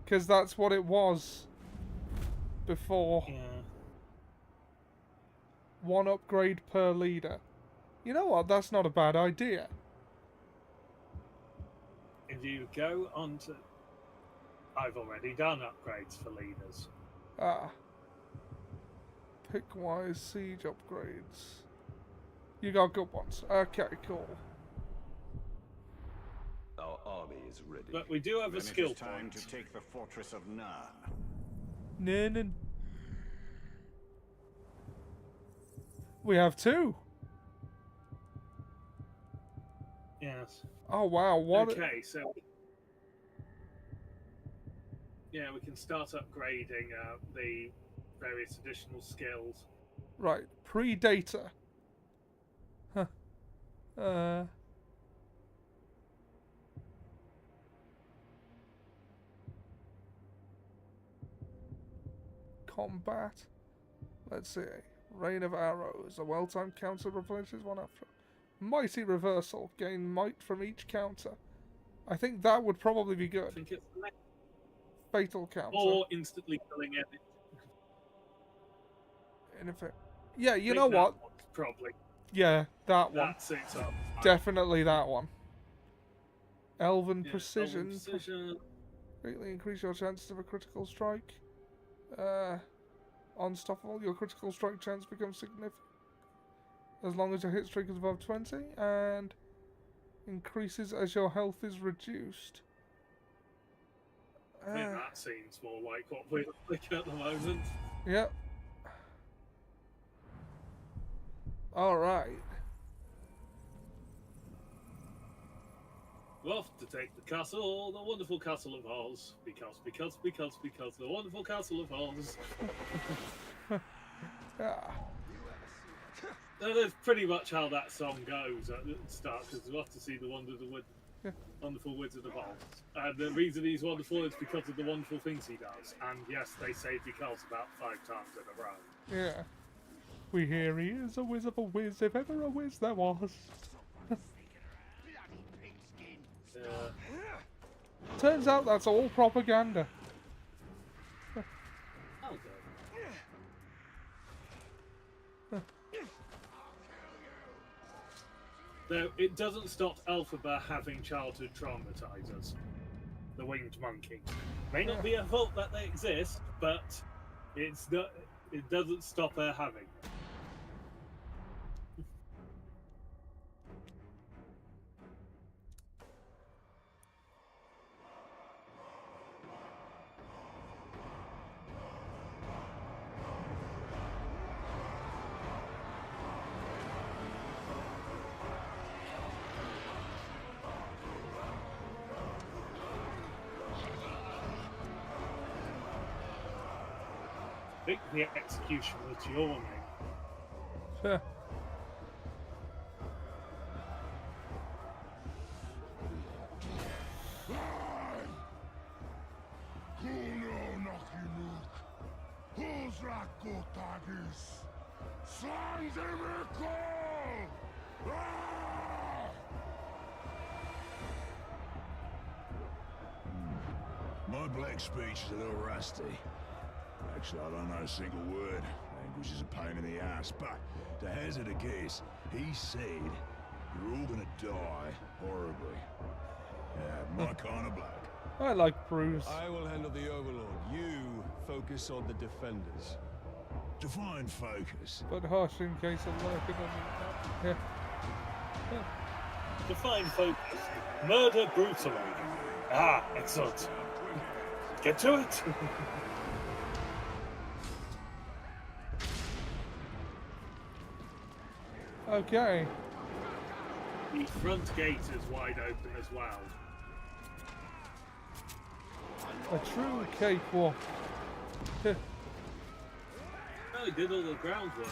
because that's what it was before. Yeah. 1 upgrade per leader. You know what? That's not a bad idea. If you go on to... I've already done upgrades for leaders. Pickwise siege upgrades. You got good ones. Okay, cool. Our army is ready. But we do have a skill point. Time to take the fortress of Nurn. Nurn. We have 2. Yes. Oh wow! What? Okay, so yeah, we can start upgrading the various additional skills. Right, Predator. Huh. Combat. Let's see. Rain of Arrows. A well-timed counter replenishes one after. Mighty Reversal. Gain might from each counter. I think that would probably be good. I think it's Fatal counter. or instantly killing it. And if it... Yeah, you know what? Probably. Yeah, that one. That's it. So Definitely that one. Elven Precision. Elven Precision. Greatly increase your chances of a critical strike. Unstoppable. Your critical strike chance becomes significant as long as your hit streak is above 20, and increases as your health is reduced. I think that seems more like what we're looking at the moment. Yep. Alright. We're off to take the castle, the wonderful castle of Oz. Because, the wonderful castle of Oz. Yeah. That is pretty much how that song goes at the start, because we'll have to see the wonderful Wizard of Oz. And the reason he's wonderful is because of the wonderful things he does. And yes, they say because about 5 times in a row. Yeah. We hear he is a whiz of a whiz, if ever a whiz there was. Turns out that's all propaganda. Though it doesn't stop Elphaba having childhood traumatizers. The winged monkey. May not be a fault that they exist, but it's not, it doesn't stop her having them. I think the execution was yawning. Huh. My black speech is a little rusty. Actually, I don't know a single word. Language is a pain in the ass, but to hazard a guess, he said you're all gonna die horribly. Yeah, my kind of black. I like Bruce. I will handle the Overlord. You focus on the defenders. Define focus. But hush in case of lurking on the... Yeah. Define focus. Murder brutally. Ah, excellent. Get to it. Okay. The front gate is wide open as well. A true cakewalk. No, he did all the groundwork.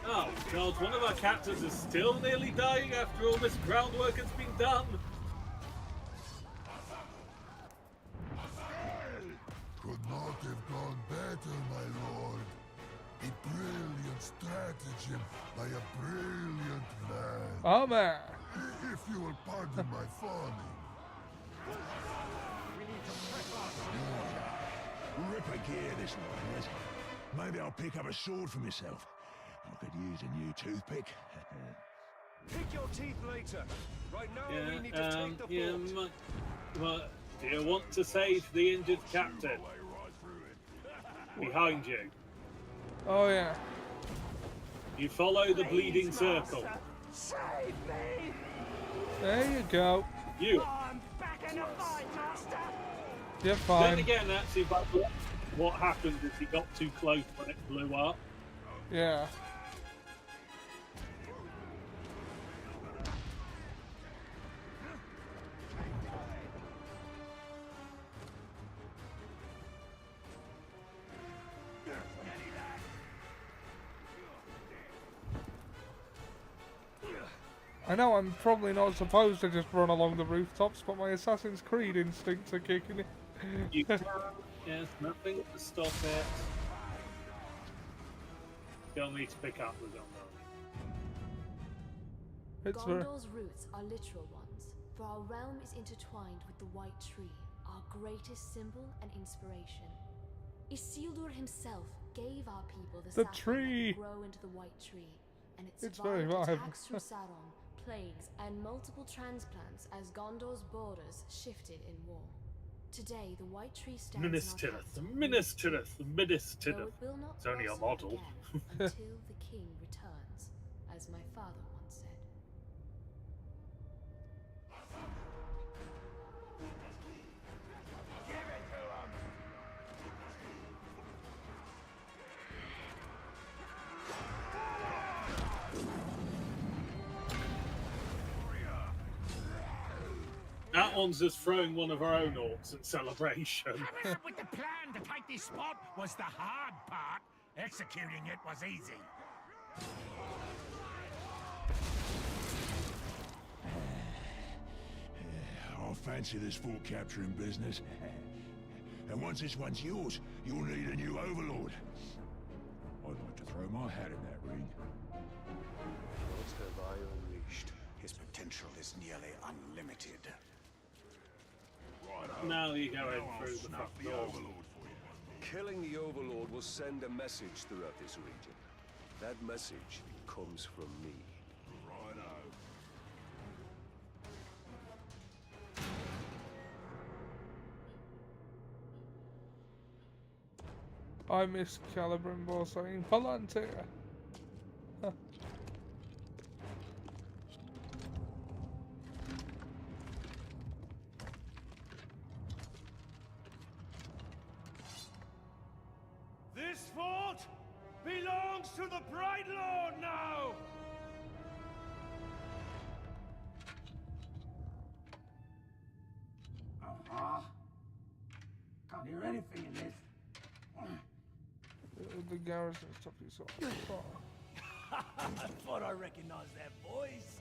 Oh God, one of our captains is still nearly dying after all this groundwork has been done. Could not have gone better, my lord. A brilliant stratagem by a brilliant man. Oh man. If you will pardon my fawning. Ripper gear this one, yes. Maybe I'll pick up a sword for myself. I could use a new toothpick. Pick your teeth later. Right now, Yeah, we need to take the fort. well, do you want to save the injured captain? Behind you. Oh yeah. You follow the bleeding circle. Save me! There you go. You. I'm back in the fight, master. You're Then fine. again, actually, but what happened is he got too close when it blew up. Yeah. I know I'm probably not supposed to just run along the rooftops, but my Assassin's Creed instincts are kicking in. You can, yes, nothing to stop it. You'll need to pick up the Gondor. It's very... Gondor's roots are literal ones, for our realm is intertwined with the White Tree, our greatest symbol and inspiration. Isildur himself gave our people the sapling tree. that grow into the White Tree, and it It's very survived vibrant. attacks from Sauron, plagues, and multiple transplants as Gondor's borders shifted in war. Today, the White Tree stands Minas in our Tirith, capital, Minas Tirith, Minas though Tirith. it will not It's only a blossom model. again until the king returns, as my father once said. That one's just throwing one of our own orcs in celebration. Coming up with the plan to take this spot was the hard part. Executing it was easy. I fancy this fort capturing business. And once this one's yours, you'll need a new overlord. I'd like to throw my hat in that ring. What have I unleashed? His potential is nearly unlimited. Now you go in through the front door. Killing the Overlord will send a message throughout this region. That message comes from me. I miss Celebrimbor saying Palantir. This fort belongs to the Bright Lord now! Can't hear anything in this. The garrison stuff you saw. I thought I recognized that voice.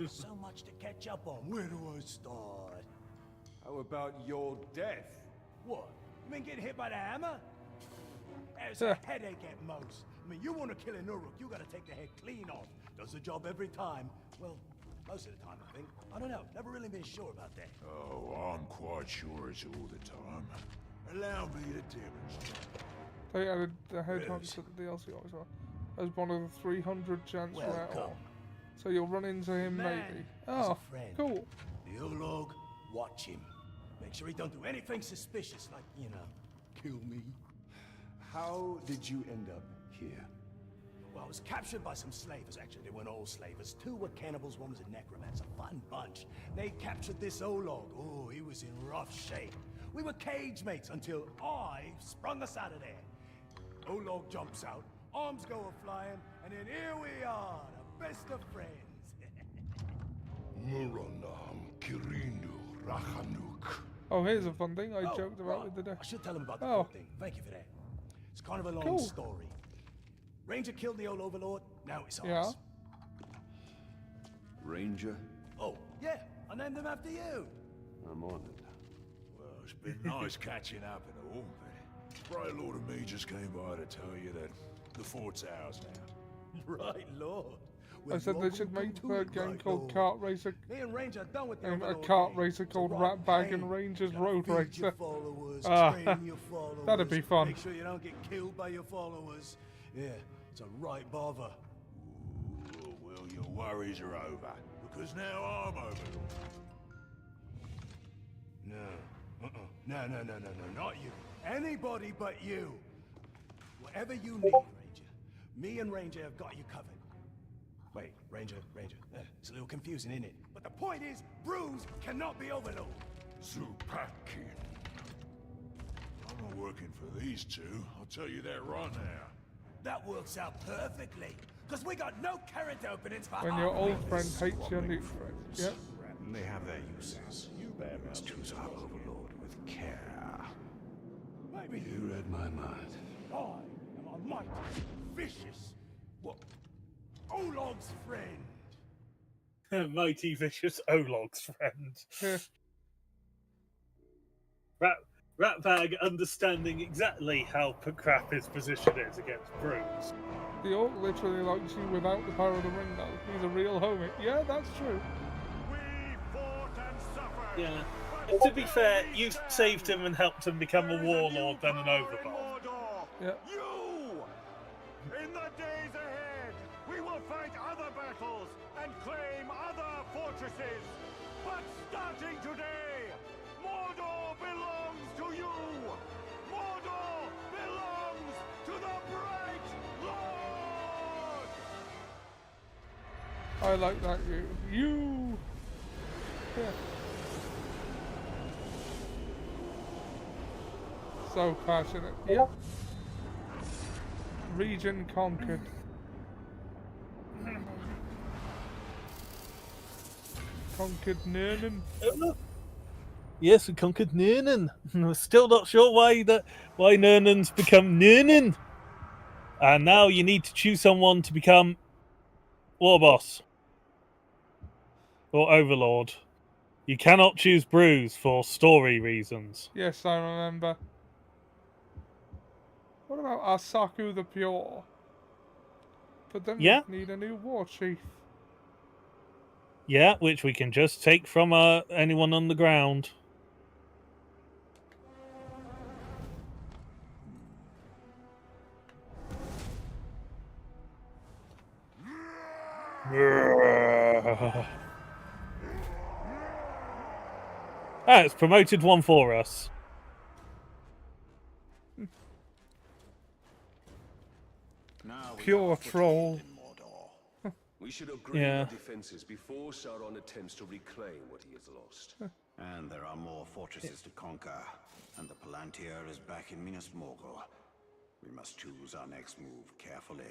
So much to catch up on. Where do I start? How about your death? What? You mean getting hit by the hammer? It's a headache at most. I mean, you want to kill an Uruk, you gotta take the head clean off. Does the job every time. Well, most of the time, I think. I don't know. Never really been sure about that. Oh, I'm quite sure it's all the time. Allow me to demonstrate. They added the headhunt to the DLC as well. As one of the 300 chance Welcome. rattle. So you'll run into him Man maybe. has a Oh, friend. cool. The Urlog, watch him. Make sure he don't do anything suspicious, like, you know, kill me. How did you end up here? Well, I was captured by some slavers, actually. They weren't all slavers. 2 were cannibals, 1 was a necromancer. Fun bunch. They captured this Olog. Oh, he was in rough shape. We were cage mates until I sprung us out of there. Olog jumps out, arms go a-flying, and then here we are, the best of friends. Muranam Kirindu Rahanuk. Oh, here's a fun thing I Oh, joked about right. with the deck. I should tell him about the Oh. cool thing. Thank you for that. It's kind of a long Cool. story. Ranger killed the old overlord, now it's ours. Yeah. Ranger? Oh, yeah, I named him after you. I'm honored. Well, it's been nice catching up and all, but Grey Lord and me just came by to tell you that the fort's ours now. Right, Lord. I said they should make a game called Kart Racer, Me and Ranger are done with the and a overlord kart game. racer It's a called right Ratbag pain. and Rangers Gotta Road feed your Racer. followers, Ah, train your followers, that'd be fun. Make sure you don't get killed by your followers. Yeah, it's a right bother. Ooh, well, your worries are over, because now I'm overlord. No, no, not you. Anybody but you. Whatever you need, Ranger. Me and Ranger have got you covered. Wait, Ranger. It's a little confusing, isn't it? But the point is, Bruce cannot be overlord. Zupakin. I'm not working for these 2, I'll tell you that right now. That works out perfectly, because we got no character openings for When your old half-breeds. friend hates your new friend. Yep. They have their uses. You must choose our overlord with care. Maybe You read my mind. I am a mighty, vicious, what? Olog's friend. Mighty vicious Olog's friend. Ratbag understanding exactly how Crap his position is against Bruce. The orc literally likes you without the power of the ring, though. He's a real homie. Yeah, that's true. We fought and suffered. Yeah. But to be fair, you saved him and helped him become a warlord, then an overlord. Yeah. You! In the days ahead, we will fight other battles and claim other fortresses. But starting today, Mordor belongs to you! Mordor belongs to the Bright Lord! I like that. You. Yeah. So passionate. Yep. Region conquered. Conquered Nurnen. Yes, we conquered Nurnen. We're still not sure why Nurnen's become Nurnen. And now you need to choose someone to become War Boss or Overlord. You cannot choose Bruce for story reasons. Yes, I remember. What about Asaku the Pure? But then Yeah. we need a new war chief. Yeah, which we can just take from anyone on the ground. It's promoted one for us. Pure troll. We should upgrade Yeah. our defenses before Sauron attempts to reclaim what he has lost. And there are more fortresses to conquer, and the Palantir is back in Minas Morgul. We must choose our next move carefully.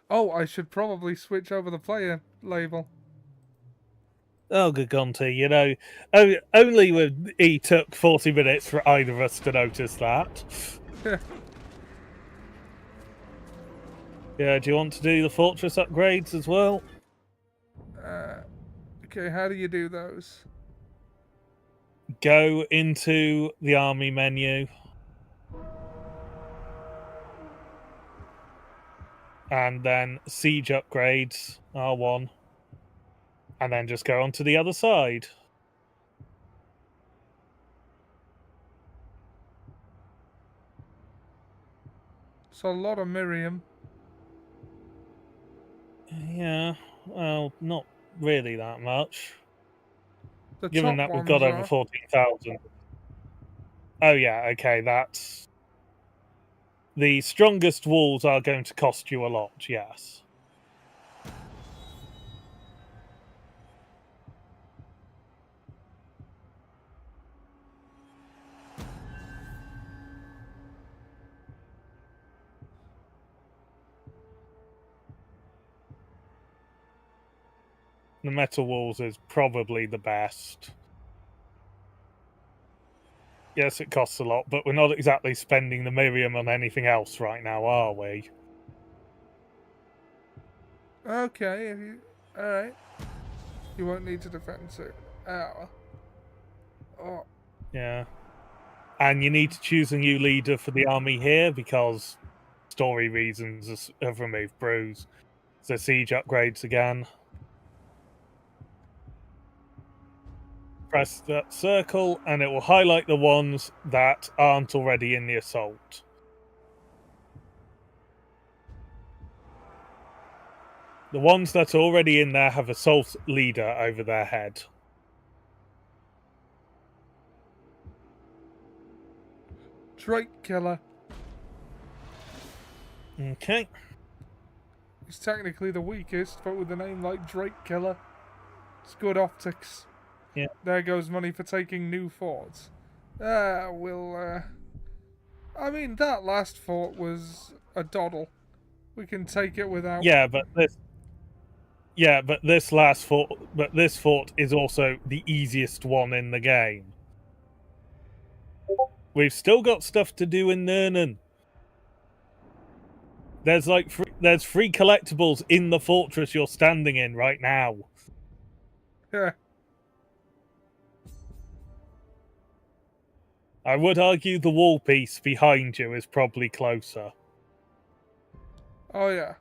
Oh, I should probably switch over the player label. Oh, good Gonti, you know, only when he took 40 minutes for either of us to notice that. Yeah, do you want to do the fortress upgrades as well? Okay, how do you do those? Go into the army menu. And then siege upgrades, R1. And then just go on to the other side. So a lot of Miriam. Yeah, well, not really that much. The Given top that we've got ones over are. 14,000. Oh yeah, okay, that's the strongest walls are going to cost you a lot, yes. The metal walls is probably the best. Yes, it costs a lot, but we're not exactly spending the Miriam on anything else right now, are we? Okay, if you... Alright. You won't need to defend soon. Ow. Oh. Yeah. And you need to choose a new leader for the army here, because story reasons have removed Bruise. So siege upgrades again. Press that circle, and it will highlight the ones that aren't already in the assault. The ones that are already in there have assault leader over their head. Drake Killer. Okay. He's technically the weakest, but with a name like Drake Killer, it's good optics. Yeah. There goes money for taking new forts. I mean, that last fort was a doddle. We can take it without... Yeah, but this fort is also the easiest one in the game. We've still got stuff to do in Nurnen. There's free collectibles in the fortress you're standing in right now. Yeah. I would argue the wall piece behind you is probably closer. Oh, yeah.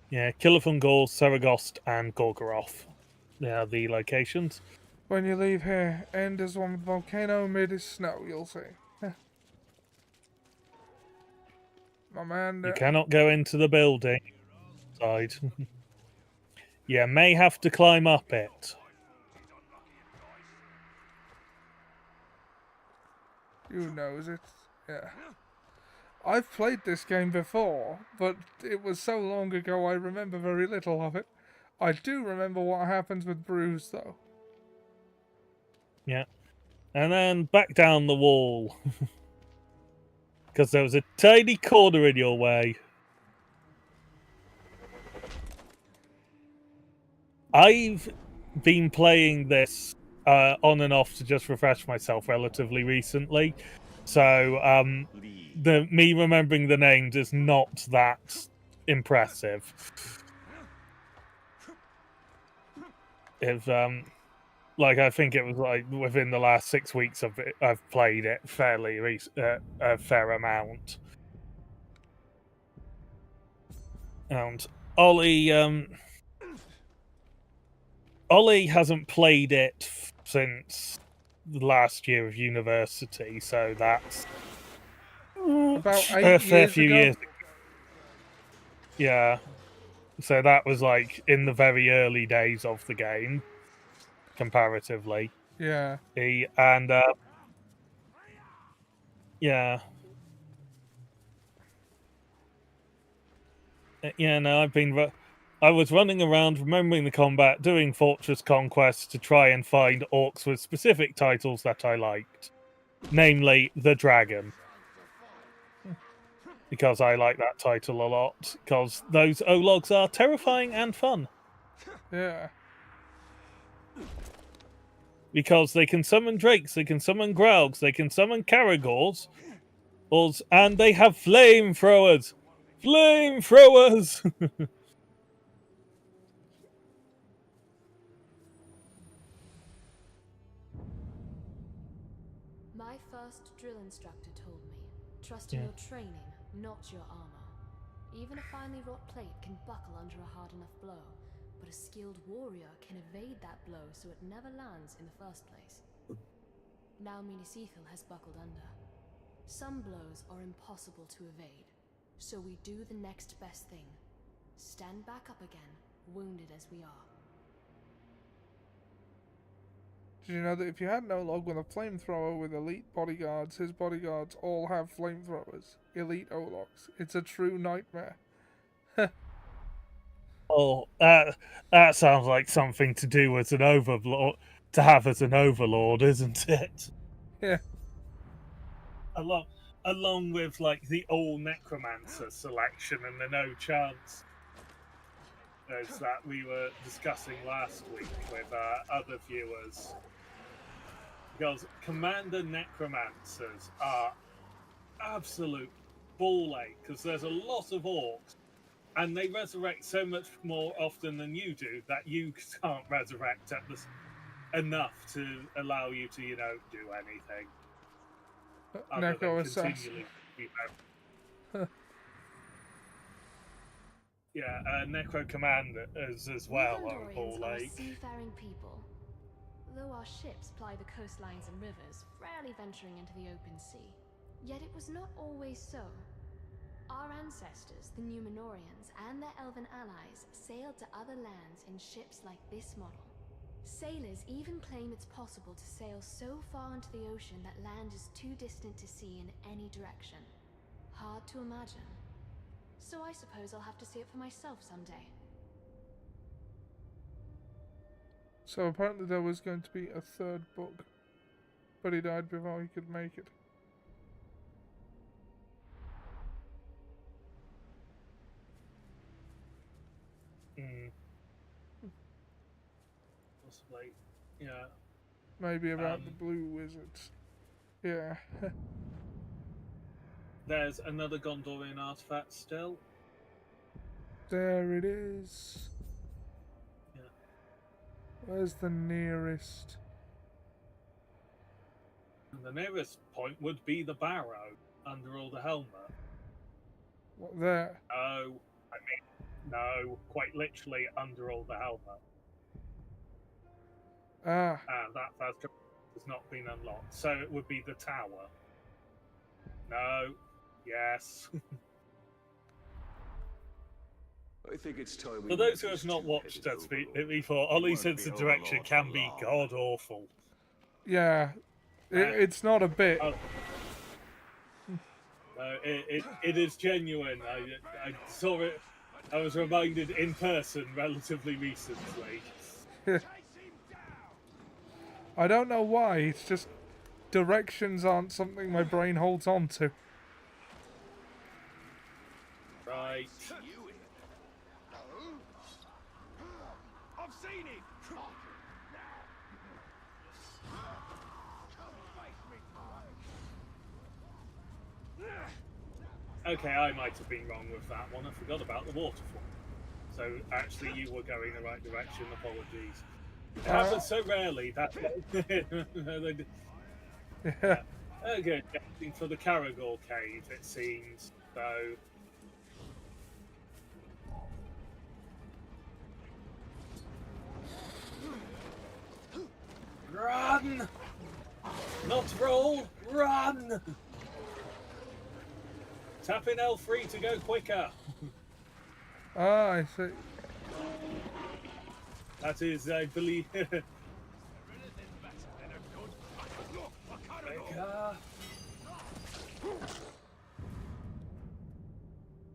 Yeah, Kilifungor, Saragost, and Gorgoroth. They are the locations. When you leave here, end is one with volcano, mid is snow, you'll see. My man... You cannot go into the building. Side. You may have to climb up it. Who knows it? Yeah. I've played this game before, but it was so long ago I remember very little of it. I do remember what happens with Bruise, though. Yeah. And then back down the wall. Because there was a tiny corner in your way. I've been playing this on and off to just refresh myself relatively recently. So, me remembering the names is not that impressive. If, I think it was within the last 6 weeks I've played it fairly a fair amount. And Ollie hasn't played it since the last year of university, so that's about a fair few years ago. Yeah. So that was in the very early days of the game, comparatively. Yeah. Yeah. Yeah, no, I was running around, remembering the combat, doing Fortress Conquest to try and find orcs with specific titles that I liked. Namely, The Dragon. Because I like that title a lot. Because those Ologs are terrifying and fun. Yeah. Because they can summon drakes, they can summon graugs, they can summon caragors, and they have flamethrowers! Flamethrowers! My first drill instructor told me, trust in your training, not your armor. Even a finely wrought plate can buckle under a hard enough blow, but a skilled warrior can evade that blow so it never lands in the first place. Now Minisethil has buckled under. Some blows are impossible to evade, so we do the next best thing. Stand back up again, wounded as we are. Did you know that if you had an Olog with a flamethrower with elite bodyguards, his bodyguards all have flamethrowers? Elite Ologs. It's a true nightmare. Oh, that sounds like something to do as an overlord, to have as an overlord, isn't it? Yeah. Along with like the all necromancer selection and the no chance as that we were discussing last week with other viewers. Because Commander Necromancers are absolute ball ache, because there's a lot of orcs, and they resurrect so much more often than you do that you can't resurrect at this enough to allow you to, you know, do anything. Necro Assassin. Yeah, Necro Commanders as well are ball ache. Seafaring people. Though our ships ply the coastlines and rivers, rarely venturing into the open sea. Yet it was not always so. Our ancestors, the Numenorians, and their elven allies sailed to other lands in ships like this model. Sailors even claim it's possible to sail so far into the ocean that land is too distant to see in any direction. Hard to imagine. So I suppose I'll have to see it for myself someday. So apparently there was going to be a third book, but he died before he could make it. Possibly, yeah. Maybe about the blue wizards. Yeah. There's another Gondorian artifact still. There it is. Yeah. Where's the nearest? And the nearest point would be the Barrow, under all the helmet. What, there? Oh, I mean, no, quite literally under all the helmet. Ah. That has not been unlocked. So it would be the tower. No. Yes. I think it's time. For those who have not watched Dead Space before, Ollie's sense of direction can be god awful. Yeah, it's not a bit. It is genuine. I saw it. I was reminded in person relatively recently. I don't know why. It's just directions aren't something my brain holds on to. Right. I've seen it. Okay, I might have been wrong with that one. I forgot about the waterfall. So actually, you were going the right direction. Apologies. It happens so rarely that. Yeah. Okay, getting for the Caragor cave, it seems. So. Run! Not roll, run! Tap in L3 to go quicker. Ah, I see. That is, I believe.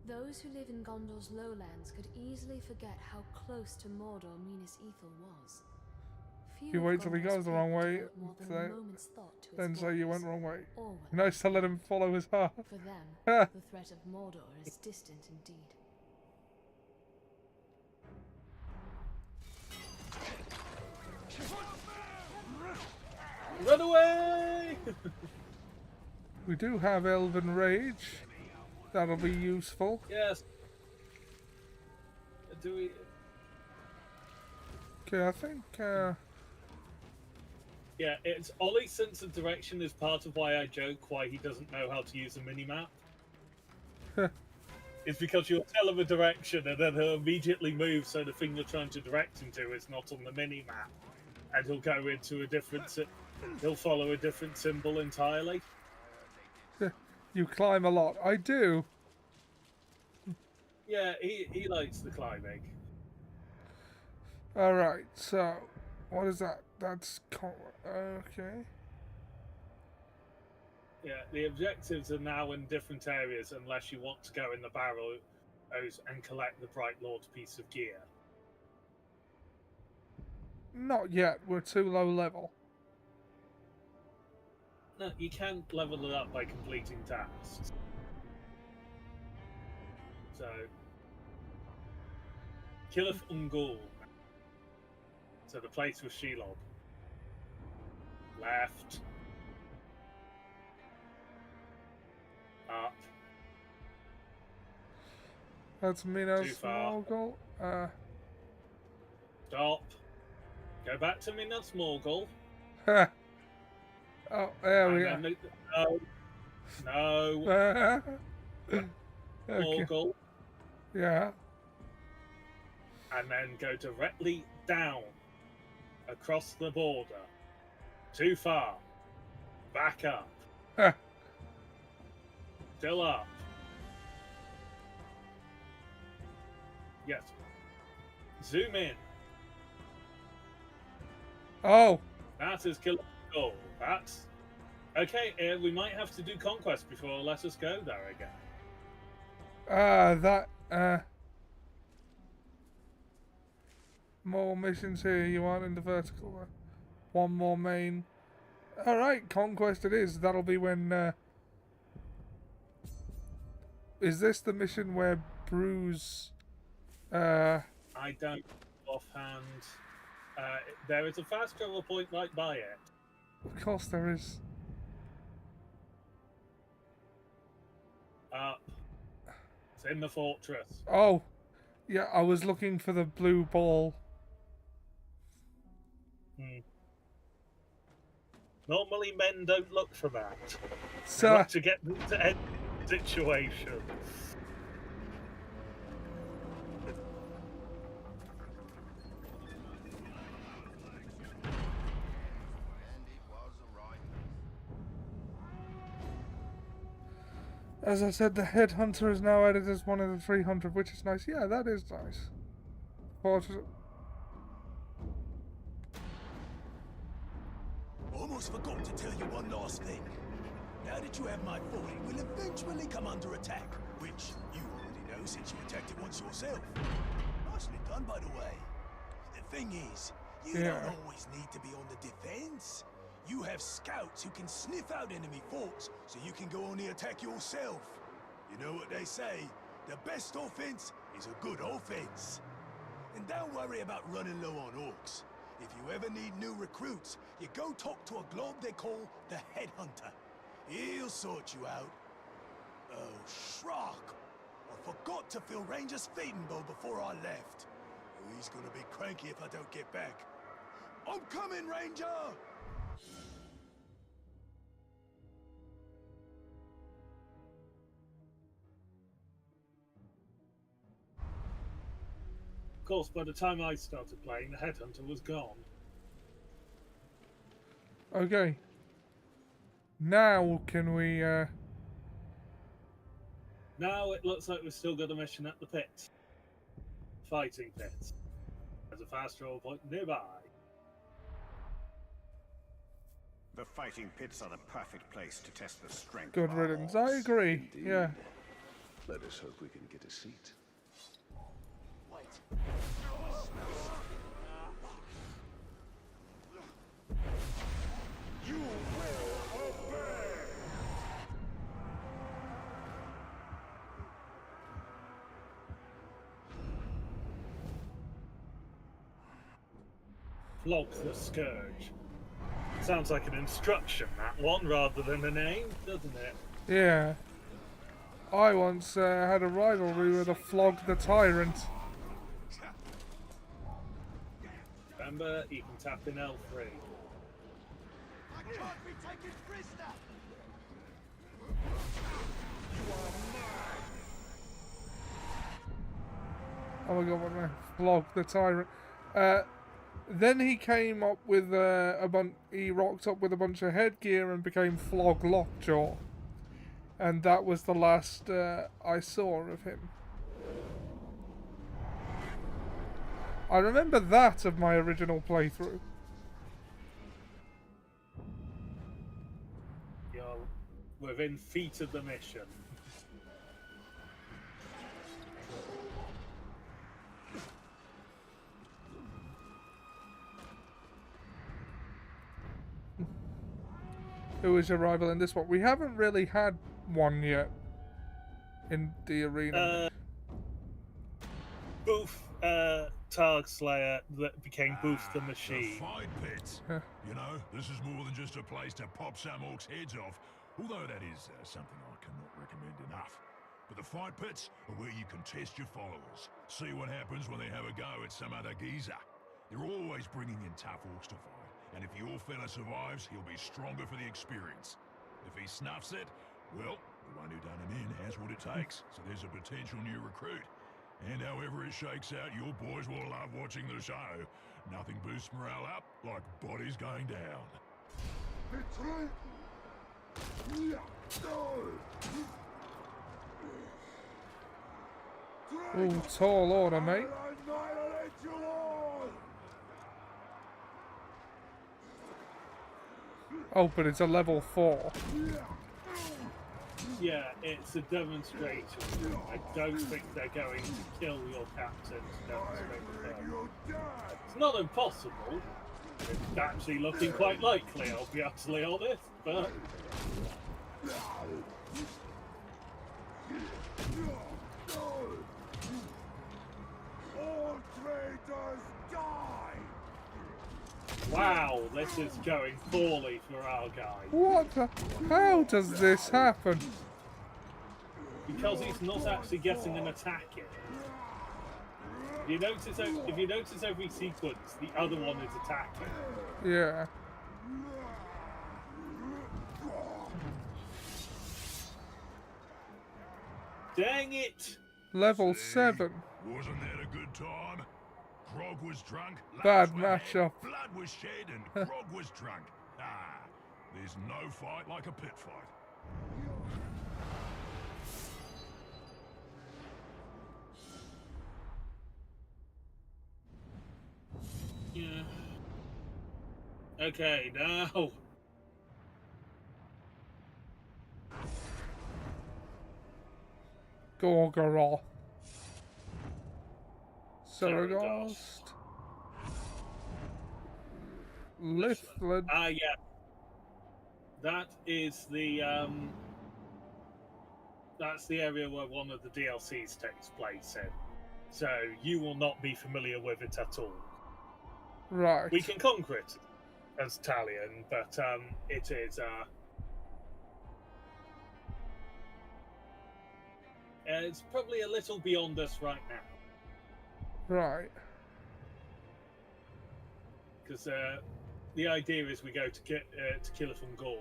Those who live in Gondor's lowlands could easily forget how close to Mordor Minas Ithil was. You wait till he goes the wrong way, then say you went the wrong way. Nice to let him follow his heart. For them, the threat of Mordor is distant indeed. Run away! We do have Elven Rage. That'll be useful. Yes. Do we? Okay, I think. Yeah, it's Ollie's sense of direction is part of why I joke why he doesn't know how to use a minimap. It's because you'll tell him a direction and then he'll immediately move so the thing you're trying to direct him to is not on the minimap. And he'll go into a different... He'll follow a different symbol entirely. You climb a lot. I do. Yeah, he likes the climbing. Alright, so... What is that? That's... Okay. Yeah, the objectives are now in different areas unless you want to go in the barrows and collect the Bright Lord's piece of gear. Not yet. We're too low level. No, you can level it up by completing tasks. So, Kilith Ungol. So the place with Shelob. Left. Up. That's Minas Too far. Morgul. Stop. Go back to Minas Morgul. Oh, there we are. No. Okay. Morgul. Yeah. And then go directly down. Across the border. Too far. Back up. Still up. Yes. Zoom in. Oh. That is Kilith Ungol. That's... Okay, we might have to do Conquest before it'll let us go there again. More missions here. You aren't in the vertical one. One more main. Alright, Conquest it is. That'll be when... Is this the mission where Bruce... I don't offhand. There is a fast travel point right by it. Of course there is. Up. It's in the fortress. Oh. Yeah, I was looking for the blue ball. Normally men don't look for that. So... They look to get them to end the situation. As I said, the Headhunter is now added as one of the 300, which is nice. Yeah, that is nice. Almost forgot to tell you one last thing. Now that you have my fort, it will eventually come under attack, which you already know since you attacked it once yourself. Nicely done, by the way. The thing is, you don't always need to be on the defense. You have scouts who can sniff out enemy forts, so you can go on the attack yourself. You know what they say, the best offense is a good offense. And don't worry about running low on orcs. If you ever need new recruits, you go talk to a glob they call the Headhunter. He'll sort you out. Oh, Shrock! I forgot to fill Ranger's feeding bowl before I left. Oh, he's gonna be cranky if I don't get back. I'm coming, Ranger! Of course, by the time I started playing, the Headhunter was gone. Okay. Now can we, Now it looks like we've still got a mission at the pit. Fighting pit. There's a fast travel point nearby. The fighting pits are the perfect place to test the strength. Good riddance. I agree. Indeed. Yeah. Let us hope we can get a seat. You will obey! Flog the Scourge. Sounds like an instruction, that one, rather than a name, doesn't it? Yeah. I once had a rivalry with a Flog the Tyrant. Remember, you can tap in L3. I can't be taken prisoner! Oh my god, what am I? Flog the Tyrant. Then he came up with he rocked up with a bunch of headgear and became Flog Lockjaw. And that was the last I saw of him. I remember that of my original playthrough. You're within feet of the mission. Who is your rival in this one? We haven't really had one yet in the arena. Boof, Targ Slayer that became Boof the Machine. The fight pits. You know, this is more than just a place to pop some orcs' heads off, although that is something I cannot recommend enough. But the fight pits are where you can test your followers, see what happens when they have a go at some other geezer. They're always bringing in tough orcs to fight, and if your fella survives, he'll be stronger for the experience. If he snuffs it, well, the one who done him in has what it takes, so there's a potential new recruit. And however it shakes out, your boys will love watching the show. Nothing boosts morale up like bodies going down. Ooh, tall order, mate. Oh, but it's a level 4. Yeah, it's a demonstration. I don't think they're going to kill your captain to demonstrate the It's not impossible. It's actually looking quite likely, I'll be utterly honest, but... All traitors die! Wow, this is going poorly for our guy. What the? How does this happen? Because he's not actually getting an attack in. If you notice every sequence, the other one is attacking. Yeah. Dang it! Level 7. Wasn't that a good time? Grog was drunk, Bad lads were matchup. had, blood was shed, and Grog was drunk. Ah, there's no fight like a pit fight. Yeah. Okay, now. Gorgoroth. Saragost. Lithled. Ah, yeah. That is the that's the area where one of the DLCs takes place in. So you will not be familiar with it at all. Right. We can conquer it as Talion, but it is it's probably a little beyond us right now. Right. Because the idea is we go to Kilifon Gor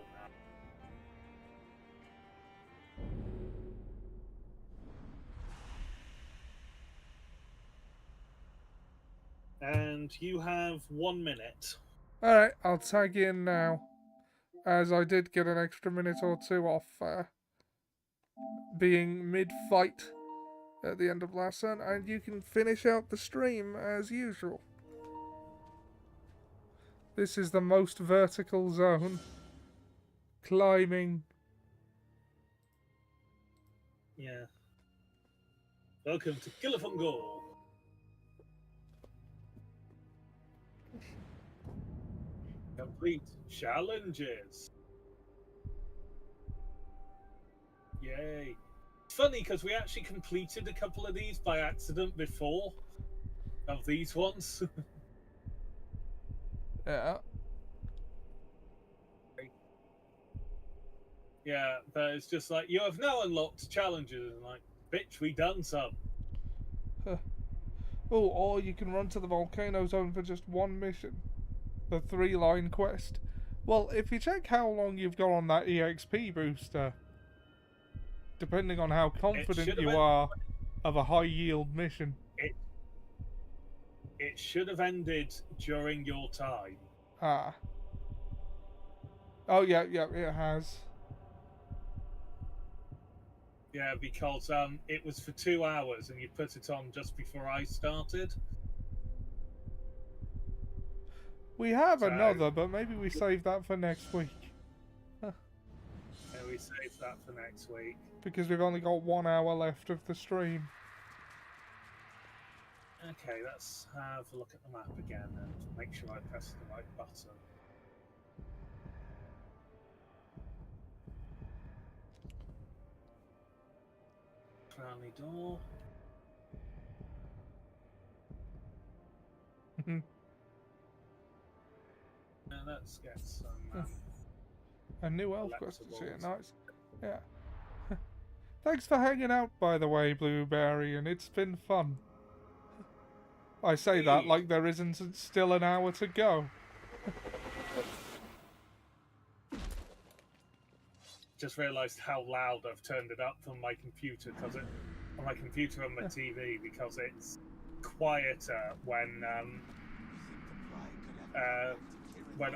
now. And you have 1 minute. Alright, I'll tag in now. As I did get an extra minute or two off being mid-fight at the end of last turn, and you can finish out the stream as usual. This is the most vertical zone. Climbing. Yeah. Welcome to Kilifon Gor. Complete challenges. Yay. It's funny because we actually completed a couple of these by accident before. Of these ones. Yeah. Yeah, but it's just like, you have now unlocked challenges. And like, bitch, we done some. Oh, or you can run to the volcano zone for just one mission. The 3-line quest. Well, if you check how long you've got on that EXP booster, depending on how confident you are of a high yield mission. It should have ended during your time. Ah. Oh, yeah, it has. Yeah, because it was for 2 hours and you put it on just before I started. We have another, but maybe we save that for next week. Yeah, we save that for next week. Because we've only got 1 hour left of the stream. Okay, let's have a look at the map again and make sure I press the right button. Frowny door. Now let's get some. A new elf quest to see it. Nice. Yeah. Thanks for hanging out, by the way, Blueberry, and it's been fun. I say that like there isn't still an hour to go. Just realised how loud I've turned it up from my computer on my computer and my TV because it's quieter when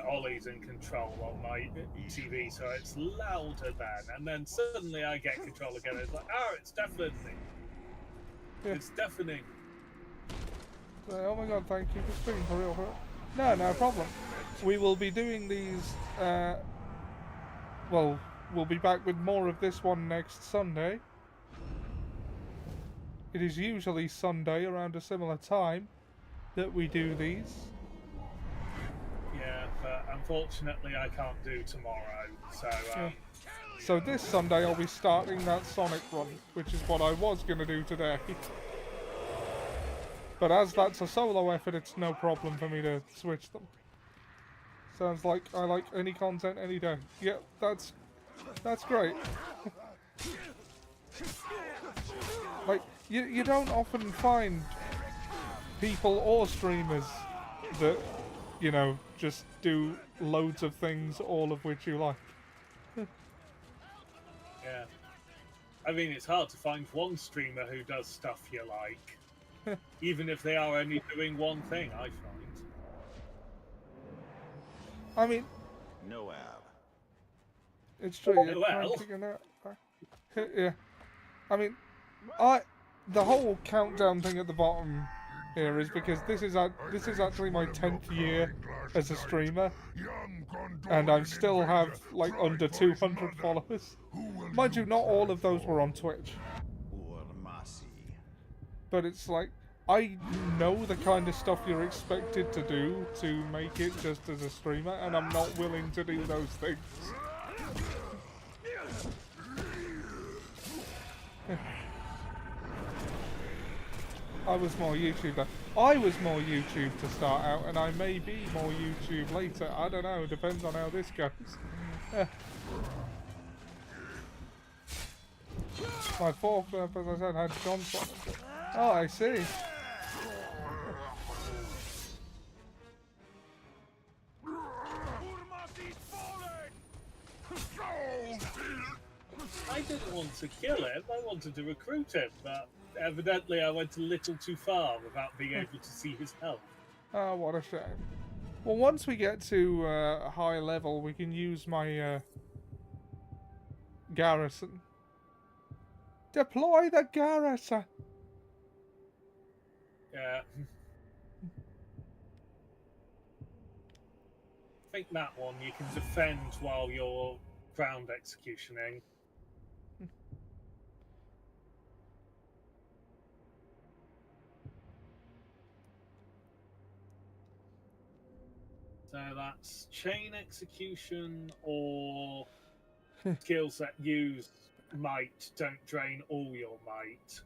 Ollie's in control on my TV, so it's louder then. And then suddenly I get control again. It's like, oh, it's deafening. It's deafening. Oh my god, thank you for streaming for real. No problem. We will be doing these, well, we'll be back with more of this one next Sunday. It is usually Sunday around a similar time that we do these. Yeah, but unfortunately I can't do tomorrow, so... So this Sunday I'll be starting that Sonic run, which is what I was going to do today. But as that's a solo effort, it's no problem for me to switch them. Sounds like I like any content any day. Yeah, that's great. Like, you don't often find people or streamers that, you know, just do loads of things, all of which you like. Yeah. I mean, it's hard to find one streamer who does stuff you like. Even if they are only doing one thing, I find. I mean... Noel. It's true, yeah. I mean, the whole countdown thing at the bottom here is because this is actually my 10th year as a streamer, and I still have like under 200 followers. Mind you, not all of those were on Twitch. But it's like, I know the kind of stuff you're expected to do to make it just as a streamer, and I'm not willing to do those things. I was more YouTube to start out, and I may be more YouTube later. I don't know, depends on how this goes. My fourth, as I said, had John Sonic. Oh, I see. I didn't want to kill him, I wanted to recruit him, but evidently I went a little too far without being able to see his health. Oh, what a shame. Well, once we get to high level, we can use my garrison. Deploy the garrison! Yeah. I think that one you can defend while you're ground executioning. So that's chain execution or skills that use might don't drain all your might.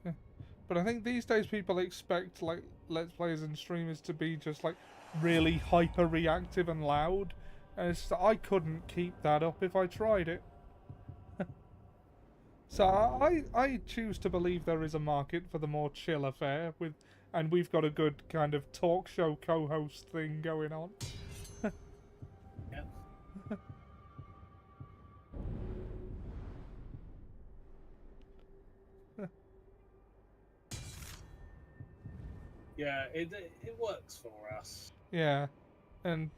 But I think these days people expect like Let's Players and streamers to be just like really hyper reactive and loud, and it's, I couldn't keep that up if I tried it. So I choose to believe there is a market for the more chill affair and we've got a good kind of talk show co-host thing going on. Yep. Yeah, it works for us. Yeah, and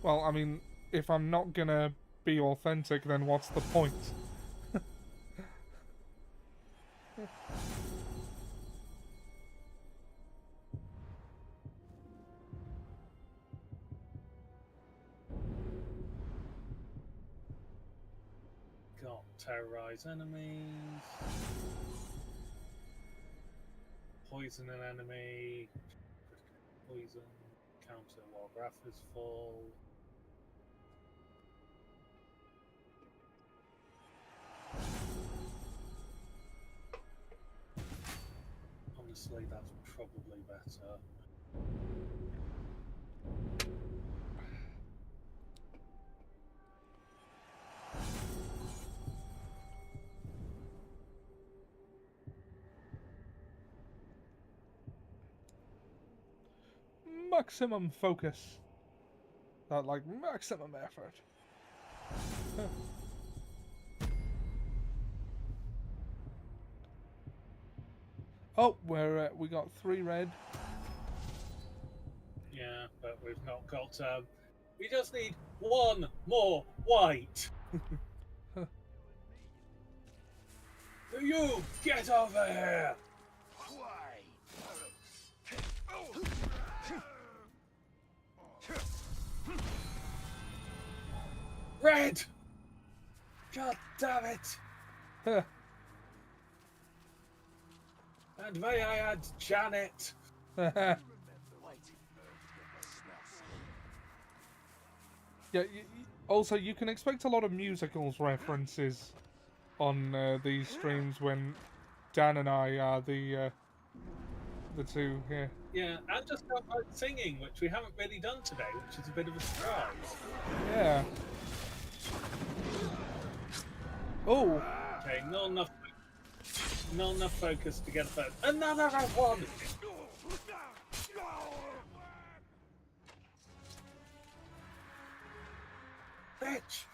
well, I mean, if I'm not gonna be authentic, then what's the point? got terrorize enemies, poison an enemy, poison, counter while wrath is full. Honestly, that's probably better. Maximum focus. Not like maximum effort. Oh, we got 3 red. Yeah, but we've not got. We just need 1 more white. You get over here! Red! God damn it! And may I add Janet? Yeah. Also, you can expect a lot of musicals references on these streams when Dan and I are the 2 here. Yeah, and just outright singing, which we haven't really done today, which is a bit of a surprise. Yeah. Oh. Okay, not enough focus to get a phone. Another red one! Bitch!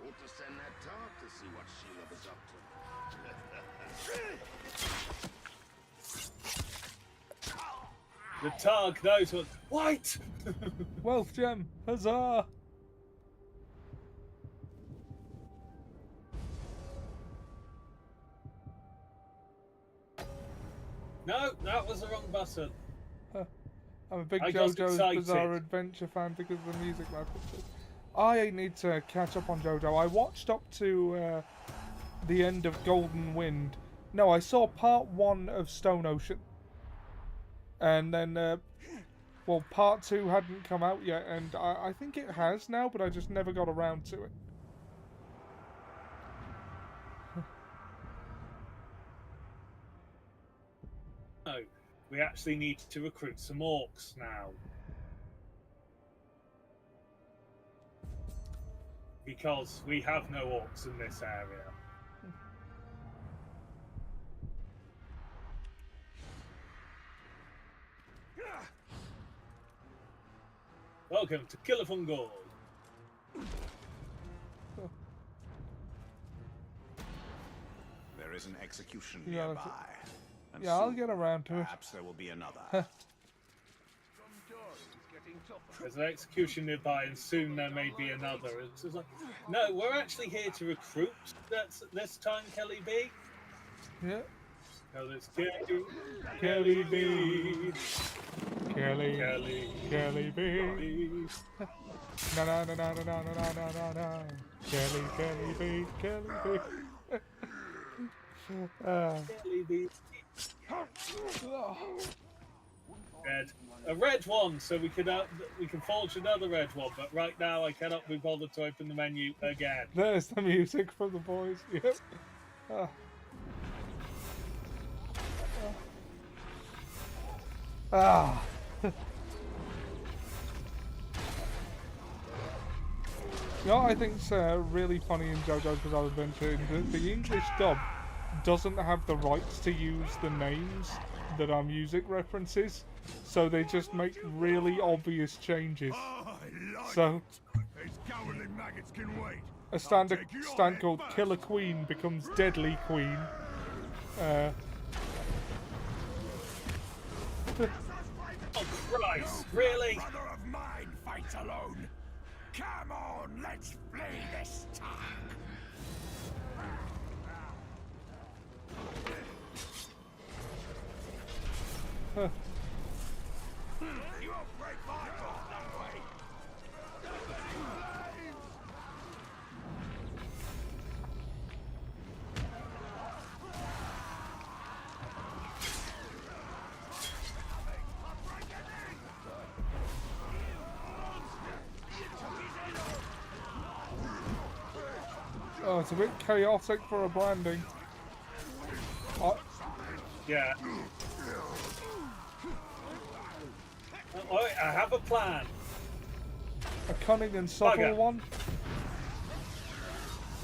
Ought to send that Tark to see what Sheila was up to. The Targ knows what. White! Wealth gem! Huzzah! No, that was the wrong button. I'm a big I got JoJo's excited. Bizarre Adventure fan because of the music references. I need to catch up on JoJo. I watched up to the end of Golden Wind. No, I saw part 1 of Stone Ocean. And then, well, part 2 hadn't come out yet, and I think it has now, but I just never got around to it. No, we actually need to recruit some orcs now. Because we have no orcs in this area. Welcome to Killafungor. There is an execution Yeah, nearby. And yeah, I'll soon, get around to it. perhaps there will be another. There's an execution nearby, and soon there may be another. It's just like, no, we're actually here to recruit. That's this time, Kelly B. Yeah. No, it's Kelly B. Kelly B. Na na na na na na na na na na. Kelly B. Kelly B. Kelly B. Red. A red one, so we can forge another red one. But right now, I cannot be bothered to open the menu again. There's the music from the boys. Yep. You know what I think's really funny in JoJo's Bizarre Adventure? The English dub doesn't have the rights to use the names that are music references, so they just make really obvious changes. So, a stand called Killer Queen becomes Deadly Queen. Oh Christ, really? Brother of mine fights alone. Come on, let's play this time. Huh. You won't break my heart that way. Oh, it's a bit chaotic for a branding. Oh. Yeah. Oh, I have a plan. A cunning and subtle one?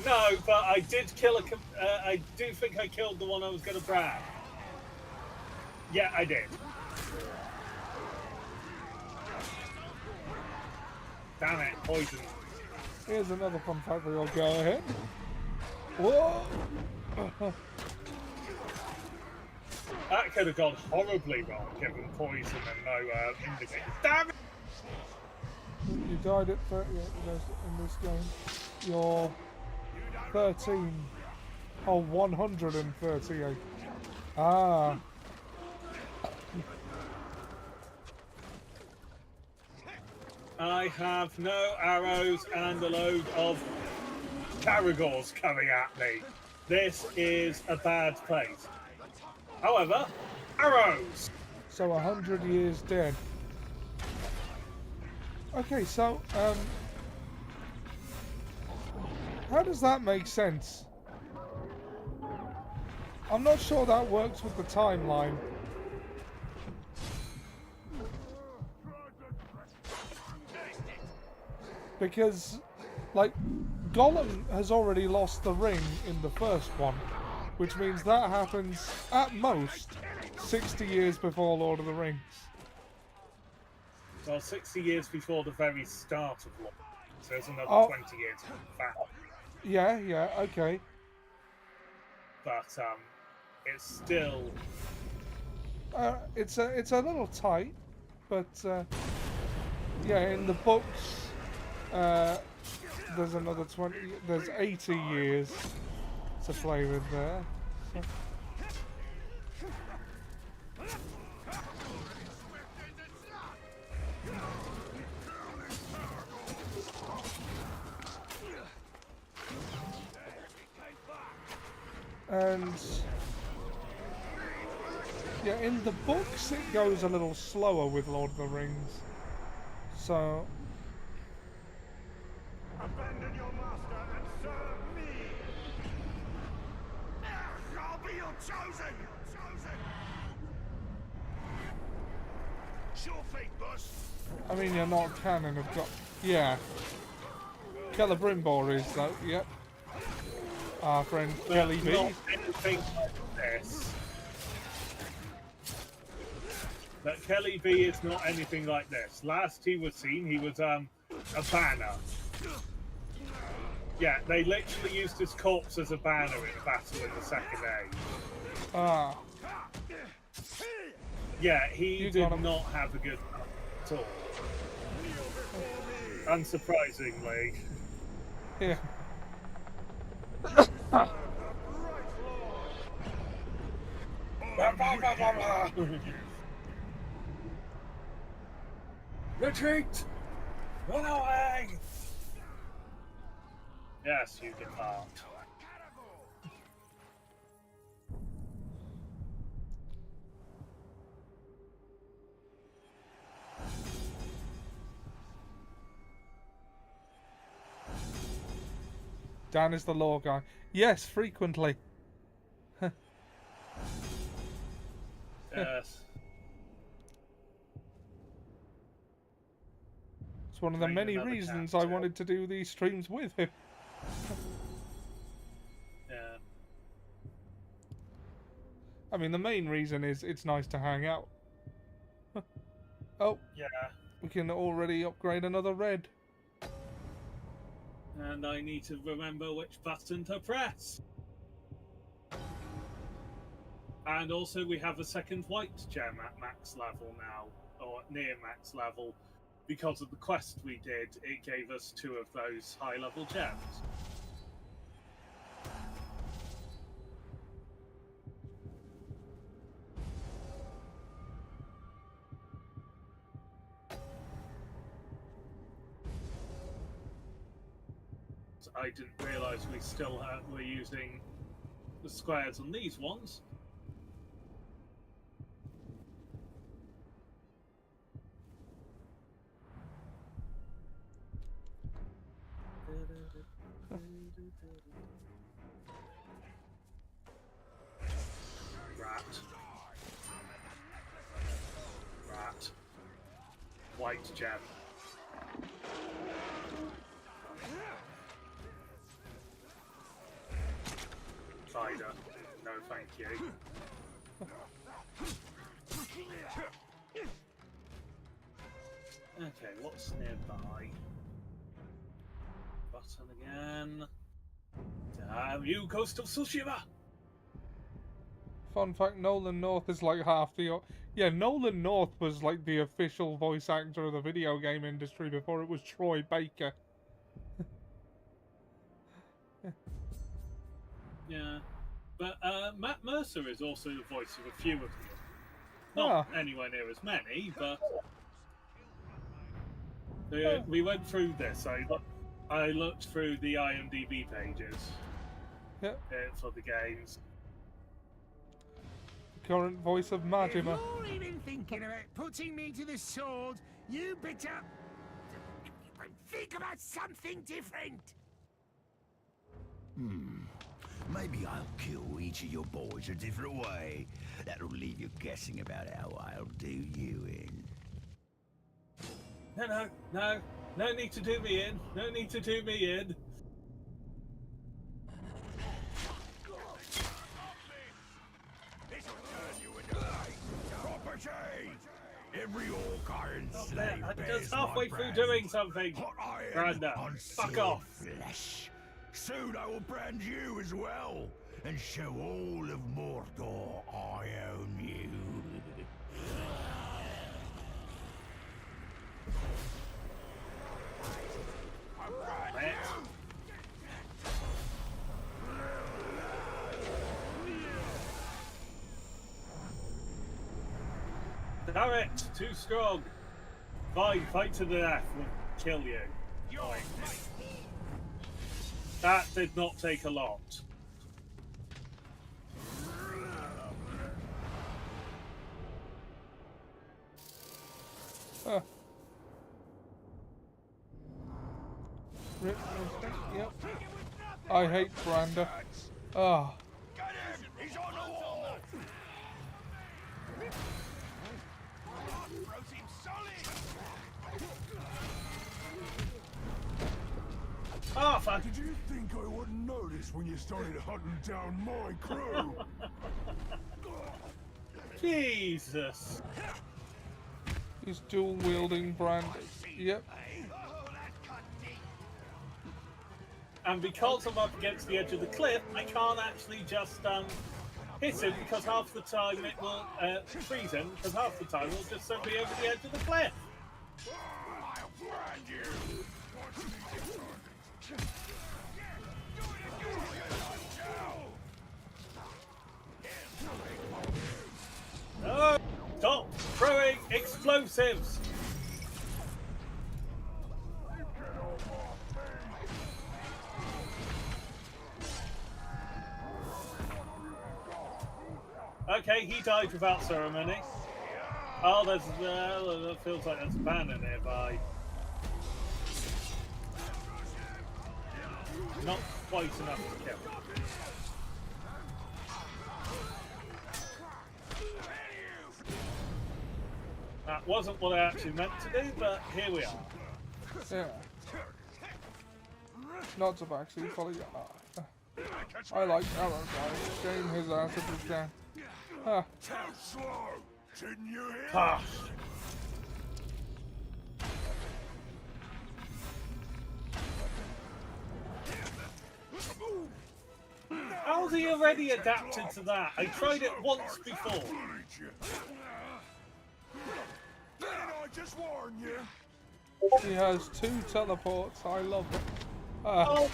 No, but I did kill I do think I killed the one I was going to brand. Yeah, I did. Damn it, poison. Here's another fun fact for you. Go ahead. Whoa! That could have gone horribly wrong, given poison and no indicator. Damn it! You died at 30 in this game. You're 13. Oh, 138. Ah. I have no arrows and a load of Caragors coming at me. This is a bad place. However, arrows! So 100 years dead. Okay, so, how does that make sense? I'm not sure that works with the timeline. Because, like, Gollum has already lost the ring in the first one, which means that happens, at most, 60 years before Lord of the Rings. Well, 60 years before the very start of Lord. So there's another 20 years back. Yeah, okay. But, it's still... It's a little tight, but, yeah, in the books... there's another 80 years to play with there. So. And yeah, in the books it goes a little slower with Lord of the Rings. So abandon your master and serve me. I'll be your chosen. Sure thing, boss. I mean, you're not canon. Have got Celebrimbor is though. Yep. Our friend Kelly B. Not anything like this. But Kelly B is not anything like this. Last he was seen, he was a banner. Yeah, they literally used his corpse as a banner in battle in the Second Age. Ah. Yeah, he did not have a good run at all. Unsurprisingly. Yeah. Retreat! Run away! Yes, you depart. Dan is the law guy. Yes, frequently. Yes. It's one of the many reasons I wanted to do these streams with him. Yeah. I mean, the main reason is it's nice to hang out. Oh. Yeah. We can already upgrade another red. And I need to remember which button to press. And also we have a second white gem at max level now, or near max level. Because of the quest we did, it gave us 2 of those high level gems. I didn't realise we still were using the squares on these ones. Rat. Rat. White gem. Spider. No, thank you. Okay, what's nearby? Button again. Damn you, Ghost of Tsushima! Fun fact, Nolan North is like half the... Yeah, Nolan North was like the official voice actor of the video game industry before it was Troy Baker. Yeah. But Matt Mercer is also the voice of a few of them. Not anywhere near as many, but... we went through this. I looked through the IMDb pages for the games. Current voice of Majima. If you're even thinking about putting me to the sword, you better think about something different. Maybe I'll kill each of your boys a different way. That'll leave you guessing about how I'll do you in. No need to do me in. No need to do me in. Every orc iron slave I'm just halfway through doing something. Branda, fuck off. Flesh. Soon I will brand you as well, and show all of Mordor I own you. Damn it! Too strong. Fine, fight to the death. We'll kill you. Fine. That did not take a lot. Yep. I hate Branda. Ah. He's on the wall. Oh, fuck. Did you think I wouldn't notice when you started hunting down my crew? Jesus. He's dual wielding Branda. Yep. And because I'm up against the edge of the cliff, I can't actually just hit him because half the time it will freeze him, because half the time it'll just send me over the edge of the cliff. I'll brand you. No! Stop throwing explosives! Okay, he died without ceremony. Oh, there's that feels like there's a banner nearby. Not quite enough to kill. That wasn't what I actually meant to do, but here we are. Yeah. Not so actually, follow your heart. I like Arrow guys. Shame his ass if he can. Ah. Too slow! Didn't you hear? Ah. How's he already adapted to that? I tried it once before. Didn't I just warn you? He has 2 teleports. I love it. Oh,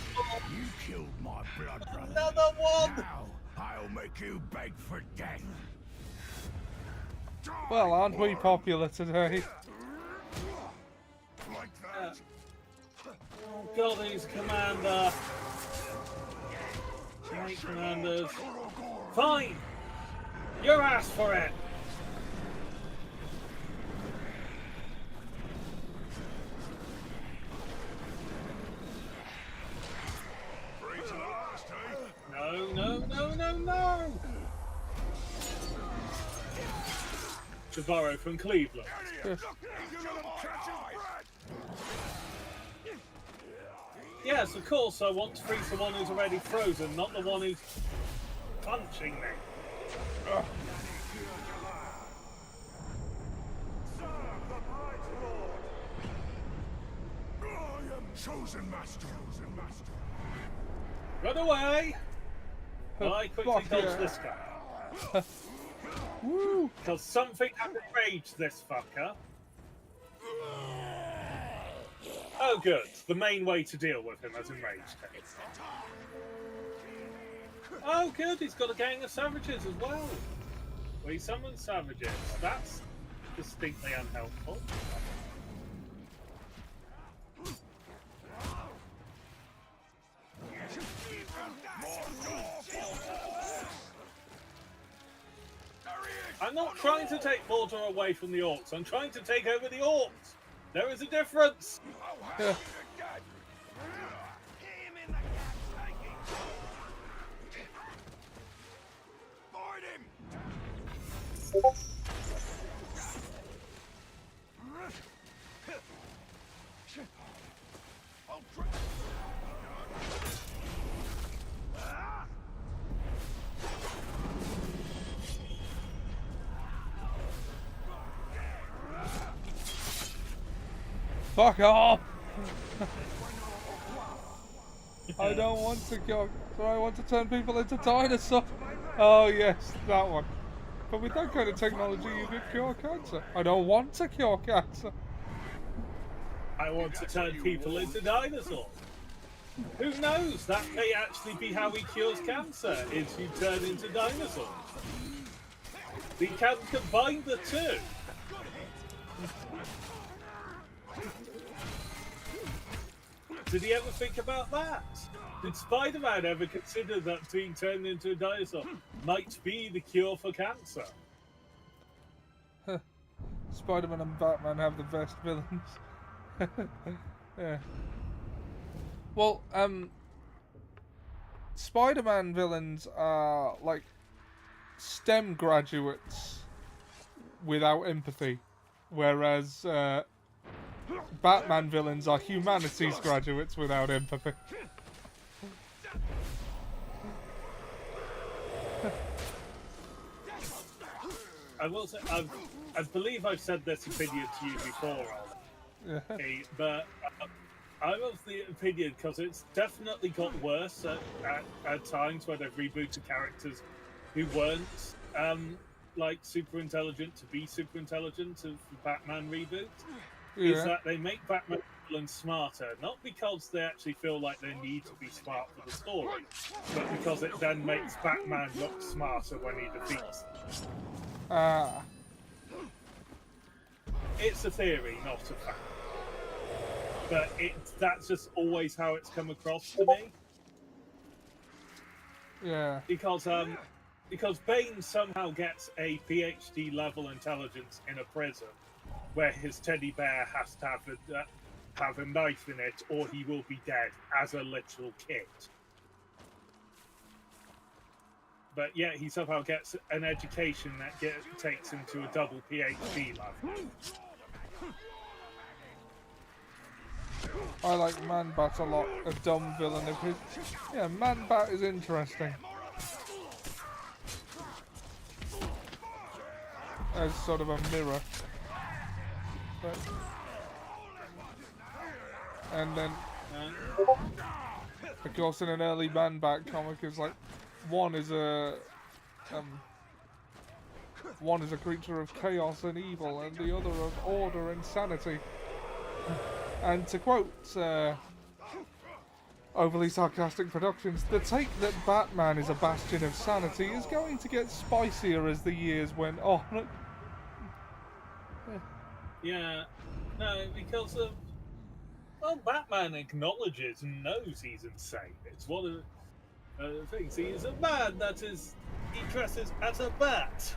you killed my blood brother. Another one! Now I'll make you beg for death. Well, aren't we popular today? Like that. Oh god, he's a commander. Right, commanders. Fine! Your ass for it! No, no, no, no, no! To borrow from Cleveland. Yes, of course, I want to freeze the one who's already frozen, not the one who's punching me. Chosen master. Run away! Well, I quickly dodged this guy. Woo! Because something has enraged this fucker. Oh, good. The main way to deal with him has enraged him. Oh, good. He's got a gang of savages as well. We summon savages. That's distinctly unhelpful. I'm not trying to take Mordor away from the orcs. I'm trying to take over the orcs. There is a difference. Yeah. Fuck off! I don't want to kill. I want to turn people into dinosaurs. Oh yes, that one. But with that kind of technology, you could cure cancer. I don't want to cure cancer. I want to turn people into dinosaurs. Who knows? That may actually be how he cures cancer, is you turn into dinosaurs. We can combine the two. Did he ever think about that? Did Spider-Man ever consider that being turned into a dinosaur might be the cure for cancer? Spider-Man and Batman have the best villains. Yeah. Well, Spider-Man villains are like STEM graduates without empathy, whereas Batman villains are humanities graduates without empathy. I will say, I believe I've said this opinion to you before, Ollie, but I'm of the opinion, because it's definitely got worse at times when they've rebooted characters who weren't like super intelligent to be super intelligent of the Batman reboot. Is that they make Batman villains smarter, not because they actually feel like they need to be smart for the story, but because it then makes Batman look smarter when he defeats them. It's a theory, not a fact. But that's just always how it's come across to me. Yeah. Because Bane somehow gets a PhD level intelligence in a prison, where his teddy bear has to have a knife in it, or he will be dead as a literal kid. But yet he somehow gets an education that takes him to a double PhD level. I like Man-Bat a lot, a dumb villain of his. Yeah, Man-Bat is interesting. As sort of a mirror. But, and then, of course, in an early Man-Bat comic, it's like one is a creature of chaos and evil, and the other of order and sanity. And to quote overly sarcastic productions, the take that Batman is a bastion of sanity is going to get spicier as the years went on. Yeah, no, because of... Well, Batman acknowledges and knows he's insane. It's one of the things. He is a man that is. He dresses as a bat.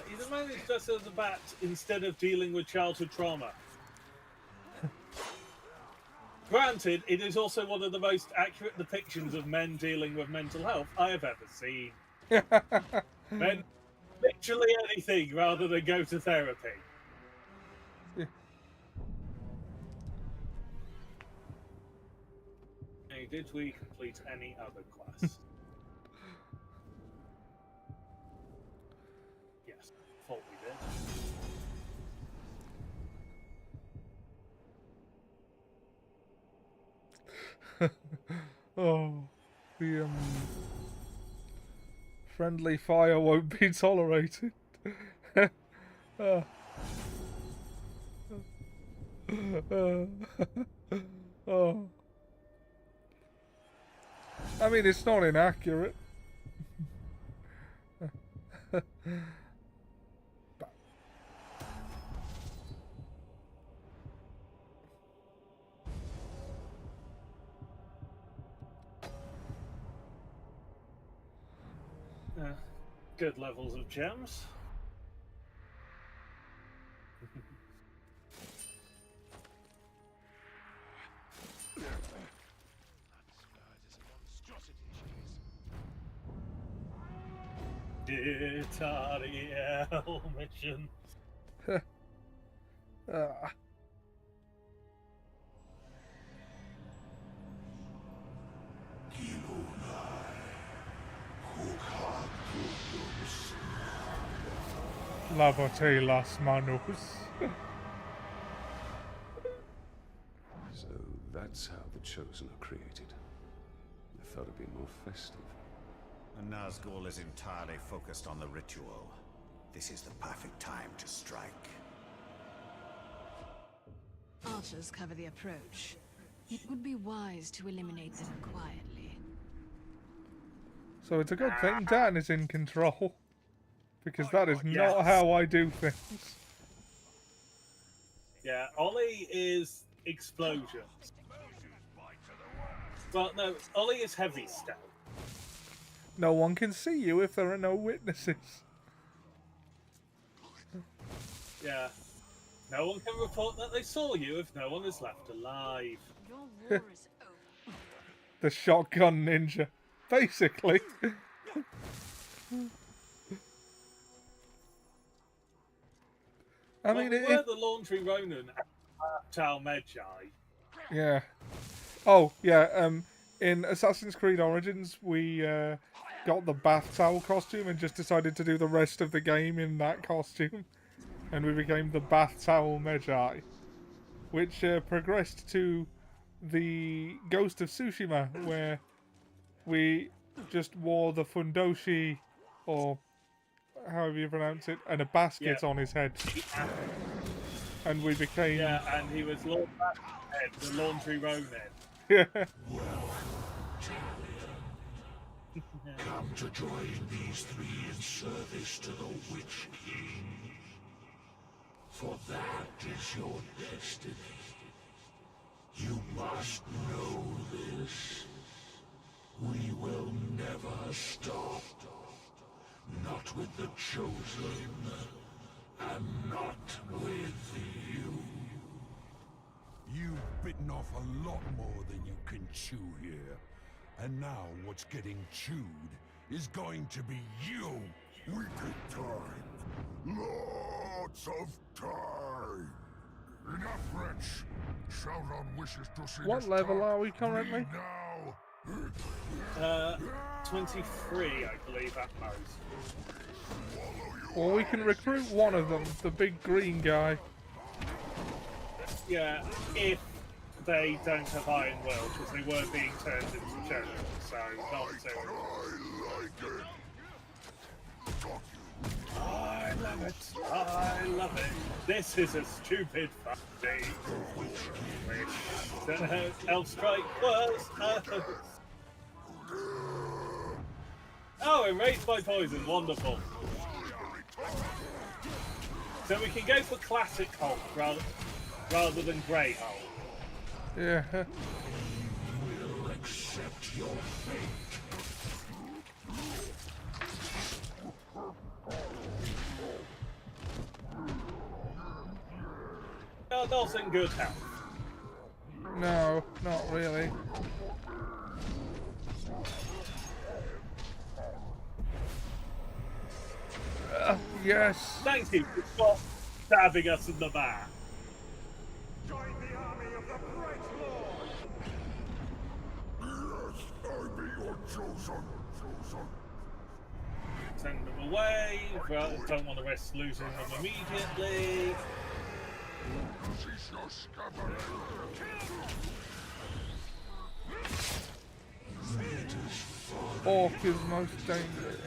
He's a man who dresses as a bat instead of dealing with childhood trauma. Granted, it is also one of the most accurate depictions of men dealing with mental health I have ever seen. Men, literally anything rather than go to therapy. Hey, did we complete any other quest? Yes, thought we did. Oh, the friendly fire won't be tolerated. Oh. I mean, it's not inaccurate. Good levels of gems. Itariel mission. Lavote las manos. So that's how the Chosen are created. I thought it'd be more festive. And Nazgul is entirely focused on the ritual. This is the perfect time to strike. Archers cover the approach. It would be wise to eliminate them quietly. So it's a good thing Dan is in control. Because that is not how I do things. Yeah, Ollie is explosions. Well, no, Ollie is heavy stuff. No one can see you if there are no witnesses. Yeah. No one can report that they saw you if no one is left alive. Your war is over. The shotgun ninja. Basically. I mean, we were the Laundry Ronin and Tal Medjai. Yeah. Oh, yeah. In Assassin's Creed Origins, we got the bath towel costume and just decided to do the rest of the game in that costume. And we became the bath towel Medjai. Which progressed to the Ghost of Tsushima, where we just wore the fundoshi, or however you pronounce it, and a basket on his head. And we became... Yeah, and he was Lord Bathead, the Laundry Ronin. Yeah. Come to join these three in service to the Witch King. For that is your destiny. You must know this. We will never stop. Not with the Chosen, and not with you. You've bitten off a lot more than you can chew here. And now what's getting chewed is going to be you. We take time. Lots of time. Enough, wretch. Sauron wishes to see What this level talk. are we currently? Now. 23, I believe, at most. Well, we can recruit one of them, the big green guy. Yeah, if they don't have Iron Will, because they were being turned into children, so not to. I love it. I love it. This is a stupid fucking wish. Elfstrike was Oh, erased by poison. Wonderful. So we can go for classic Hulk rather than Grey Hulk. Yeah. Will accept your fate. Not in good health. No, not really. Yes. Thank you for stop stabbing us in the back. Join the army of the Bright Lord! Yes, I be your chosen. Send them away. Well, don't want to risk losing them immediately. Orc is most dangerous.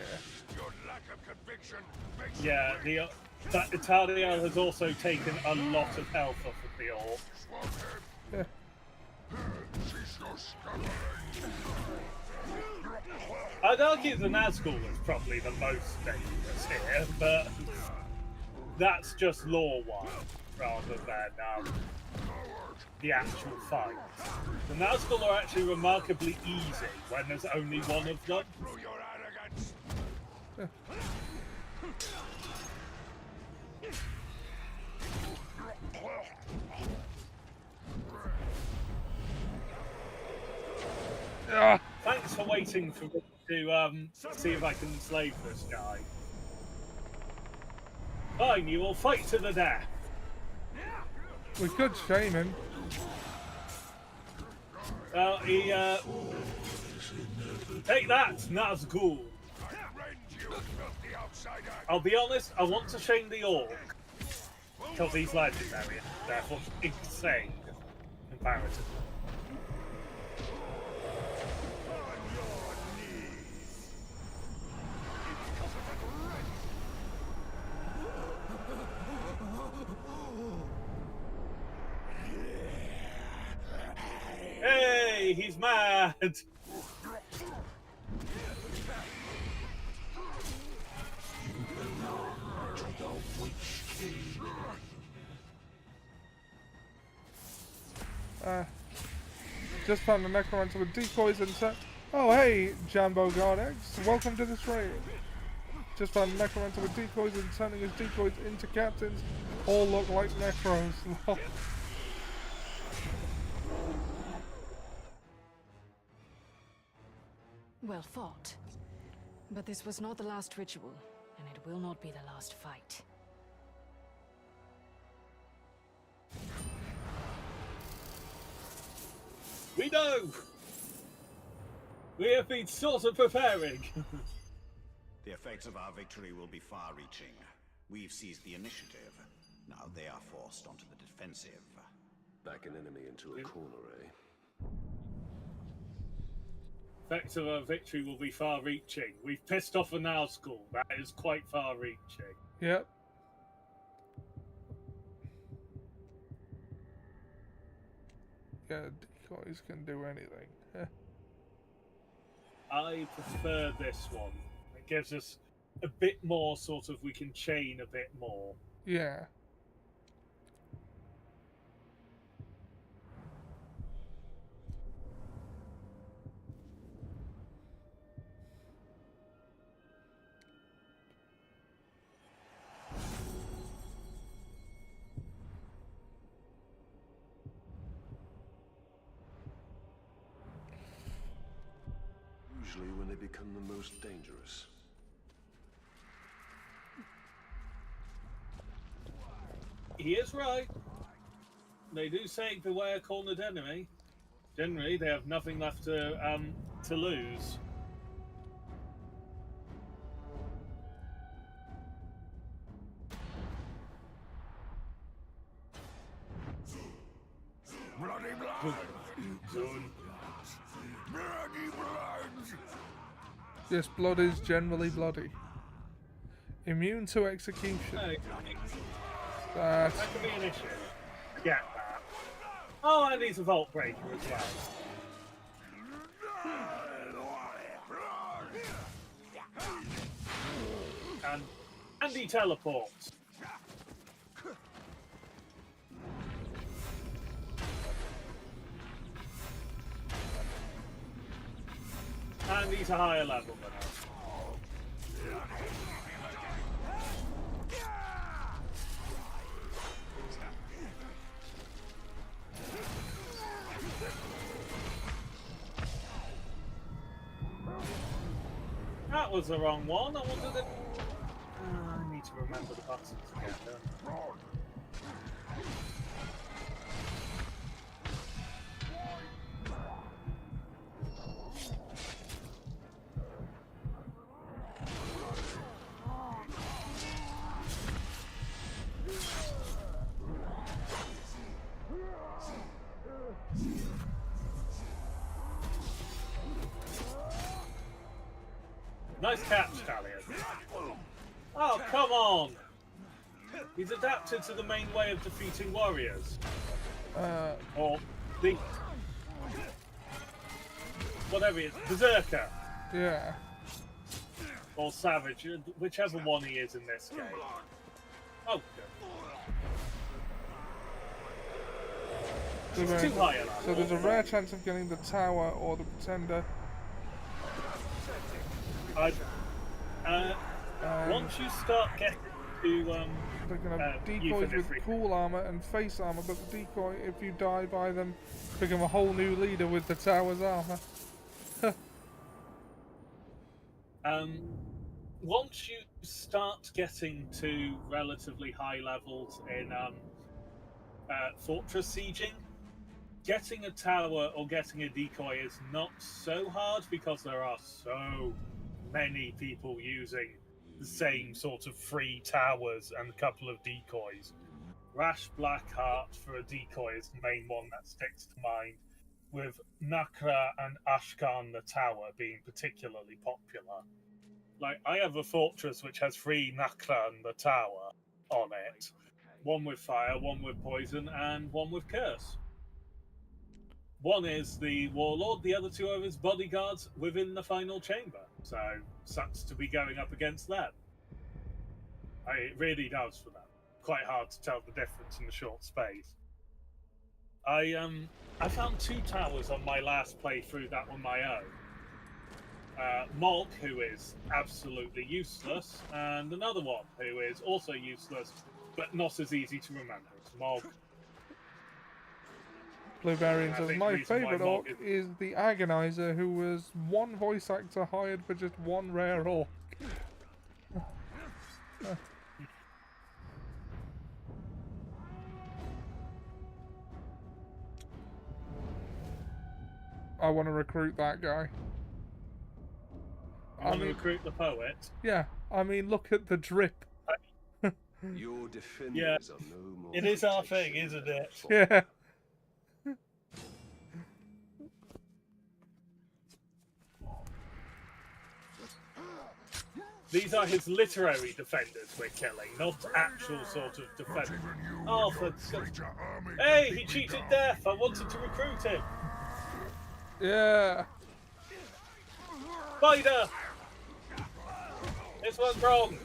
Yeah, that Italia has also taken a lot of health off of the Orc. Yeah. I'd argue the Nazgul is probably the most dangerous here, but that's just lore-wise rather than the actual fight. The Nazgul are actually remarkably easy when there's only one of them. Thanks for waiting for me to see if I can enslave this guy. Fine, you will fight to the death. We could shame him. Well, he take that, Nazgul. I'll be honest, I want to shame the Orc because he's legendary, therefore insane comparatively. Hey, he's mad! Just found the Necromancer with decoys and set. Oh, hey, Jambo Gardex. Welcome to this raid. Just found the Necromancer with decoys and turning his decoys into captains. All look like Necros. Well fought. But this was not the last ritual, and it will not be the last fight. We know! We have been sort of preparing. The effects of our victory will be far-reaching. We've seized the initiative. Now they are forced onto the defensive. Back an enemy into a corner, eh? Effects of our victory will be far-reaching. We've pissed off a Nazgul. That is quite far-reaching. Yep. Yeah, decoys can do anything. I prefer this one. It gives us a bit more sort of, we can chain a bit more. Yeah. Usually when they become the most dangerous. He is right. They do say beware cornered enemy. Generally, they have nothing left to lose. Bloody blood! Bloody blood! Yes, blood is generally bloody. Immune to execution. That could be an issue. Get that. Oh, and he's a Vault Breaker as well. And he teleports. And he's a higher level than us. That was the wrong one. I wanted it. I need to remember the buttons again. Don't I? Nice catch, Talion. Oh, come on! He's adapted to the main way of defeating warriors. Or the... whatever it is. Berserker. Yeah. Or Savage. Whichever one he is in this game. Oh, good. It's too high a level. So there's a rare chance of getting the tower or the pretender. Once you start getting to they're gonna have decoys with cool armor and face armor, but the decoy, if you die by them, become a whole new leader with the tower's armor. Once you start getting to relatively high levels in fortress sieging, getting a tower or getting a decoy is not so hard because there are so many people using the same sort of free towers and a couple of decoys. Rash Blackheart for a decoy is the main one that sticks to mind, with Nakra and Ashkan the tower being particularly popular. Like, I have a fortress which has 3 Nakra and the tower on it. One with fire, one with poison, and one with curse. One is the warlord, the other 2 are his bodyguards within the final chamber. So, sucks to be going up against them. It really does for them. Quite hard to tell the difference in a short space. I found 2 towers on my last playthrough that were my own. Molk, who is absolutely useless, and another one who is also useless, but not as easy to remember. It's Molk. Blueberry says, my favourite orc is the Agonizer, who was one voice actor hired for just one rare orc. I want to recruit that guy. You want to recruit the poet? Yeah, I mean, look at the drip. Your defenders yeah, are no more it is our thing, isn't it? Yeah. These are his literary defenders we're killing, not actual sort of defenders. Oh, for hey, he cheated death! I wanted to recruit him! Yeah! Spider! This one's wrong!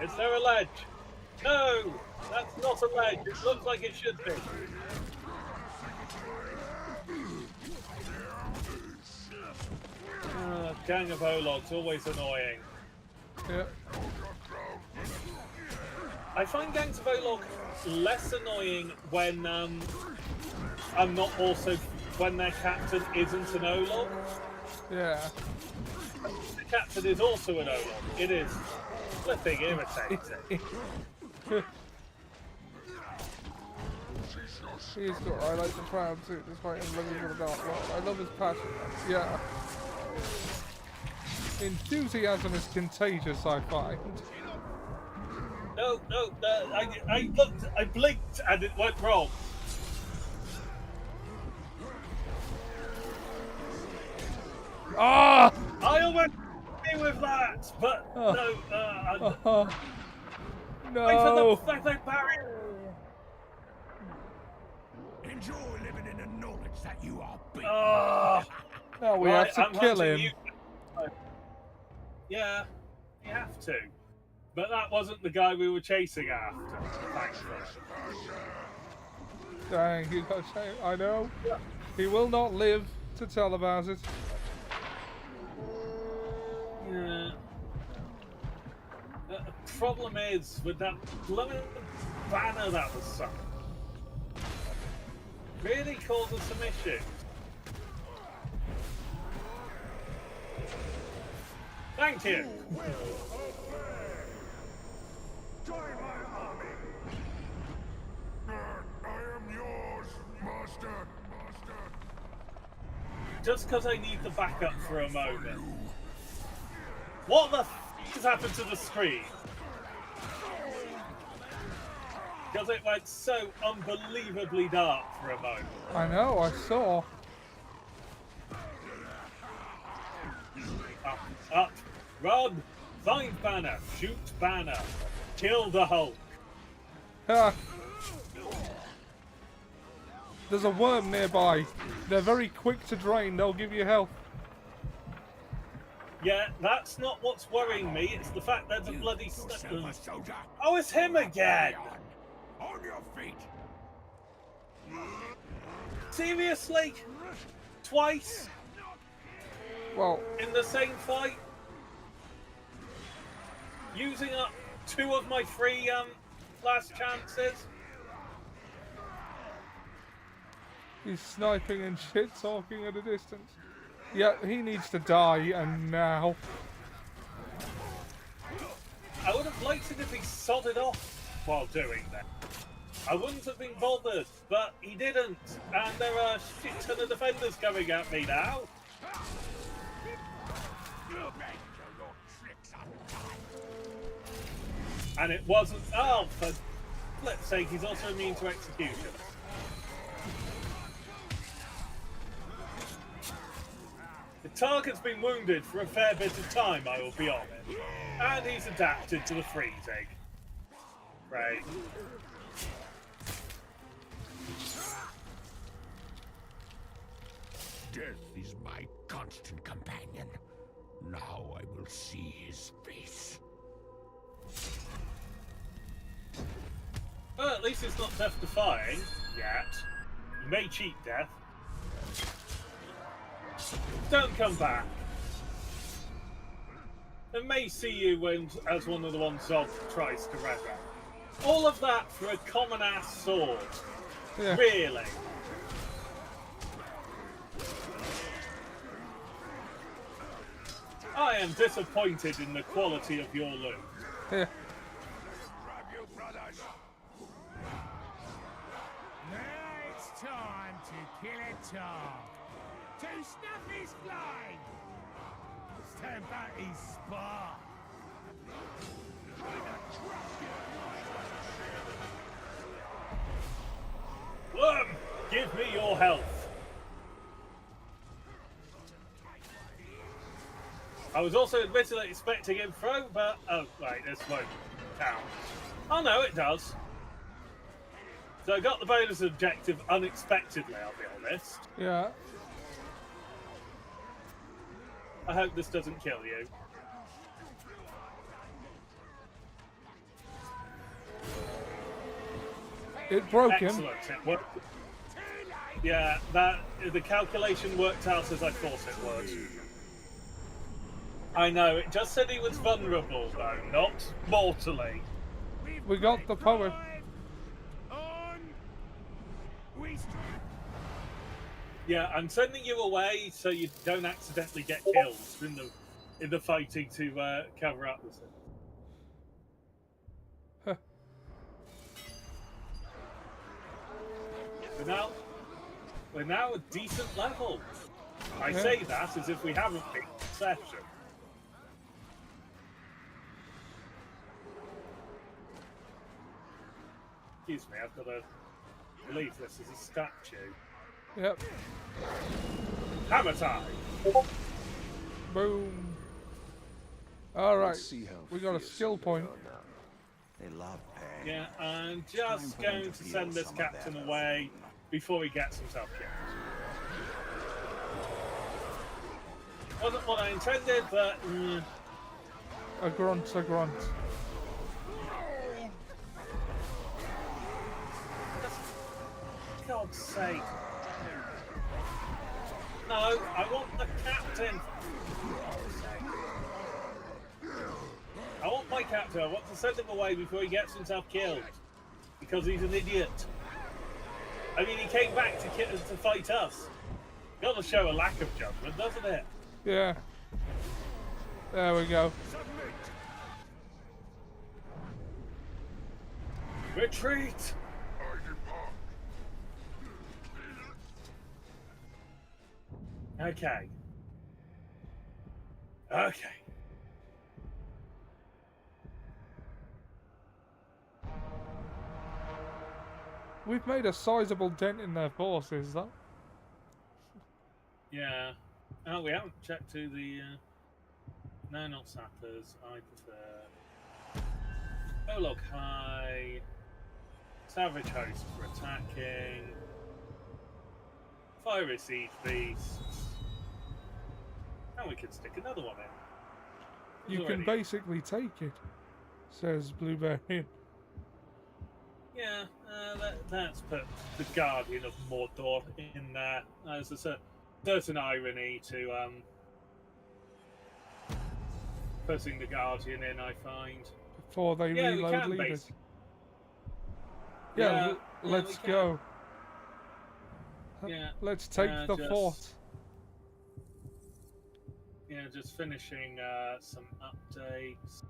Is there a ledge? No! That's not a ledge, it looks like it should be. Gang of Ologs, always annoying. Yep. I find gangs of Olog less annoying when I'm not also when their captain isn't an Olog. Yeah. The captain is also an Olog. It is flipping irritating. He's got, I like the proud suit despite him looking for the Dark Lord. I love his passion. Yeah. Enthusiasm is contagious, I find. No, I looked, I blinked, and it went wrong. Ah! I almost agree with that, but no. No. Wait for the barrier. Enjoy living in the knowledge that you are beat. No, we have to kill him. Yeah, you have to. But that wasn't the guy we were chasing after. Thankfully. Dang, he got shame. I know. He will not live. to tell about it. Yeah. The problem is with that blooming banner that was sunk. Really causes some issues. Thank you. Join my army. I am yours, master. Just because I need the backup for a moment. What the has happened to the screen? Because it went so unbelievably dark for a moment. I know, I saw. Up, run, find Banner, shoot Banner, kill the Hulk. Ah. There's a worm nearby. They're very quick to drain. They'll give you health. Yeah, that's not what's worrying me. It's the fact there's a bloody Oh, it's him again! On your feet. Seriously? Twice? Well, in the same fight? Using up 2 of my 3 last chances? He's sniping and shit talking at a distance. Yeah, he needs to die, and now. I would have liked it if he sodded off while doing that. I wouldn't have been bothered, but he didn't. And there are a shit ton of defenders coming at me now. And it wasn't. Oh, for flip's sake, he's also immune to execution. The target's been wounded for a fair bit of time, I will be honest. And he's adapted to the freezing. Right. Death is my constant companion. Now I will see his face. Well, at least it's not death-defying, yet. You may cheat death. Don't come back. It may see you as one of the ones Zod tries to resurrect. All of that for a common-ass sword. Yeah. Really? I am disappointed in the quality of your loot. Yeah. Now it's time to kill a Targ. To snuff his flame. Stand back his spark. Worm, give me your health. I was also admittedly expecting him throw, but oh right, this won't count. Oh no, it does. So I got the bonus objective unexpectedly, I'll be honest. Yeah. I hope this doesn't kill you. It broke him. Excellent. It worked. Yeah, the calculation worked out as I thought it would. I know, it just said he was vulnerable though, not mortally. We got the power. Yeah, I'm sending you away so you don't accidentally get killed in the fighting to cover up the thing. Huh. We're now a decent level. I Yeah. say that as if we haven't been in session. Excuse me, I've got to believe this is a statue. Yep. Hammer time! Boom. Alright. We got a skill point. They love pain. Yeah, I'm just going to send this captain away before he gets himself killed. Wasn't what I intended, but... A grunt, a grunt. For God's sake. No, I want the captain. I want my captain. I want to send him away before he gets himself killed. Because he's an idiot. I mean, he came back to fight us. Got to show a lack of judgment, doesn't it? Yeah. There we go. Retreat! Okay. Okay. We've made a sizable dent in their forces, though. Yeah. Oh, we haven't checked who the... No, not sappers. I prefer... Olog High. Savage host for attacking. Fiery siege beasts. And we can stick another one in. You can basically take it, says Blueberry. Yeah, let's put the Guardian of Mordor in there. There's a certain irony to putting the Guardian in, I find. Before they reload leaders. Yeah, let's go. Yeah. Let's take the fort. Yeah, just finishing some updates.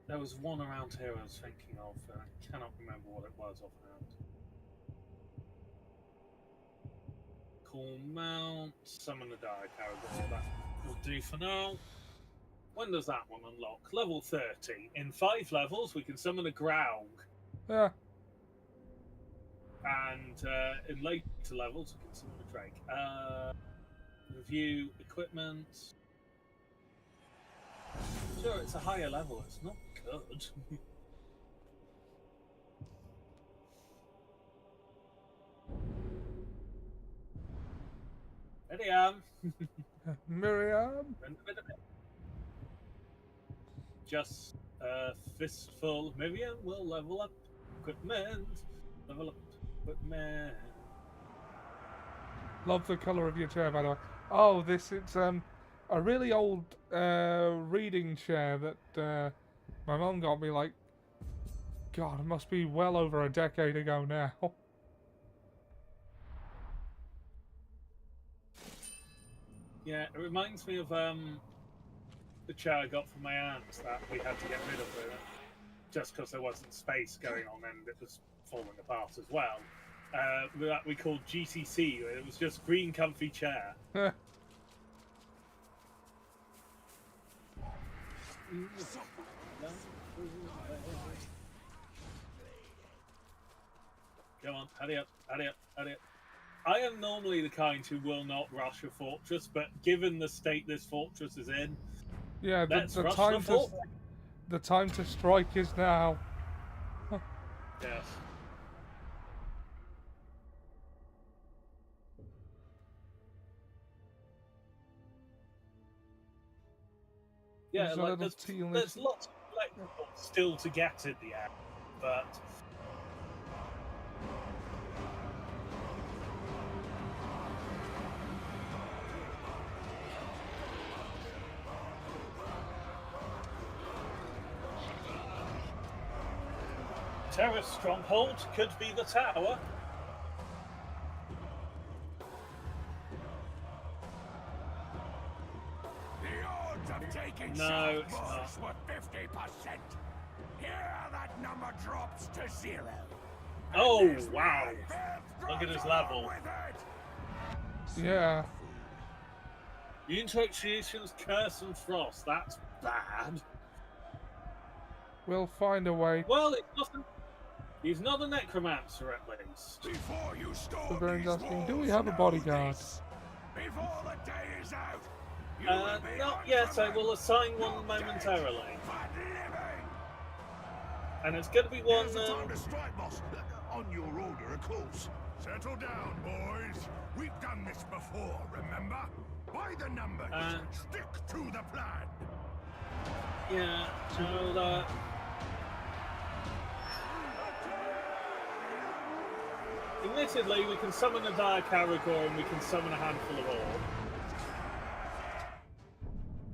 There was one around here I was thinking of, and I cannot remember what it was offhand. Cool mount, summon the Dire Caragor, that will do for now. When does that one unlock? Level 30. In 5 levels, we can summon a Graug. Yeah. And in later levels, we can summon a Drake. Review equipment. Sure, it's a higher level. It's not good. Miriam. Miriam. Just a fistful. Miriam will level up equipment. Level up equipment. Love the colour of your chair, by the way. Oh, it's a really old reading chair that my mum got me, like, God, it must be well over a decade ago now. Yeah, it reminds me of the chair I got from my aunt that we had to get rid of it, just because there wasn't space going on and it was falling apart as well. That we called GCC. It was just green comfy chair. Come on, hurry up, hurry up, hurry up. I am normally the kind who will not rush a fortress, but given the state this fortress is in, yeah, the time to strike is now. Yes. Yeah, like there's lots of collectibles still to get in the end, but Terra's stronghold could be the tower. No, it's not. Were 50%. Here, that number drops to 0. Oh, wow. Look at his level. Yeah. Intoxications, Curse, and Frost. That's bad. We'll find a way. Well, he's not a necromancer, at least. Before you The Baron's asking, do we have a bodyguard? Before the day is out. Not yet, I will assign one momentarily. And it's going to be one... time to strike, boss. On your order, of course. Settle down, boys. We've done this before, remember? By the numbers. Stick to the plan. Yeah, so... Admittedly, we can summon a Dire Caragor and we can summon a handful of ore.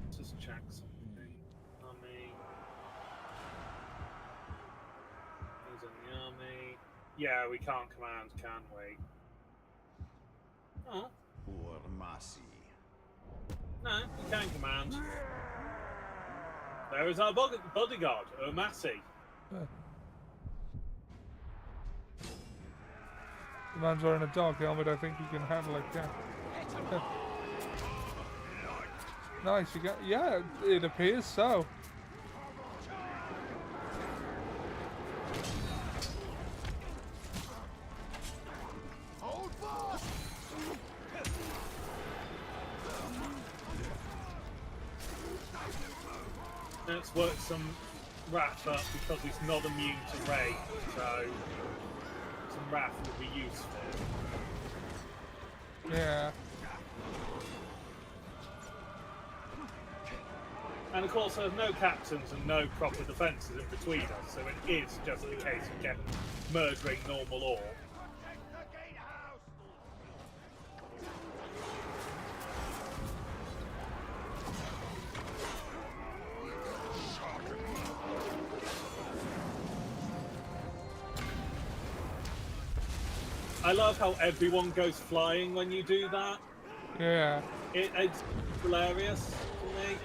Let's just check something. Army. Who's in the army? Yeah, we can't command, can we? Oh. Urmasi. No, we can command. There is our bodyguard, Urmasi. The man's wearing a dog helmet. I think he can handle it. Yeah. Nice. You got. Yeah, it appears so. Let's work some Wrath up because he's not immune to Ray, so some Wrath would be useful. Yeah. And of course there's no captains and no proper defences in between us, so it is just a case of getting murdering normal ore. I love how everyone goes flying when you do that. Yeah. It's hilarious to me.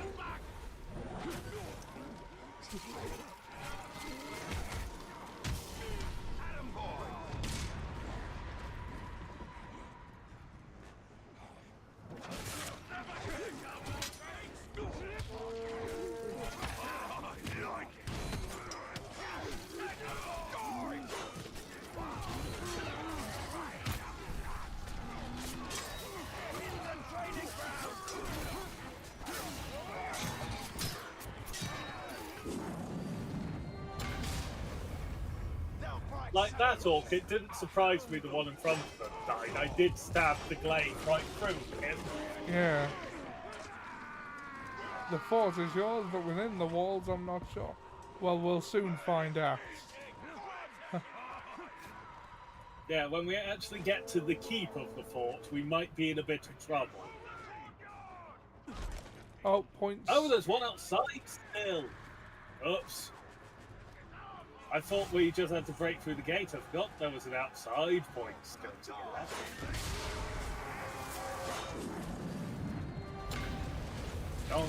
Like that orc, it didn't surprise me the one in front of them died. I did stab the glaive right through him. Yeah. The fort is yours, but within the walls I'm not sure. Well, we'll soon find out. Yeah, when we actually get to the keep of the fort, we might be in a bit of trouble. Oh, points. Oh, there's one outside still. Oops. I thought we just had to break through the gate. I forgot there was an outside point still to get. Donk.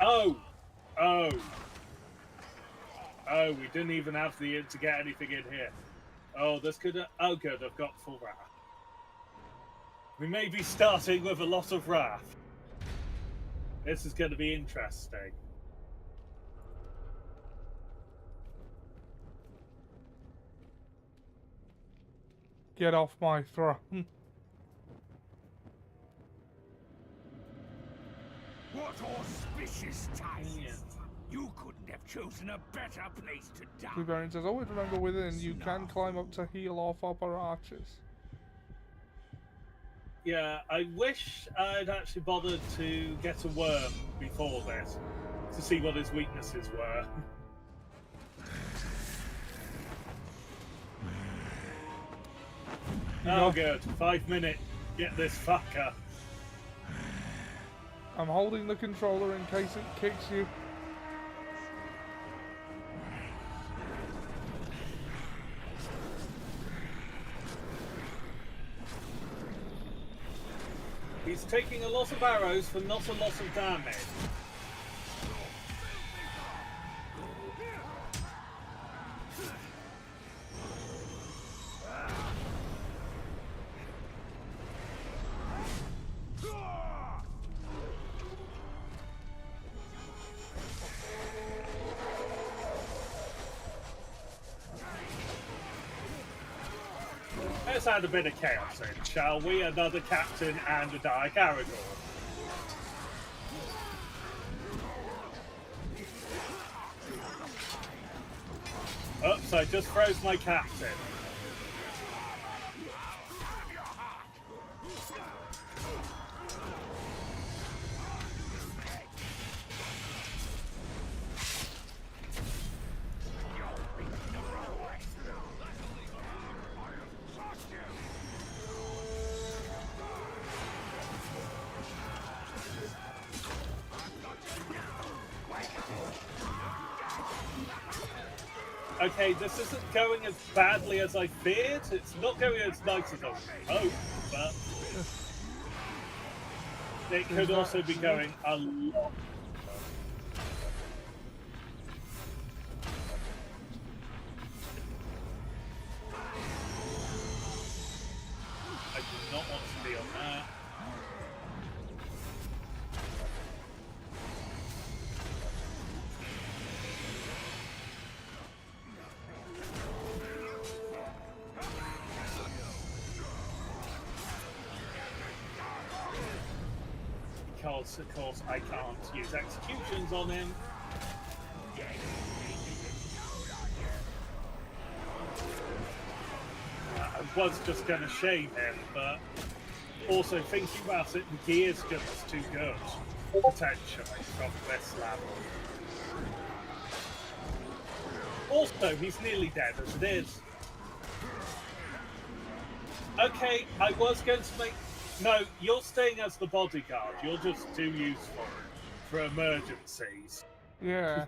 Oh! Oh! Oh, we didn't even have to get anything in here. Oh, this could... Oh, good, I've got full wrath. We may be starting with a lot of wrath. This is going to be interesting. Get off my throne. What auspicious times! Yeah. You couldn't have chosen a better place to die. Blueberry says, always remember within you can climb up to heal off upper arches. Yeah, I wish I'd actually bothered to get a worm before this to see what his weaknesses were. Oh, good. 5 minutes. Get this fucker. I'm holding the controller in case it kicks you. He's taking a lot of arrows for not a lot of damage. Let's add a bit of chaos in, shall we? Another captain and a Dire Caragor. Oops, I just froze my captain. Okay, this isn't going as badly as I feared. It's not going as nice as I hoped, but it could also be going a lot. I do not want to be on that. Because, of course, I can't use executions on him. I was just going to shame him, but also thinking about it, the gear's just too good, potentially, from this level. Also, he's nearly dead as it is. Okay, I was going to make... No, you're staying as the bodyguard. You're just too useful for emergencies. Yeah.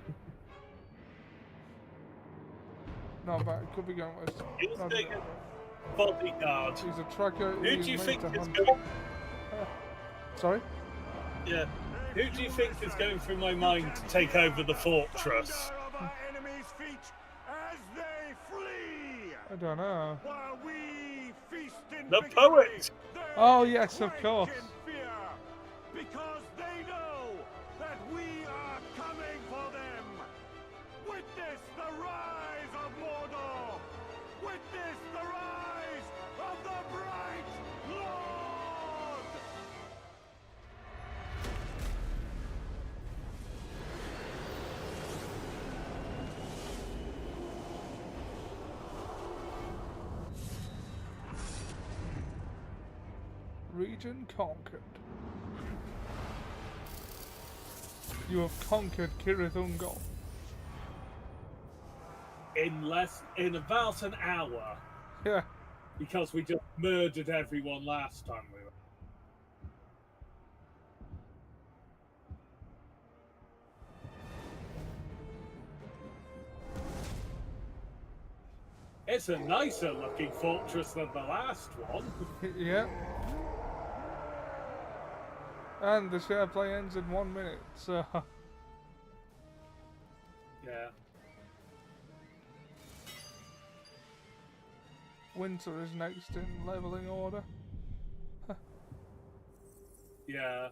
Not bad. Could be going worse. You're staying as bodyguard. He's a tracker. Who do you think is going... Sorry? Yeah. Who do you think is going through my mind to take over the fortress? I don't know. The poet! Oh, yes, of course. Because they know that we are coming for them. Witness the rise of Mordor. Witness the rise of the Bright Lord. Region conquered. You have conquered Cirith Ungol. In about an hour. Yeah. Because we just murdered everyone last time we were. It's a nicer looking fortress than the last one. Yeah. And the share play ends in 1 minute, so... Yeah. Winter is next in leveling order. Yeah.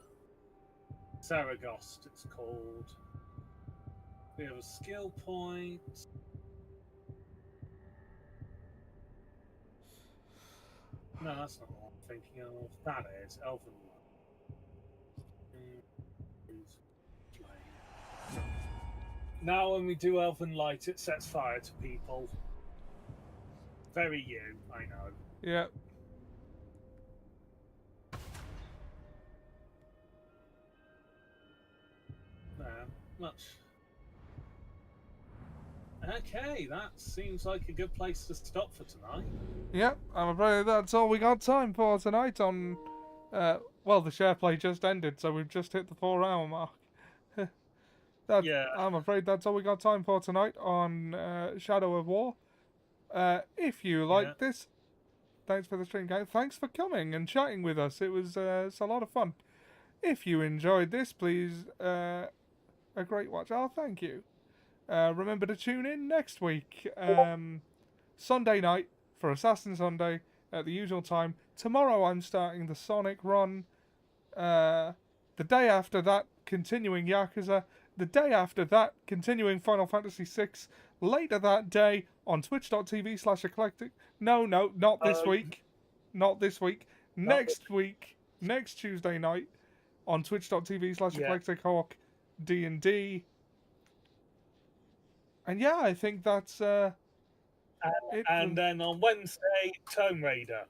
Saragost, it's called. We have a skill point. No, that's not what I'm thinking of. That is Elven. Now when we do Elven Light, it sets fire to people. Very you, I know. Yeah. Much. Okay, that seems like a good place to stop for tonight. Yep, I'm afraid that's all we got time for tonight on... well, the share play just ended, so we've just hit the 4-hour mark. Yeah. I'm afraid that's all we got time for tonight on Shadow of War. If you liked this, thanks for the stream, guys. Thanks for coming and chatting with us. It was it's a lot of fun. If you enjoyed this, please, a great watch. Oh, thank you. Remember to tune in next week, Sunday night for Assassin Sunday at the usual time. Tomorrow I'm starting the Sonic run. The day after that, continuing Yakuza. The day after that, continuing Final Fantasy VI. Later that day, on twitch.tv/eclectic. No, not this week. Not this week. Next week, next Tuesday night, on twitch.tv/eclectichawk D&D. And yeah, I think that's it. And then on Wednesday, Tomb Raider.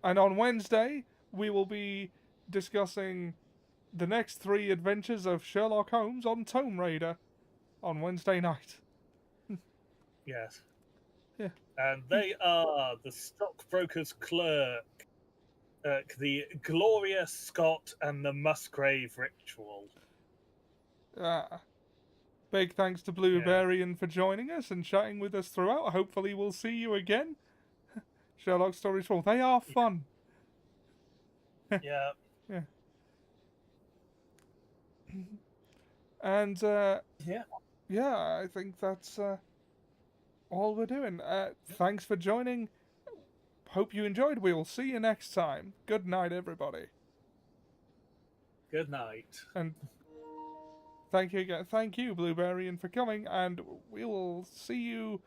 And on Wednesday, we will be discussing the next 3 adventures of Sherlock Holmes on Tomb Raider on Wednesday night. Yes. Yeah. And they are the Stockbroker's Clerk, the Gloria Scott, and the Musgrave Ritual. Big thanks to Bluebarian for joining us and chatting with us throughout. Hopefully we'll see you again. Sherlock Stories 4. They are fun. Yeah. Yeah. And, yeah, I think that's all we're doing. Thanks for joining. Hope you enjoyed. We'll see you next time. Good night, everybody. Good night. And thank you again. Thank you, Bluebarian, for coming. And we will see you